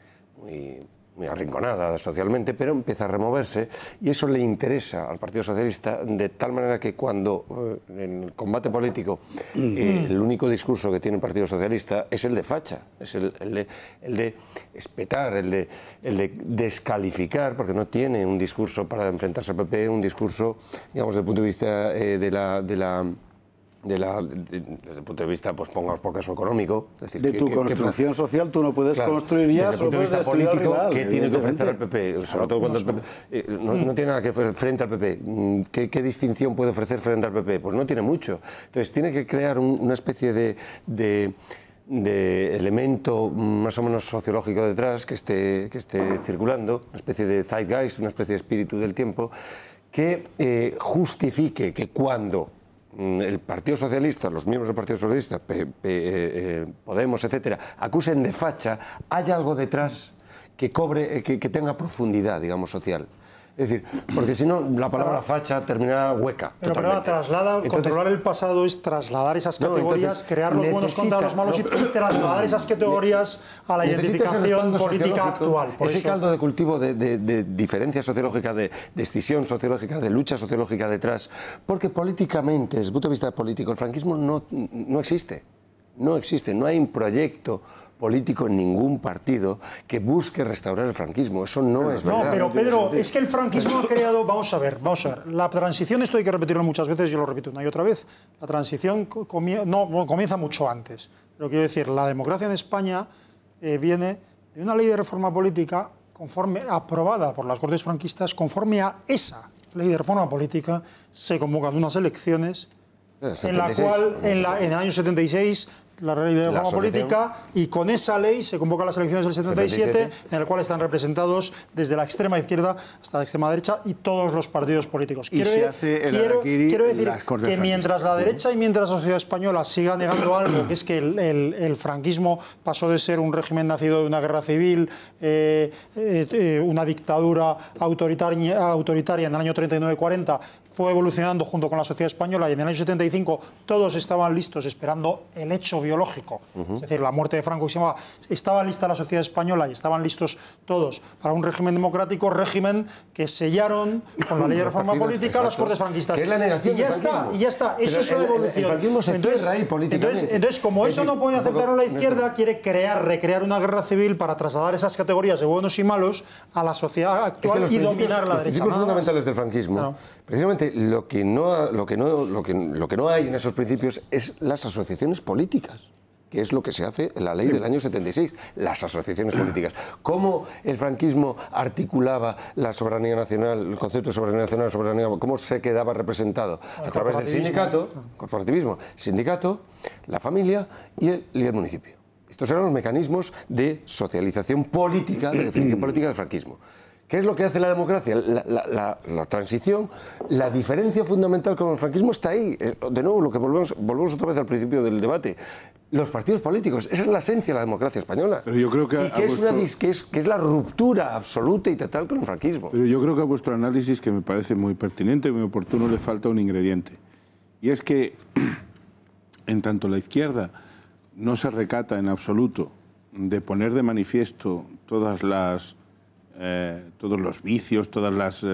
arrinconada socialmente, pero empieza a removerse, y eso le interesa al Partido Socialista de tal manera que cuando en el combate político el único discurso que tiene el Partido Socialista es el de facha, es el de espetar, el de descalificar, porque no tiene un discurso para enfrentarse al PP, un discurso, digamos, desde el punto de vista desde el punto de vista, pues pongamos por caso económico, es decir, de tu construcción social tú no puedes construir ya, desde el punto de vista político, ¿qué tiene que ofrecer al PP? Sobre todo cuando el PP no tiene nada que ofrecer frente al PP. ¿Qué distinción puede ofrecer frente al PP? Pues no tiene mucho. Entonces tiene que crear una especie de elemento más o menos sociológico detrás que esté circulando, una especie de zeitgeist, una especie de espíritu del tiempo, que justifique que cuando el Partido Socialista, los miembros del Partido Socialista, Podemos, etcétera, acusen de facha, hay algo detrás que tenga profundidad, digamos, social. Es decir, porque si no, la palabra facha terminará hueca. Pero controlar el pasado es trasladar esas categorías, crear los buenos contra los malos y trasladar esas categorías a la identificación política actual. Ese caldo de cultivo de diferencia sociológica, de escisión sociológica, de lucha sociológica detrás, porque políticamente, desde el punto de vista político, el franquismo no existe. No existe, no hay un proyecto político en ningún partido que busque restaurar el franquismo. Eso no es verdad. No, pero Pedro, es que el franquismo ha creado... Vamos a ver. La transición, esto hay que repetirlo muchas veces, yo lo repito una y otra vez. La transición comienza mucho antes. Pero quiero decir, la democracia en España viene de una ley de reforma política aprobada por las Cortes franquistas. Conforme a esa ley de reforma política se convocan unas elecciones en la cual, en el año 76... la ley de reforma política, y con esa ley se convocan las elecciones del 77, en el cual están representados desde la extrema izquierda hasta la extrema derecha y todos los partidos políticos. Quiero decir que mientras la derecha y mientras la sociedad española siga negando algo, que es que el franquismo pasó de ser un régimen nacido de una guerra civil, una dictadura autoritaria en el año 39-40, fue evolucionando junto con la sociedad española, y en el año 75 todos estaban listos esperando el hecho biológico, es decir, la muerte de Franco, estaba lista la sociedad española y estaban listos todos para un régimen democrático, régimen que sellaron con la ley de reforma política las Cortes franquistas. Es la negación y ya está, eso es la evolución. El franquismo se cierra ahí políticamente. Entonces, como eso no puede aceptarlo la izquierda, quiere recrear una guerra civil para trasladar esas categorías de buenos y malos a la sociedad actual y dominar la derecha. Los principios fundamentales del franquismo, precisamente lo que no hay en esos principios es las asociaciones políticas, que es lo que se hace en la ley del año 76, las asociaciones políticas. ¿Cómo el franquismo articulaba la soberanía nacional, el concepto de soberanía nacional, cómo se quedaba representado? A través del sindicato, corporativismo, sindicato, la familia y el municipio. Estos eran los mecanismos de socialización política, de definición política del franquismo. ¿Qué es lo que hace la democracia? La transición, la diferencia fundamental con el franquismo está ahí. De nuevo, lo que volvemos otra vez al principio del debate. Los partidos políticos, esa es la esencia de la democracia española. Pero yo creo que que es la ruptura absoluta y total con el franquismo. Pero yo creo que a vuestro análisis, que me parece muy pertinente y muy oportuno, le falta un ingrediente. Y es que, en tanto la izquierda no se recata en absoluto de poner de manifiesto todos los vicios, todas las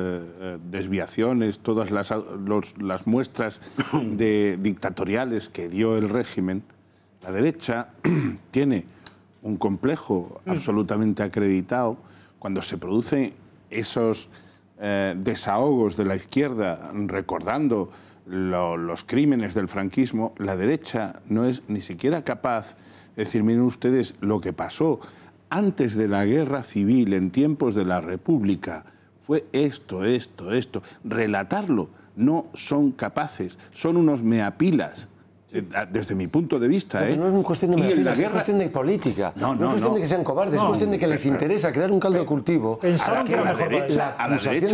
desviaciones, todas las muestras dictatoriales que dio el régimen, la derecha tiene un complejo absolutamente acreditado cuando se producen esos desahogos de la izquierda recordando los crímenes del franquismo. La derecha no es ni siquiera capaz de decir, miren ustedes lo que pasó antes de la guerra civil, en tiempos de la República, fue esto. Relatarlo no son capaces, son unos meapilas, desde mi punto de vista. Pero no es una cuestión de meapilas, es cuestión de política. No es cuestión de que sean cobardes, es cuestión de que les interesa crear un caldo de cultivo. Pensaban que la derecha,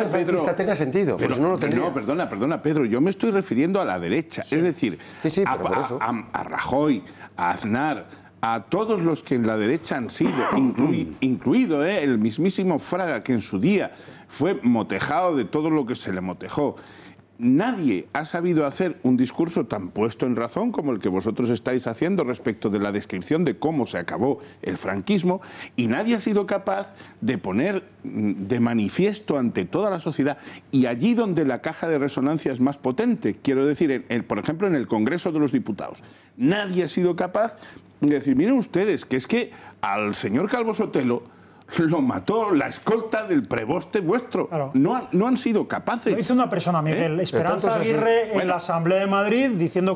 Pedro, tenga sentido, pero no lo tendría. No, perdona, Pedro, yo me estoy refiriendo a la derecha, es decir, a Rajoy, a Aznar, a todos los que en la derecha han sido, incluido el mismísimo Fraga, que en su día fue motejado de todo lo que se le motejó. Nadie ha sabido hacer un discurso tan puesto en razón como el que vosotros estáis haciendo respecto de la descripción de cómo se acabó el franquismo, y nadie ha sido capaz de poner de manifiesto ante toda la sociedad, y allí donde la caja de resonancia es más potente, quiero decir, por ejemplo, en el Congreso de los Diputados, nadie ha sido capaz de decir, miren ustedes, que es que al señor Calvo Sotelo lo mató la escolta del preboste vuestro. Claro. No han sido capaces. Lo hizo una persona, Miguel, Esperanza Aguirre, en la Asamblea de Madrid, diciendo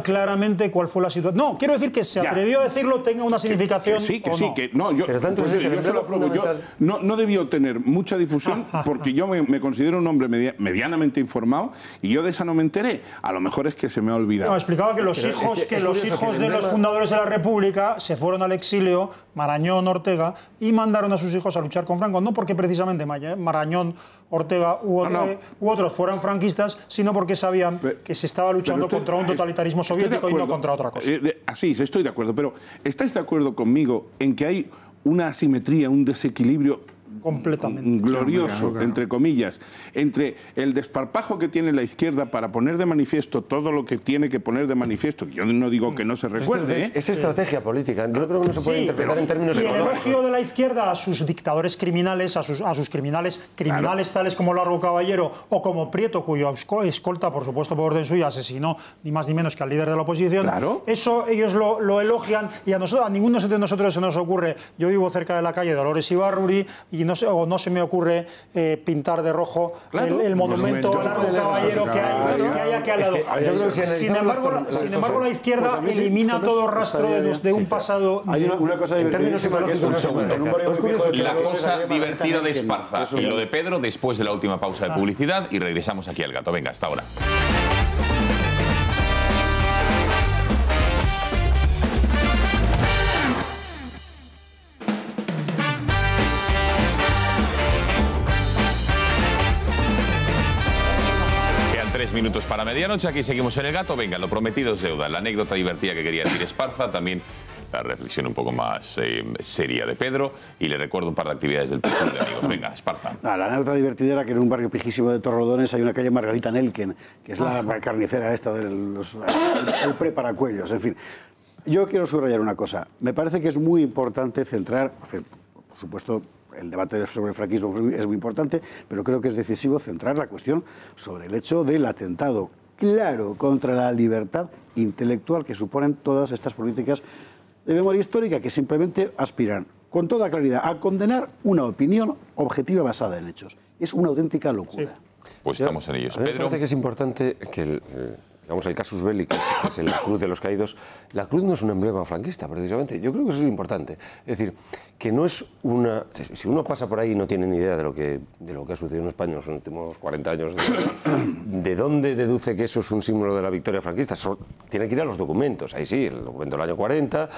claramente cuál fue la situación. No, quiero decir que se atrevió a decirlo, tenga una significación. No debió tener mucha difusión, porque yo me considero un hombre medianamente informado, y yo de esa no me enteré. A lo mejor es que se me ha olvidado. No, explicaba que los hijos de los fundadores de la República se fueron al exilio, Marañón, Ortega, y mandaron a sus hijos a luchar con Franco, no porque precisamente Marañón, Ortega u otros fueran franquistas, sino porque sabían que se estaba luchando contra un totalitarismo soviético y no contra otra cosa. Así, estoy de acuerdo, pero ¿estáis de acuerdo conmigo en que hay una asimetría, un desequilibrio glorioso, entre comillas, entre el desparpajo que tiene la izquierda para poner de manifiesto todo lo que tiene que poner de manifiesto, que yo no digo que no se recuerde. Es estrategia política. Yo creo que no se puede interpretar en términos económicos. El elogio de la izquierda a sus dictadores criminales, a sus criminales tales como Largo Caballero o como Prieto, cuyo escolta, por supuesto por orden suya, asesinó ni más ni menos que al líder de la oposición. Eso ellos lo elogian, y a ninguno de nosotros se nos ocurre. Yo vivo cerca de la calle Dolores Ibarruri y no se me ocurre pintar de rojo el monumento a Largo Caballero que hay aquí al lado. Sin embargo, la izquierda elimina todo rastro de un pasado. Hay una cosa divertida. La cosa divertida de Esparza y lo de Pedro después de la última pausa de publicidad, y regresamos aquí al Gato. Venga, hasta ahora. Quedan 3 minutos para medianoche, aquí seguimos en el Gato. Venga, lo prometido es deuda. La anécdota divertida que quería decir Esparza, también la reflexión un poco más seria de Pedro, y le recuerdo un par de actividades del Club de Amigos. Venga, Esparza. La anécdota divertida era que en un barrio pijísimo de Torrelodones hay una calle Margarita Nelken, que es la carnicera esta del preparacuellos, en fin. Yo quiero subrayar una cosa. Me parece que es muy importante centrar, por supuesto, el debate sobre el franquismo es muy importante, pero creo que es decisivo centrar la cuestión sobre el hecho del atentado claro contra la libertad intelectual que suponen todas estas políticas de memoria histórica, que simplemente aspiran con toda claridad a condenar una opinión objetiva basada en hechos. Es una auténtica locura. Pues estamos en ellos. A mí me Pedro. parece que es importante que digamos, el casus belli, que es la cruz de los caídos. La cruz no es un emblema franquista, precisamente. Yo creo que eso es importante. Es decir, que no es una... Si uno pasa por ahí y no tiene ni idea de lo que ha sucedido en España en los últimos 40 años, ¿de dónde deduce que eso es un símbolo de la victoria franquista? Tiene que ir a los documentos. Ahí sí, el documento del año 40,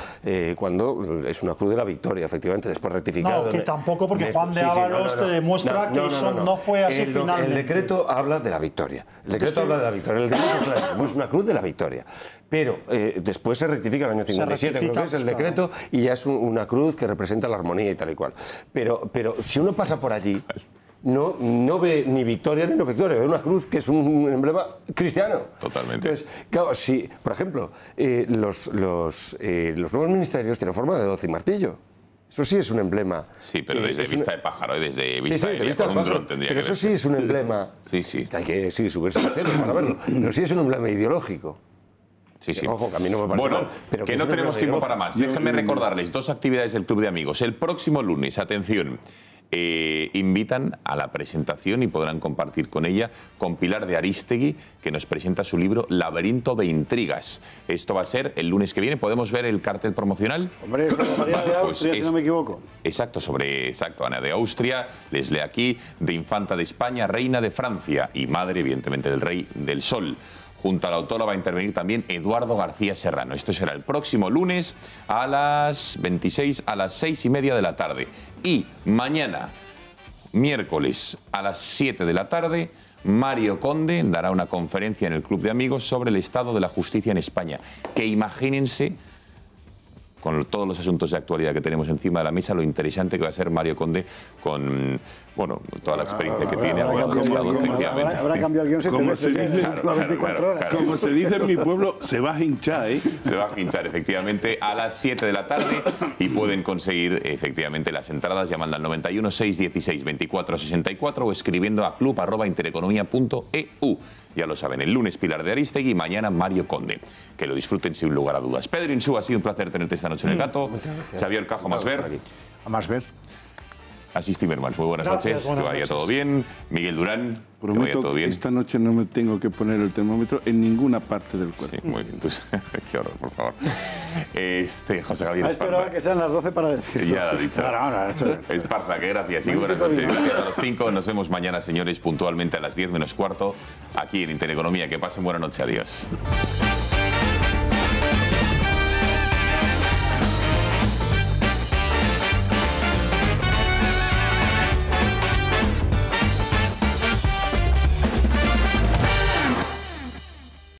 cuando es una cruz de la victoria, efectivamente, después rectificado. No, que tampoco, porque Juan de Ábalos te demuestra que eso no fue así finalmente. El decreto habla de la victoria. El decreto habla de la victoria. El decreto es clarísimo, es una cruz de la victoria. Pero después se rectifica en el año 57, creo que es el decreto, y ya es una cruz que representa la armonía y tal y cual. Pero si uno pasa por allí, no ve ni victoria ni no victoria, ve una cruz que es un emblema cristiano. Totalmente. Entonces, claro, si, por ejemplo, los nuevos ministerios tienen forma de 12 y martillo. Eso sí es un emblema. Sí, pero desde vista de pájaro, desde vista de vista con un dron tendría pero que eso sí es un emblema. Sí. Que hay que subirse al cielo para verlo. Pero sí es un emblema ideológico. Sí. Ojo, que a mí no me parece bueno, mal, pero que no tenemos tiempo para más. Déjenme recordarles 2 actividades del Club de Amigos. El próximo lunes, atención, invitan a la presentación y podrán compartir con ella con Pilar de Arístegui, que nos presenta su libro Laberinto de Intrigas. Esto va a ser el lunes que viene. ¿Podemos ver el cartel promocional? Hombre, es María de Austria, si no me equivoco. Exacto, Ana de Austria, les lee aquí, de infanta de España, reina de Francia y madre, evidentemente, del rey del sol. Junto a la autora va a intervenir también Eduardo García Serrano. Esto será el próximo lunes a las 26, a las 6:30 de la tarde. Y mañana, miércoles, a las 7 de la tarde, Mario Conde dará una conferencia en el Club de Amigos sobre el estado de la justicia en España. Que imagínense, con todos los asuntos de actualidad que tenemos encima de la mesa, lo interesante que va a ser Mario Conde con, bueno, toda la experiencia que tiene. Habrá cambiado el guión 7 veces en las últimas 24 horas. Como se dice en mi pueblo, se va a hinchar, ¿eh? Se va a hinchar, efectivamente, a las 7 de la tarde, y pueden conseguir, efectivamente, las entradas llamando al 91 616 24 64 o escribiendo a club@intereconomia.eu. Ya lo saben, el lunes Pilar de Arístegui y mañana Mario Conde. Que lo disfruten sin lugar a dudas. Pedro Insúa, ha sido un placer tenerte esta noche en el Gato. Xavier Cajo, más ver. A más ver. Asís Timmermans, muy buenas noches. Que vaya todo bien. Miguel Durán, prometo que vaya todo bien. Esta noche no me tengo que poner el termómetro en ninguna parte del cuerpo. Sí, muy bien. Entonces, qué horror, por favor. José Javier Esparza. Que sean las 12 para decirlo. Ya lo ha dicho. Esparza, que gracias. Y buenas noches. Gracias a los 5. Nos vemos mañana, señores, puntualmente a las 10 menos cuarto, aquí en Intereconomía. Que pasen buena noche. Adiós.